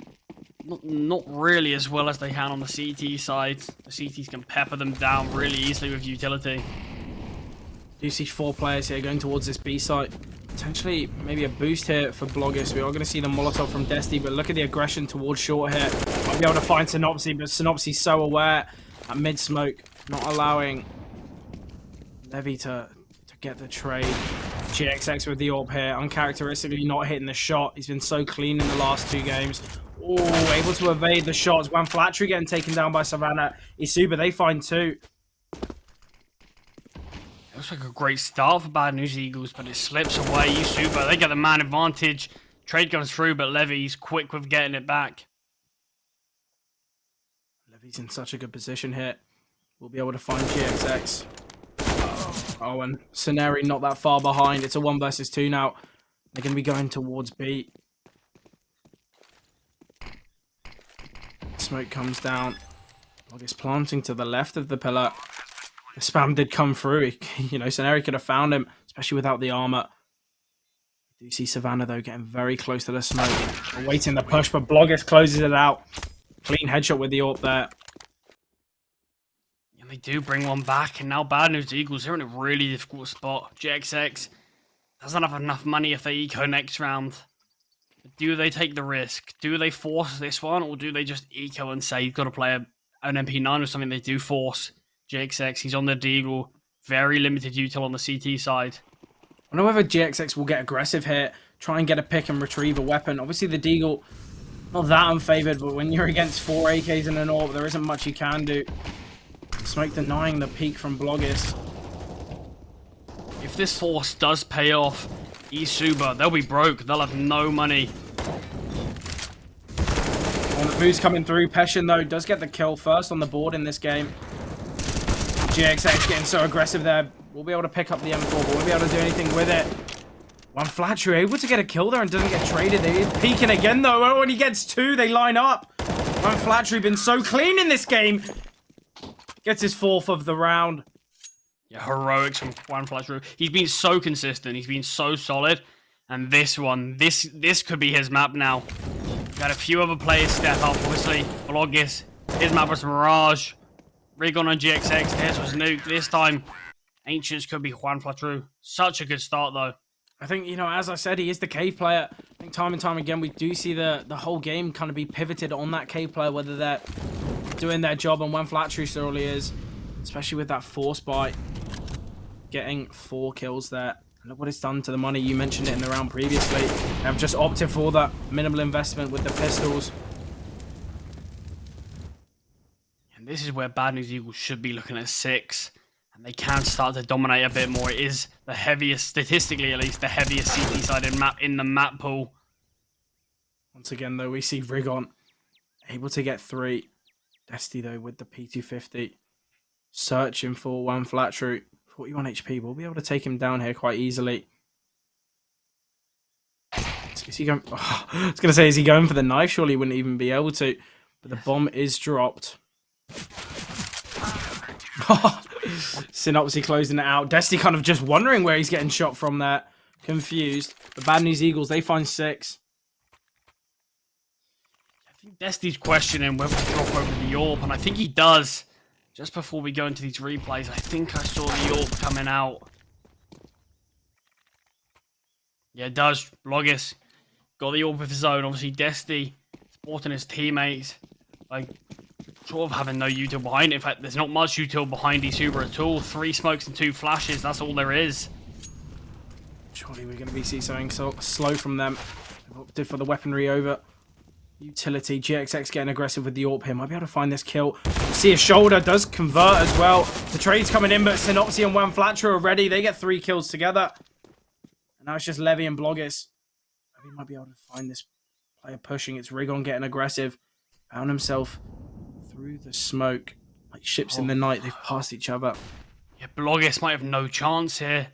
not really as well as they can on the CT side. The CTs can pepper them down really easily with utility. Do you see 4 players here going towards this B site? Potentially maybe a boost here for Bloggis. We are going to see the Molotov from Destiny, but look at the aggression towards short here. I'll be able to find Synopsy, but Synopsy's so aware at mid-smoke, not allowing Levy to get the trade. GXX with the AWP here, uncharacteristically not hitting the shot. He's been so clean in the last 2 games. Oh, able to evade the shots. One Flattery getting taken down by Savannah. eSuba, they find 2. Looks like a great start for Bad News Eagles, but it slips away. eSuba, they get the man advantage. Trade goes through, but Levy's quick with getting it back. Levy's in such a good position here. We'll be able to find GXX. Oh, and Sceneri not that far behind. It's a 1 versus 2 now. They're going to be going towards B. Smoke comes down. August planting to the left of the pillar. The spam did come through. You know, Sceneri could have found him, especially without the armor. You do see Savannah, though, getting very close to the smoke. Awaiting the push, but Bloggers closes it out. Clean headshot with the AWP there. And they do bring one back, and now Bad News Eagles, they're in a really difficult spot. GXX doesn't have enough money if they eco next round. Do they take the risk? Do they force this one, or do they just eco and say you've got to play an MP9 or something? They do force GXX. He's on the Deagle. Very limited util on the CT side. I wonder whether GXX will get aggressive here, try and get a pick and retrieve a weapon. Obviously, the Deagle, not that unfavored, but when you're against 4 AKs and an AWP, there isn't much you can do. Smoke denying the peek from Bloggis. If this force does pay off, eSuba, they'll be broke. They'll have no money. On the boost coming through. Peshin, though, does get the kill first on the board in this game. GXX getting so aggressive there. We'll be able to pick up the M4, but we'll be able to do anything with it. One Flattery able to get a kill there and doesn't get traded. They're peeking again, though. When he gets 2, they line up. One Flattery been so clean in this game. Gets his 4th of the round. Yeah, heroics from Juan Fletcher. He's been so consistent. He's been so solid. And this one, this could be his map now. Got a few other players step up, obviously. Bloggis, his map was Mirage. Rigon on GXX, theirs was Nuke. This time, Ancients could be Juan Fletcher. Such a good start, though. I think, you know, as I said, he is the cave player. I think time and time again, we do see the whole game kind of be pivoted on that cave player, whether they're doing their job, and One Flattery certainly is, especially with that force bite. Getting 4 kills there. Look what it's done to the money. You mentioned it in the round previously. They have just opted for that minimal investment with the pistols. And this is where Bad News Eagles should be looking at 6. And they can start to dominate a bit more. It is the heaviest, statistically at least, the heaviest CT-sided map in the map pool. Once again, though, we see Rigon able to get 3. Desti, though, with the P250. Searching for One Flattery. 41 HP. We'll be able to take him down here quite easily. Is he going... Oh, I was going to say, is he going for the knife? Surely he wouldn't even be able to. But the bomb is dropped. Synopsy closing it out. Desti kind of just wondering where he's getting shot from there. Confused. The Bad News Eagles, they find 6. I think Desti's questioning whether to drop over the AWP, and I think he does. Just before we go into these replays, I think I saw the AWP coming out. Yeah, it does. Bloggis got the AWP of his own. Obviously, Desti supporting his teammates. Like, sort of having no util behind it. In fact, there's not much util behind eSuba at all. 3 smokes and 2 flashes. That's all there is. Surely we're going to be seeing something so slow from them. They've opted for the weaponry over utility. GXX getting aggressive with the AWP here. Might be able to find this kill. See a shoulder does convert as well. The trade's coming in, but Synopsy and One Flatcher are ready. They get 3 kills together. And now it's just Levy and Bloggis. Levy might be able to find this player pushing. It's Rigon getting aggressive. Found himself through the smoke. Like ships in the night. They've passed each other. Yeah, Bloggis might have no chance here.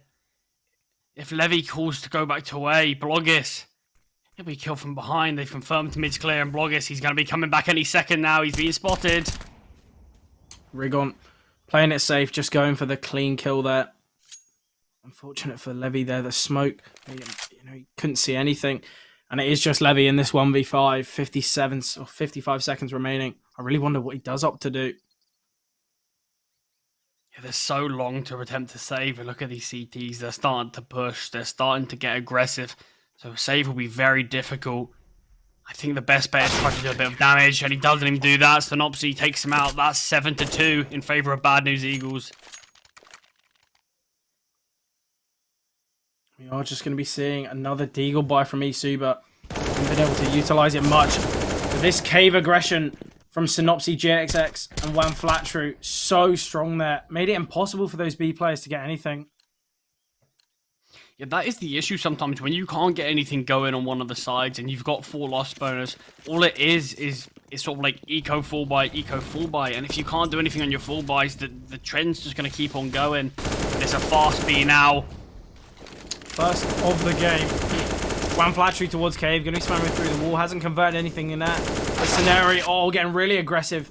If Levy calls to go back to A, Bloggis, he'll be killed from behind. They've confirmed mid's clear, and Bloggis, he's going to be coming back any second now. He's being spotted. Rigon playing it safe, just going for the clean kill there. Unfortunate for Levy there. The smoke, he couldn't see anything. And it is just Levy in this 1v5. 57 or 55 seconds remaining. I really wonder what he does opt to do. Yeah, they're so long to attempt to save. Look at these CTs. They're starting to push. They're starting to get aggressive. So save will be very difficult. I think the best bet is try to do a bit of damage, and he doesn't even do that. Synopsy takes him out. That's 7-2 in favor of Bad News Eagles. We are just going to be seeing another Deagle buy from eSuba. Haven't been able to utilize it much. But this cave aggression from Synopsy, JXX, and Wan Flatru, so strong there. Made it impossible for those B players to get anything. Yeah, that is the issue sometimes when you can't get anything going on one of the sides and you've got 4 loss bonus. All it is sort of like eco full buy, and if you can't do anything on your full buys, the trend's just going to keep on going. And it's a fast B now. First of the game. Wan Flatru towards cave, going to be spamming through the wall, hasn't converted anything in that. The scenario, getting really aggressive.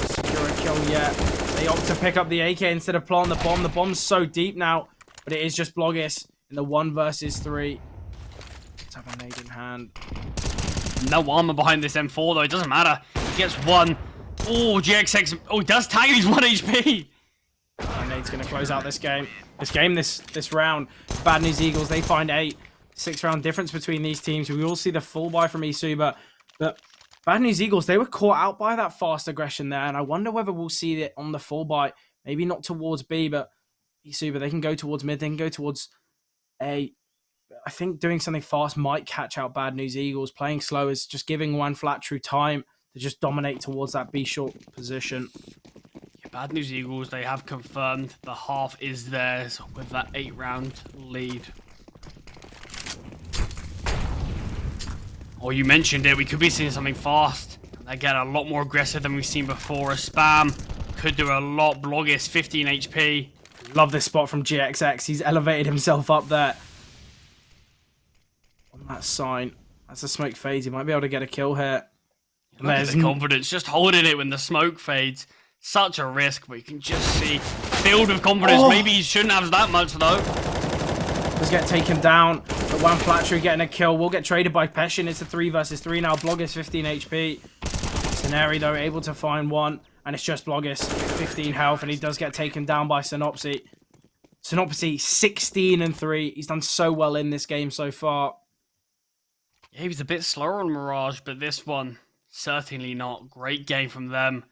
Secure a kill yet. They opt to pick up the AK instead of plant the bomb. The bomb's so deep now. But it is just Bloggis in the 1 versus 3. Let's have a nade in hand. No armor behind this M4 though, it doesn't matter. He gets 1. Oh, GXX. Oh, he does tag, he's 1 HP. Nade's going to close out this game. This round. Bad News Eagles, they find 8. 6-round difference between these teams. We all see the full buy from eSuba. But Bad News Eagles, they were caught out by that fast aggression there. And I wonder whether we'll see it on the full buy. Maybe not towards B, but eSuba, they can go towards mid, they can go towards A. I think doing something fast might catch out Bad News Eagles. Playing slow is just giving Wan Flatru time to just dominate towards that B short position. Yeah, Bad News Eagles, they have confirmed the half is theirs with that 8-round lead. Oh, you mentioned it, we could be seeing something fast. They get a lot more aggressive than we've seen before. A spam could do a lot. Bloggis, 15 HP. Love this spot from GXX. He's elevated himself up there. On that sign. That's a smoke fades. He might be able to get a kill here. Look at the confidence. Just holding it when the smoke fades. Such a risk, but you can just see. Filled with confidence. Oh. Maybe Maybe he shouldn't have that much, though. Does get taken down. But Wan Flatru getting a kill. Will get traded by Peshin. It's a 3 versus 3 now. Bloggis 15 HP. Scenario, though, able to find 1. And it's just Bloggis, 15 health, and he does get taken down by Synopsy. Synopsy, 16-3. He's done so well in this game so far. Yeah, he was a bit slower on Mirage, but this one, certainly not. Great game from them.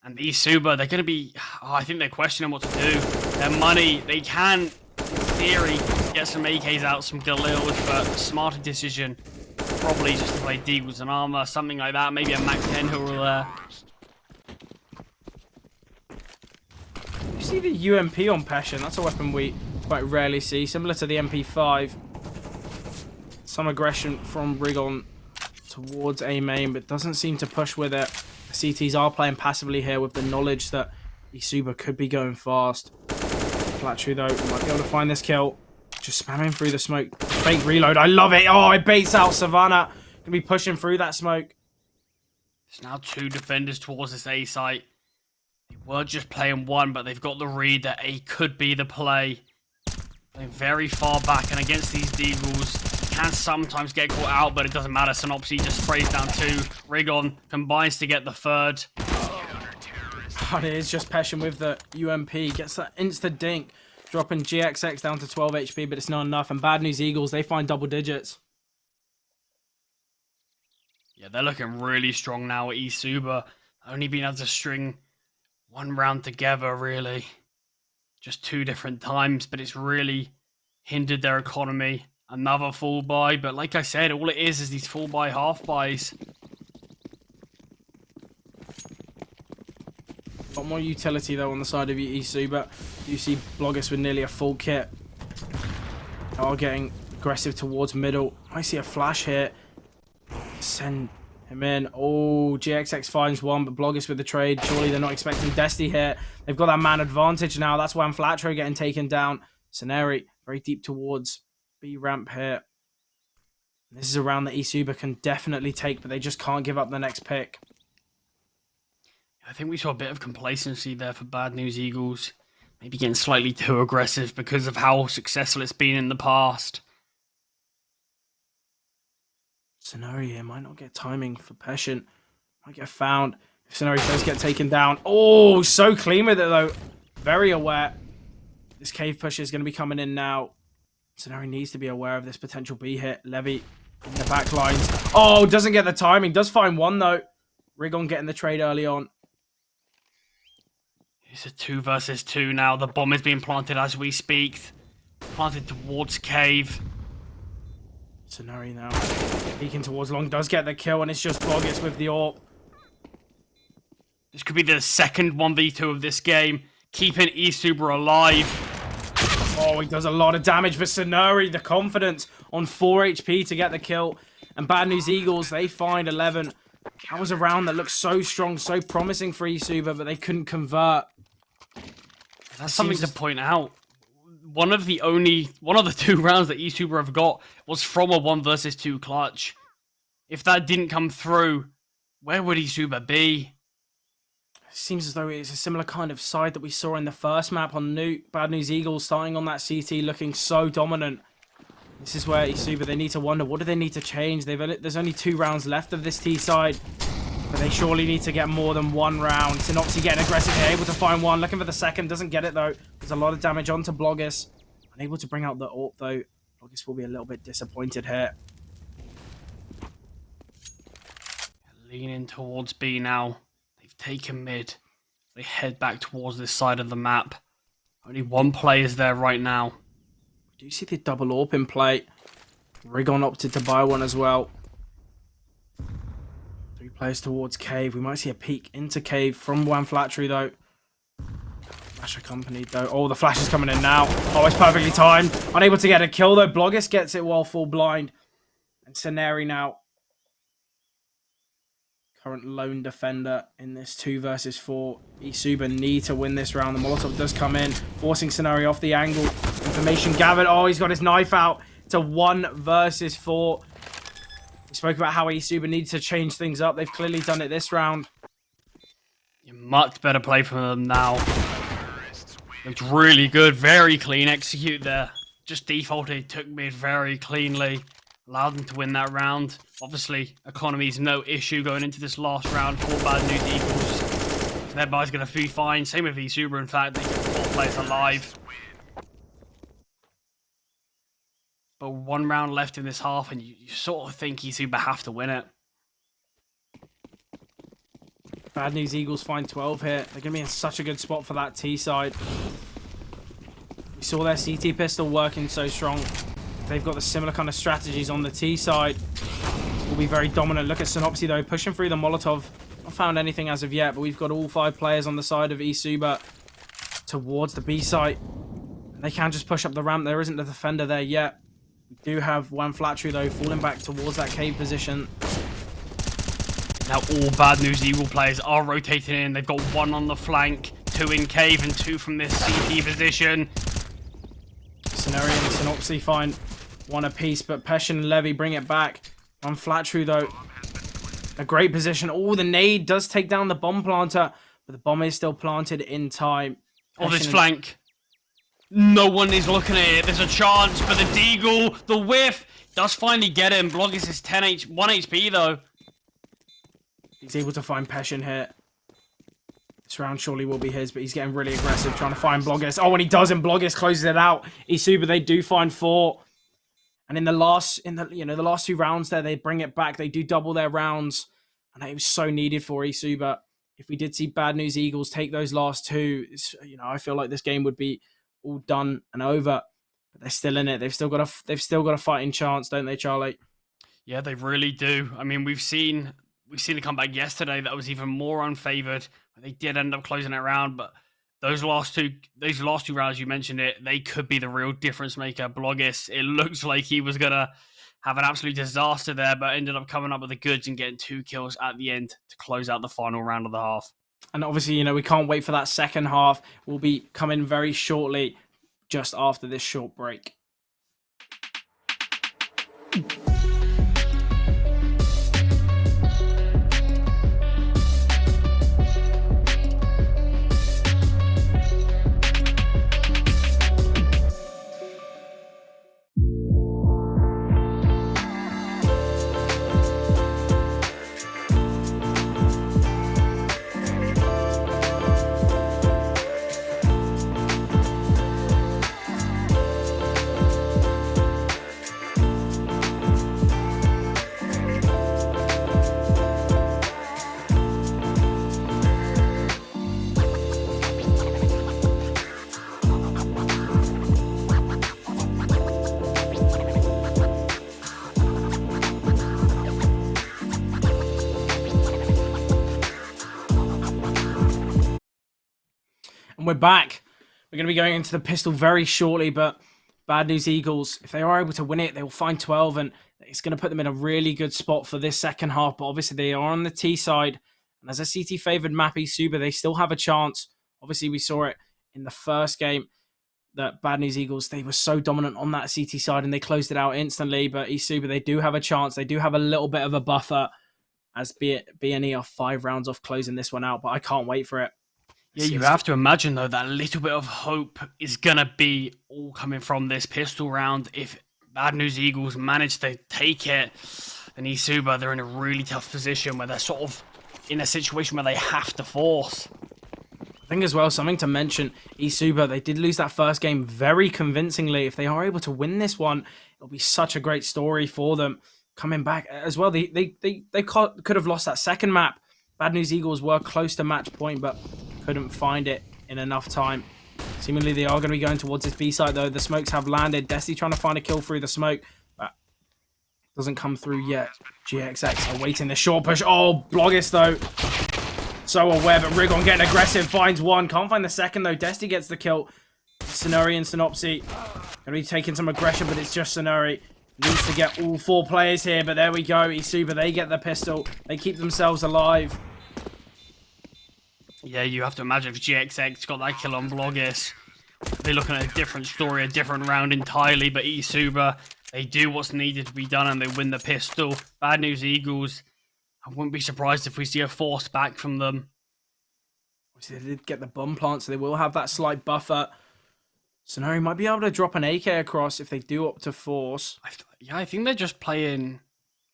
And eSuba, they're going to be... Oh, I think they're questioning what to do. Their money, they can, in theory, get some AKs out, some Galils, but smarter decision. Probably just to play Deagles and Armor, something like that. Maybe a Mac 10 who will... You see the UMP on Passion. That's a weapon we quite rarely see. Similar to the MP5. Some aggression from Rigon towards A main, but doesn't seem to push with it. The CTs are playing passively here with the knowledge that eSuba could be going fast. Flatru, though, might be able to find this kill. Just spamming through the smoke. Fake reload. I love it. Oh, it baits out Savannah. Gonna be pushing through that smoke. There's now 2 defenders towards this A site. They were just playing 1, but they've got the read that A could be the play. Playing very far back, and against these Deagles, can sometimes get caught out, but it doesn't matter. Synopsy just sprays down 2. Rigon combines to get the 3rd. Oh, it is just Peshin with the UMP. Gets that insta dink. Dropping GXX down to 12 HP, but it's not enough. And Bad News Eagles, they find double digits. Yeah, they're looking really strong now at eSuba. Only being able to string 1 round together, really. Just 2 different times, but it's really hindered their economy. Another full buy, but like I said, all it is these full buy, half buys. Got more utility, though, on the side of eSuba. You see Bloggis with nearly a full kit. Are getting aggressive towards middle. I see a flash here. Send him in. Oh, GXX finds 1, but Bloggis with the trade. Surely they're not expecting Desti here. They've got that man advantage now. That's why Flatro getting taken down. Scenari very deep towards B ramp here. This is a round that eSuba can definitely take, but they just can't give up the next pick. I think we saw a bit of complacency there for Bad News Eagles. Maybe getting slightly too aggressive because of how successful it's been in the past. Scenario here might not get timing for Peshin. Might get found. If Scenario does get taken down. Oh, so clean with it, though. Very aware. This cave push is going to be coming in now. Scenario needs to be aware of this potential B hit. Levy in the back lines. Oh, doesn't get the timing. Does find one, though. Rigon getting the trade early on. It's a 2 versus 2 now. The bomb is being planted as we speak. Planted towards cave. Sonari now peeking towards long. Does get the kill, and it's just Bloggis with the AWP. This could be the second 1v2 of this game. Keeping eSuba alive. Oh, he does a lot of damage for Sonari. The confidence on 4 HP to get the kill. And Bad News Eagles, they find 11. That was a round that looked so strong, so promising for eSuba, but they couldn't convert. That's something to point out. One of the 2 rounds that eSuba have got was from a 1 versus 2 clutch. If that didn't come through, where would eSuba be? Seems as though it's a similar kind of side that we saw in the first map on Nuke. Bad News Eagles starting on that CT looking so dominant. This is where eSuba, they need to wonder, what do they need to change? There's only 2 rounds left of this T side, but they surely need to get more than 1 round. Synopsy getting aggressive here, able to find one, looking for the second, doesn't get it though. There's a lot of damage onto Bloggis. Unable to bring out the AWP though. Bloggis will be a little bit disappointed here. Leaning towards B now. They've taken mid. They head back towards this side of the map. Only 1 player's there right now. We do see the double AWP in play. Rigon opted to buy one as well. 3 players towards cave. We might see a peek into cave from One Flattery though. Flash accompanied though. Oh, the flash is coming in now. Oh, it's perfectly timed. Unable to get a kill though. Bloggis gets it while full blind. And Sonari now. Current lone defender in this 2 versus 4. eSuba need to win this round. The Molotov does come in, forcing Sonari off the angle. Information gathered. Oh, he's got his knife out. It's a 1 versus 4. We spoke about how eSuba needs to change things up. They've clearly done it this round. Much better play from them now. Looked really good. Very clean execute there. Just defaulted. Took mid very cleanly. Allowed them to win that round. Obviously, economy's no issue going into this last round for Bad News Eagles. Their buy's going to be fine. Same with eSuba, in fact. They get 4 players alive. But 1 round left in this half, and you sort of think eSuba have to win it. Bad News Eagles find 12 here. They're going to be in such a good spot for that T side. We saw their CT pistol working so strong. They've got the similar kind of strategies on the T side. Will be very dominant. Look at Synopsy though, pushing through the Molotov. Not found anything as of yet, but we've got all 5 players on the side of eSuba towards the B site. And they can just push up the ramp. There isn't a defender there yet. We do have One Flattery though, falling back towards that cave position. Now all Bad News Eagle players are rotating in. They've got 1 on the flank, 2 in cave, and 2 from this CT position. Scenario and Synopsy find 1 apiece, but Peshin and Levy bring it back. One Flattery though, a great position. Oh, the nade does take down the bomb planter, but the bomb is still planted in time. Oh, this flank. No one is looking at it. There's a chance, but the Deagle, the whiff, does finally get him. Bloggis is 1 HP though. He's able to find Peshin here. This round surely will be his, but he's getting really aggressive, trying to find Bloggis. Oh, when he does, and Bloggis closes it out. eSuba, they do find 4. And in the last 2 rounds there, they bring it back. They do double their rounds. And it was so needed for eSuba. If we did see Bad News Eagles take those last 2, I feel like this game would be all done and over. But they're still in it. They've still got a fighting chance, don't they, Charlie? Yeah, they really do. I mean, we've seen a comeback yesterday that was even more unfavored. They did end up closing it around, but those last two rounds, you mentioned it, they could be the real difference maker. Bloggis, it looks like he was gonna have an absolute disaster there, but ended up coming up with the goods and getting 2 kills at the end to close out the final round of the half. And obviously, we can't wait for that second half. We'll be coming very shortly, just after this short break. And we're back. We're going to be going into the pistol very shortly, but Bad News Eagles, if they are able to win it, they will find 12, and it's going to put them in a really good spot for this second half. But obviously, they are on the T side, and as a CT favored map, eSuba, they still have a chance. Obviously, we saw it in the first game that Bad News Eagles, they were so dominant on that CT side, and they closed it out instantly. But eSuba, they do have a chance. They do have a little bit of a buffer, as BNE are 5 rounds off closing this one out, but I can't wait for it. Yeah, you have to imagine, though, that little bit of hope is going to be all coming from this pistol round. If Bad News Eagles manage to take it, then eSuba, they're in a really tough position where they're sort of in a situation where they have to force. I think as well, something to mention, eSuba, they did lose that first game very convincingly. If they are able to win this one, it'll be such a great story for them coming back as well. They could have lost that second map. Bad News Eagles were close to match point, but couldn't find it in enough time. Seemingly, they are going to be going towards this B side, though. The smokes have landed. Destiny trying to find a kill through the smoke, but doesn't come through yet. GXX awaiting the short push. Oh, Bloggis, though. So aware, but Rigon getting aggressive. Finds one. Can't find the second, though. Destiny gets the kill. Sonuri and Synopsy going to be taking some aggression, but it's just Sonuri. Needs to get all 4 players here, but there we go. eSuba, they get the pistol. They keep themselves alive. Yeah, you have to imagine if GXX got that kill on Bloggis, they're looking at a different story, a different round entirely. But eSuba, they do what's needed to be done and they win the pistol. Bad News Eagles, I wouldn't be surprised if we see a force back from them. They did get the bomb plant, so they will have that slight buffer. Sonori might be able to drop an AK across if they do opt to force. I think they're just playing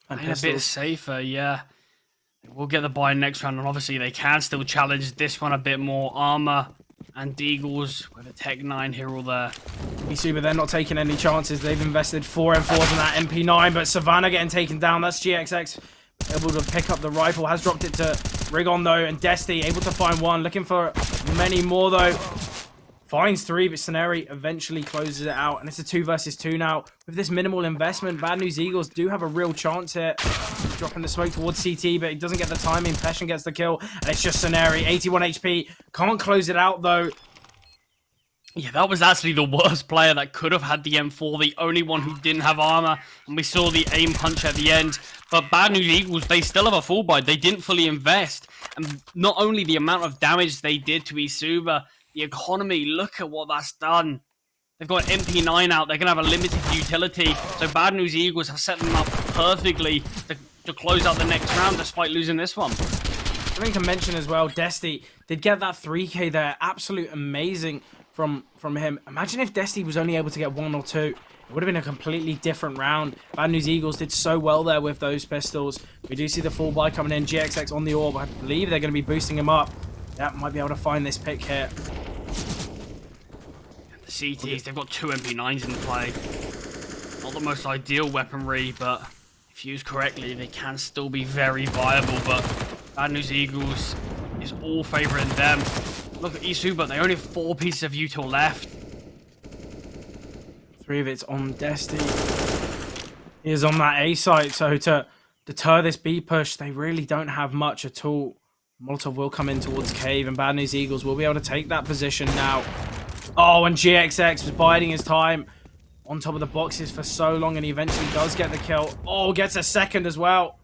a bit safer, yeah. We'll get the buy next round, and obviously they can still challenge this one a bit more. Armor and Eagles with a Tech 9 here or there. eSuba, they're not taking any chances. They've invested 4 M4s in that MP9, but Savannah getting taken down. That's GXX able to pick up the rifle. Has dropped it to Rigon, though, and Destiny able to find one. Looking for many more, though. Finds 3, but Scenari eventually closes it out, and it's a 2 versus 2 now. With this minimal investment, Bad News Eagles do have a real chance here. Dropping the smoke towards CT, but he doesn't get the timing. Passion gets the kill, and it's just Scenari. 81 HP. Can't close it out, though. Yeah, that was actually the worst player that could have had the M4, the only one who didn't have armor, and we saw the aim punch at the end. But Bad News Eagles, they still have a full buy. They didn't fully invest, and not only the amount of damage they did to eSuba, the economy, look at what that's done. They've got MP9 out. They're going to have a limited utility. So Bad News Eagles have set them up perfectly to close out the next round despite losing this one. Something to mention as well, Destiny did get that 3K there. Absolute amazing from him. Imagine if Destiny was only able to get 1 or 2. It would have been a completely different round. Bad News Eagles did so well there with those pistols. We do see the full buy coming in. GXX on the orb. I believe they're going to be boosting him up. That might be able to find this pick here. The CTs, they've got 2 MP9s in play. Not the most ideal weaponry, but if used correctly, they can still be very viable. But Bad News Eagles is all favouring them. Look at eSuba, they only have 4 pieces of util left. 3 of it's on Destiny. He is on that A site, so to deter this B push, they really don't have much at all. Molotov will come in towards Cave, and Bad News Eagles will be able to take that position now. Oh, and GXX was biding his time on top of the boxes for so long, and he eventually does get the kill. Oh, gets a second as well.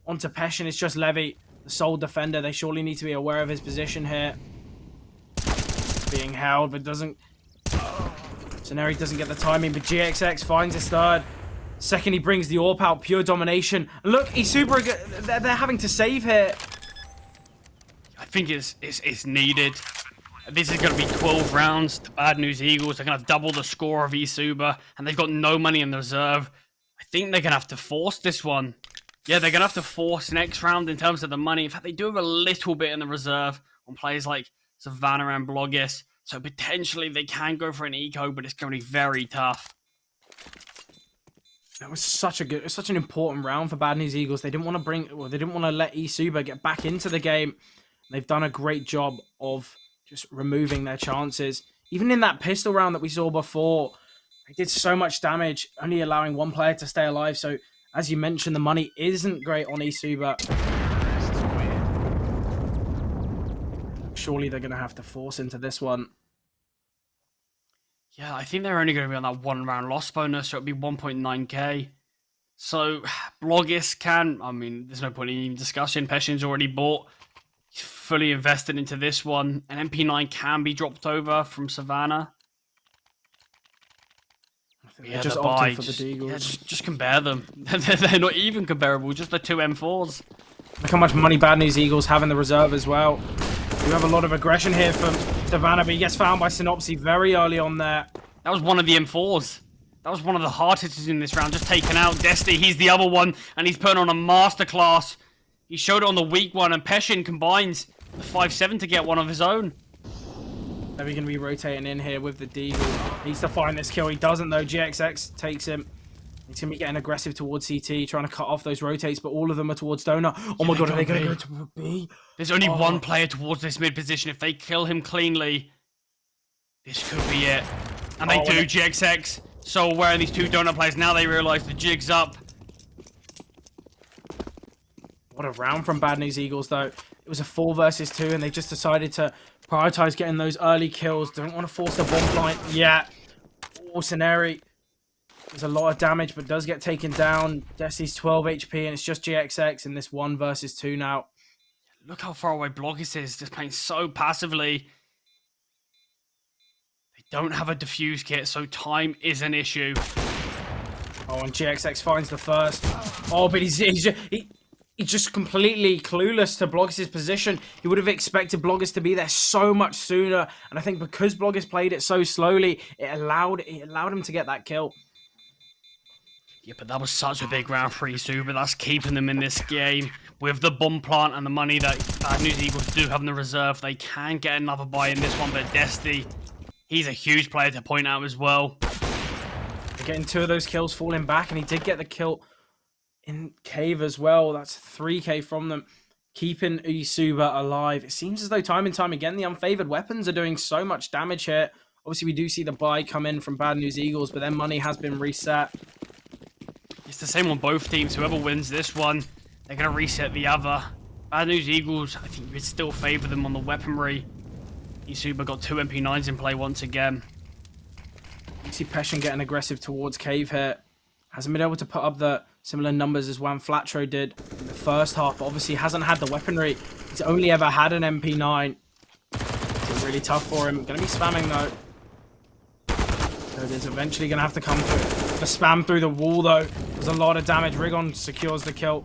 Onto Peshin, it's just Levy, the sole defender. They surely need to be aware of his position here. Being held, but doesn't... Scenari doesn't get the timing, but GXX finds his 3rd. Second, he brings the AWP out, pure domination. Look, he's super... They're having to save here. I think it's needed. This is going to be 12 rounds. The Bad News Eagles are going to double the score of eSuba, and they've got no money in the reserve. I think they're going to have to force this one. Yeah, they're going to have to force next round in terms of the money. In fact, they do have a little bit in the reserve on players like Savannah and Bloggis, so potentially they can go for an eco, but it's going to be very tough. That was such an important round for Bad News Eagles. They didn't want to let eSuba get back into the game. They've done a great job of just removing their chances. Even in that pistol round that we saw before, they did so much damage, only allowing 1 player to stay alive. So, as you mentioned, the money isn't great on eSuba. surely they're going to have to force into this one. Yeah, I think they're only going to be on that 1 round loss bonus, so it'll be 1.9k. So, Blogis can, I mean, there's no point in even discussing. Peshin's already bought. He's fully invested into this one. An MP9 can be dropped over from Savannah. Yeah, just opting for the Deagles. Yeah, just compare them. They're not even comparable, just the two M4s. Look how much money Bad News Eagles have in the reserve as well. You have a lot of aggression here from Savannah, but he gets found by Synopsy very early on there. That was one of the M4s. That was one of the hard hitters in this round, just taken out. Desti, he's the other one, and he's putting on a masterclass. He showed it on the weak one, and Peshin combines the 5-7 to get one of his own. Are we going to be rotating in here with the Deagle? Needs to find this kill. He doesn't, though. GXX takes him. He's going to be getting aggressive towards CT, trying to cut off those rotates, but all of them are towards Donut. Oh my god, are they going to go to B? There's only one player towards this mid position. If they kill him cleanly, this could be it. And they do, GXX. So aware of these two Donut players. Now they realise the jig's up. What a round from Bad News Eagles, though. It was a 4 versus 2, and they just decided to prioritize getting those early kills. Don't want to force the bomb line. Yeah. Orsineri. There's a lot of damage, but does get taken down. Desti's 12 HP, and it's just GXX in this 1 versus 2 now. Look how far away Blogis is, just playing so passively. They don't have a defuse kit, so time is an issue. Oh, and GXX finds the first. Oh, but he's just completely clueless to Blogis' position. He would have expected Blogis to be there so much sooner, and I think because Blogis played it so slowly, it allowed him to get that kill. Yeah, but that was such a big round for eSuba. That's keeping them in this game. With the bomb plant and the money that Bad News Eagles do have in the reserve, they can get another buy in this one, but Desti, he's a huge player to point out as well. Getting 2 of those kills falling back, and he did get the kill in Cave as well. That's 3k from them, keeping eSuba alive. It seems as though time and time again, the unfavored weapons are doing so much damage here. Obviously, we do see the buy come in from Bad News Eagles, but their money has been reset. It's the same on both teams. Whoever wins this one, they're going to reset the other. Bad News Eagles, I think you would still favour them on the weaponry. eSuba got 2 MP9s in play once again. You see Peshin getting aggressive towards Cave here. Hasn't been able to put up the similar numbers as Juan Flatro did in the first half, but obviously hasn't had the weaponry. He's only ever had an MP9. It's really tough for him. Going to be spamming though. So it is eventually going to have to come through. The spam through the wall though. There's a lot of damage. Rigon secures the kill.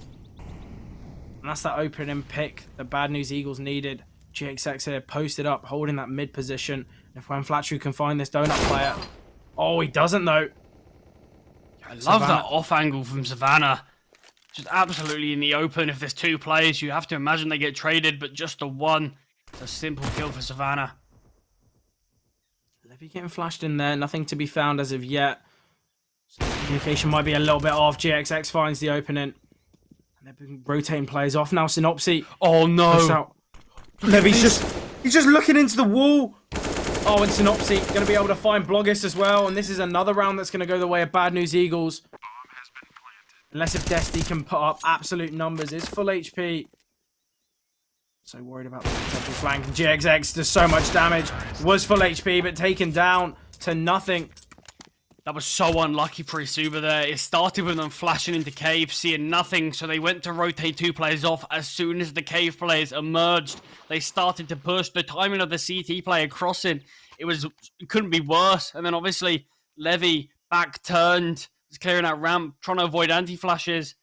And that's that opening pick that Bad News Eagles needed. GXX here posted up, holding that mid position. If Juan Flatro can find this donut player. Oh, he doesn't though. I love that off angle from Savannah. Just absolutely in the open. If there's 2 players, you have to imagine they get traded, but just the one. It's a simple kill for Savannah. Levy getting flashed in there. Nothing to be found as of yet. So communication might be a little bit off. GXX finds the opening. And they've been rotating players off now. Synopsy. Oh no. Levy's he's just looking into the wall. Oh, and Synopsy going to be able to find Blogis as well. And this is another round that's going to go the way of Bad News Eagles. Unless if Desti can put up absolute numbers. It's full HP. So worried about the potential flank. GXX does so much damage. Was full HP, but taken down to nothing. That was so unlucky for eSuba there. It started with them flashing into Cave, seeing nothing, so they went to rotate 2 players off. As soon as the Cave players emerged, they started to push. The timing of the CT player crossing, it couldn't be worse. And then obviously, Levy back turned, was clearing that ramp, trying to avoid anti-flashes.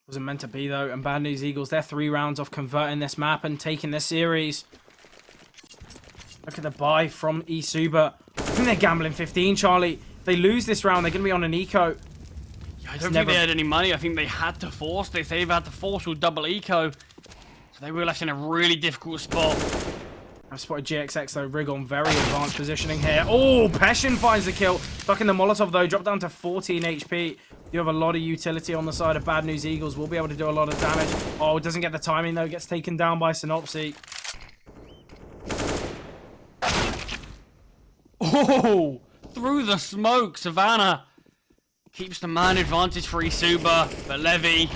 Wasn't meant to be though, and Bad News Eagles, they're 3 rounds off converting this map and taking this series. Look at the buy from eSuba. I think they're gambling 15, Charlie. If they lose this round, they're going to be on an eco. Yeah, I don't think they had any money. I think they had to force. They either had to force or double eco. So they were left in a really difficult spot. I've spotted GXX though. Rig on very advanced positioning here. Oh, Peshin finds the kill. Stuck in the Molotov though. Dropped down to 14 HP. You have a lot of utility on the side of Bad News Eagles. We'll be able to do a lot of damage. Oh, doesn't get the timing though. Gets taken down by Synopsy. Oh, through the smoke, Savannah keeps the man advantage for eSuba, but Levy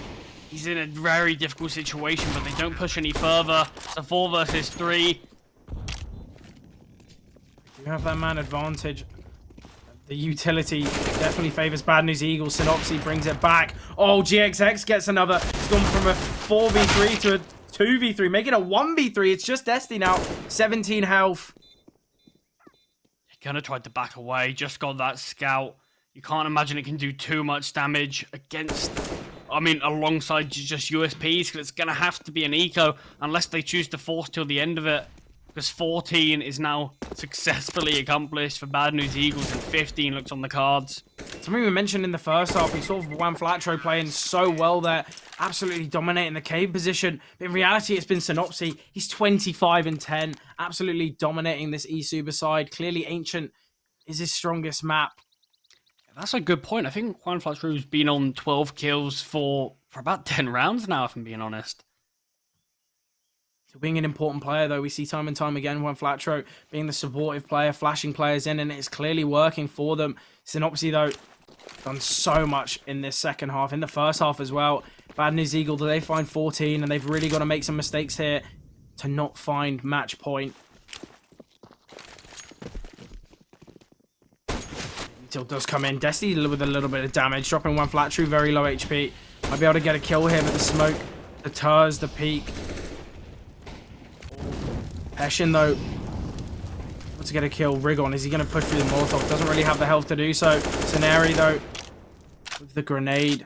He's in a very difficult situation, but they don't push any further. It's a 4 versus 3. You have that man advantage. The utility definitely favors Bad News Eagles. Synopsy brings it back. Oh, GXX gets another. It's gone from a 4v3 to a 2v3, making a 1v3. It's just Destiny now. 17 health. Gonna tried to back away. Just got that scout. You can't imagine it can do too much damage against... I mean, alongside just USPs, because it's gonna have to be an eco, unless they choose to force till the end of it. Because 14 is now successfully accomplished for Bad News Eagles, and 15 looks on the cards. Something we mentioned in the first half, we saw Juan Flatro playing so well there, absolutely dominating the cave position. But in reality, it's been Synopsy. He's 25 and 10, absolutely dominating this eSuba side. Clearly, Ancient is his strongest map. That's a good point. I think Juan Flatro's been on 12 kills for about 10 rounds now, if I'm being honest. Being an important player, though, we see time and time again Juan Flatro being the supportive player, flashing players in, and it's clearly working for them. Synopsy, though, done so much in this second half, in the first half as well. Bad News Eagle, they find 14, and they've really got to make some mistakes here to not find match point. Until does come in. Destiny with a little bit of damage, dropping Juan Flatro, very low HP. Might be able to get a kill here, but the smoke deters the peak. Peshin, though, wants to get a kill. Rigon, is he going to push through the Molotov? Doesn't really have the health to do so. Scenari, though, with the grenade.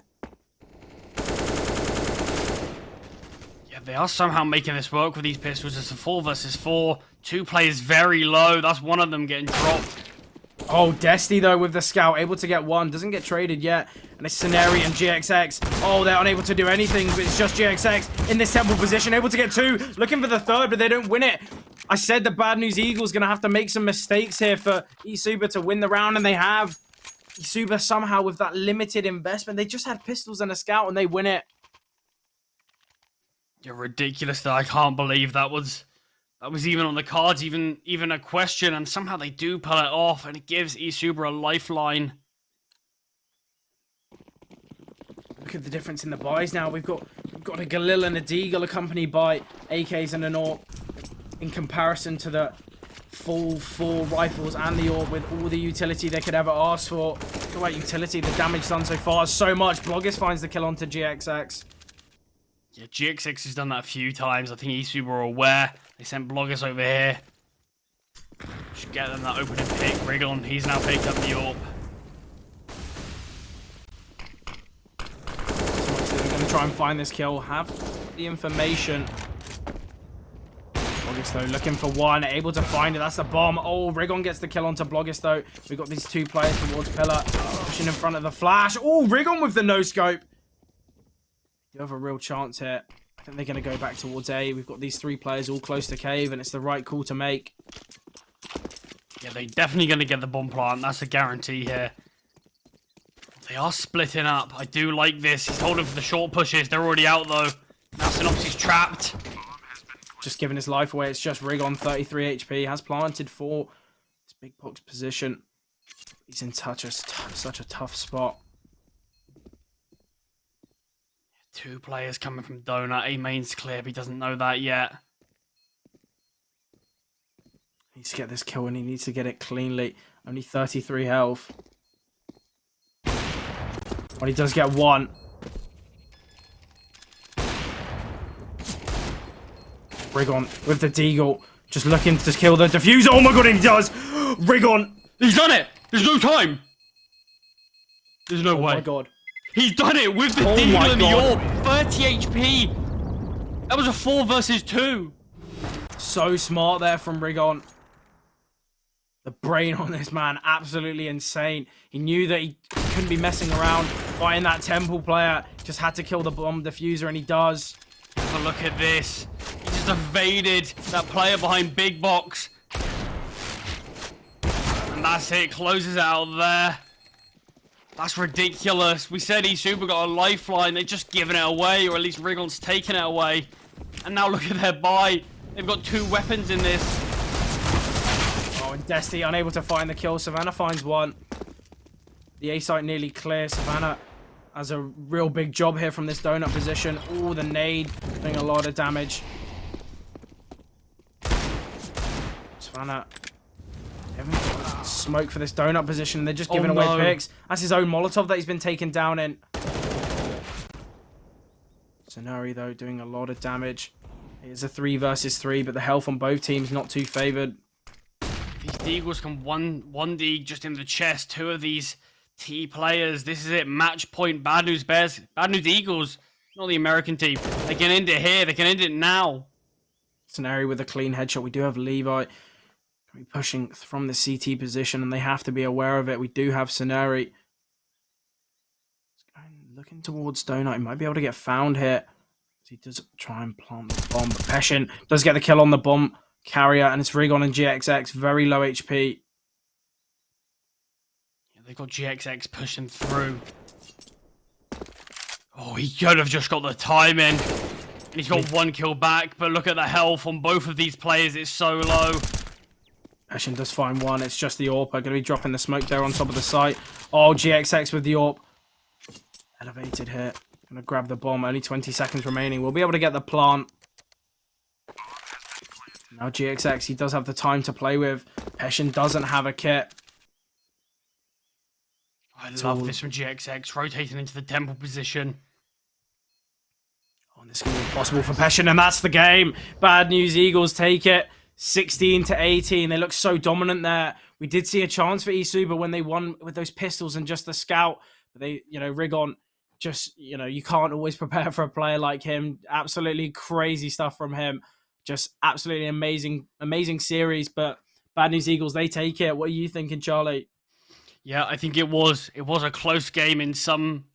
Yeah, they are somehow making this work with these pistols. It's a 4 versus 4. 2 players very low. That's one of them getting dropped. Oh, Destiny, though, with the scout, able to get one. Doesn't get traded yet. And it's Scenari and GXX. Oh, they're unable to do anything, but it's just GXX in this temple position. Able to get 2. Looking for the 3rd, but they don't win it. I said the Bad News Eagles going to have to make some mistakes here for eSuba to win the round, and they have. eSuba somehow, with that limited investment, they just had pistols and a scout, and they win it. You're ridiculous. I can't believe that was even on the cards, even a question, and somehow they do pull it off, and it gives eSuba a lifeline. Look at the difference in the buys now. We've got a Galil and a Deagle accompanied by AKs and an AWP in comparison to the full 4 rifles and the AWP with all the utility they could ever ask for. Talk about utility, the damage done so far is so much. Bloggers finds the kill onto GXX. Yeah, GXX has done that a few times. I think eSuba are aware. They sent Bloggers over here. Should get them that opening pick. Rigon, he's now picked up the AWP. They're going to try and find this kill, have the information. Bloggers, though, looking for one, able to find it. That's the bomb. Oh, Rigon gets the kill onto Bloggers, though. We've got these 2 players towards Pillar, pushing in front of the flash. Oh, Rigon with the no-scope. You have a real chance here. I think they're going to go back towards A. We've got these 3 players all close to cave, and it's the right call to make. Yeah, they're definitely going to get the bomb plant. That's a guarantee here. They are splitting up. I do like this. He's holding for the short pushes. They're already out, though. Now Synopsy's trapped. Just giving his life away. It's just Rigon, 33 HP. Has planted for his big box position. He's in such a tough spot. 2 players coming from Donut. A main's clear, but he doesn't know that yet. He needs to get this kill, and he needs to get it cleanly. Only 33 health. But he does get 1. Rigon with the Deagle. Just looking to kill the diffuser. Oh my god, and he does! Rigon! He's done it! There's no time! There's no way. Oh my god. He's done it with the Deagle and the AWP. 30 HP. That was a 4 versus 2. So smart there from Rigon. The brain on this man, absolutely insane. He knew that he couldn't be messing around fighting that temple player. Just had to kill the bomb diffuser, and he does. Have a look at this. He just evaded that player behind Big Box. And that's it. Closes out there. That's ridiculous. We said eSuba got a lifeline. They're just giving it away, or at least Rigon's taking it away. And now look at their buy. They've got 2 weapons in this. Oh, and Destiny unable to find the kill. Savannah finds 1. The A site nearly clear. Savannah has a real big job here from this donut position. Oh, the nade doing a lot of damage. Savannah. Smoke for this donut position. They're just giving away picks. That's his own Molotov that he's been taken down in. Sonari, though, doing a lot of damage. It's a 3 versus 3, but the health on both teams not too favored. These Eagles can one dig just in the chest. 2 of these T players. This is it. Match point. Bad news Bears. Bad news Eagles. Not the American team. They can end it here. They can end it now. Sonari with a clean headshot. We do have Levi pushing from the CT position, and they have to be aware of it. We do have Sonari. Looking towards Donut. He might be able to get found here. He does try and plant the bomb, but Peshin does get the kill on the bomb carrier, and it's Rigon and GXX, very low HP. Yeah, they've got GXX pushing through. Oh, he could have just got the time in. And he's got 1 kill back, but look at the health on both of these players. It's so low. Peshin does find 1. It's just the AWP. Going to be dropping the smoke there on top of the site. Oh, GXX with the AWP. Elevated here. Going to grab the bomb. Only 20 seconds remaining. We'll be able to get the plant. Now GXX, he does have the time to play with. Peshin doesn't have a kit. I love this from GXX. Rotating into the temple position. Oh, and this is going to be possible for Peshin, and that's the game. Bad news, Eagles take it. 16-18. They look so dominant there. We did see a chance for eSuba when they won with those pistols and just the scout. But they, Rigon, just, you can't always prepare for a player like him. Absolutely crazy stuff from him. Just absolutely amazing series. But Bad News Eagles, they take it. What are you thinking, Charlie? Yeah, I think it was a close game in some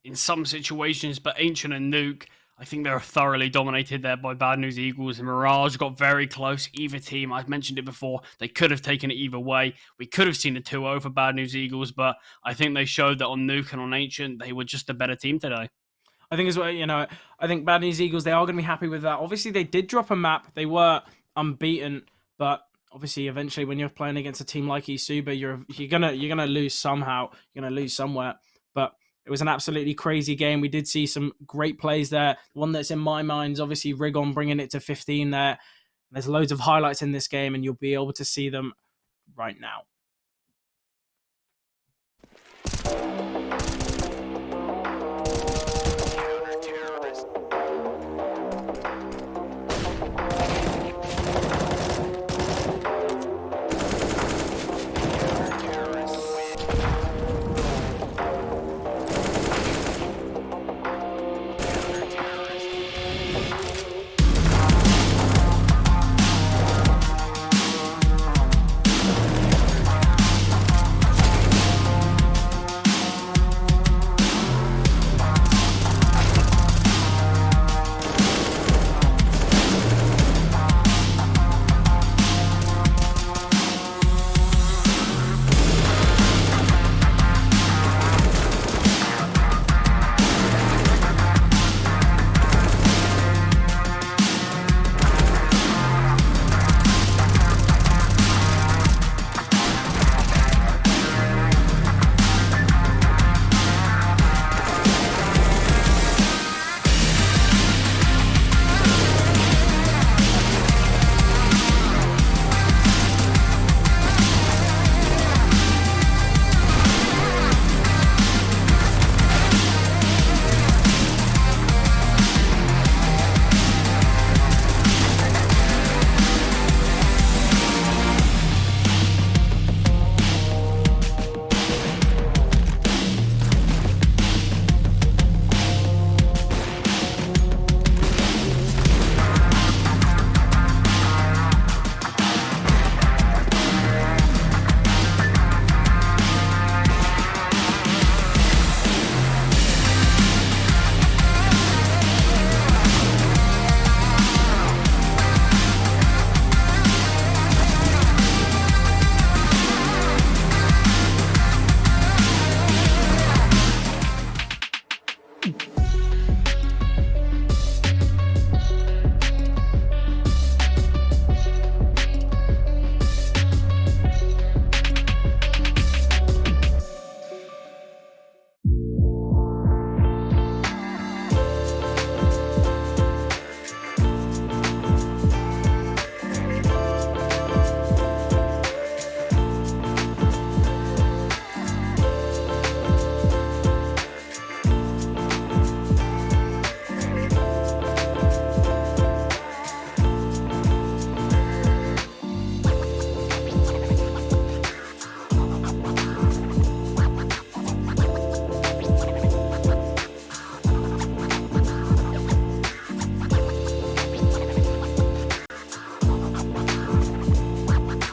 situations, but Ancient and Nuke, I think they're thoroughly dominated there by Bad News Eagles, and Mirage got very close. Either team, I've mentioned it before, they could have taken it either way. We could have seen a 2-0 for Bad News Eagles, but I think they showed that on Nuke and on Ancient, they were just a better team today. I think as well, I think Bad News Eagles, they are going to be happy with that. Obviously, they did drop a map. They were unbeaten, but obviously, eventually, when you're playing against a team like eSuba, you're gonna lose somehow. You're gonna lose somewhere. But it was an absolutely crazy game. We did see some great plays there. One that's in my mind is obviously Rigon bringing it to 15 there. There's loads of highlights in this game, and you'll be able to see them right now.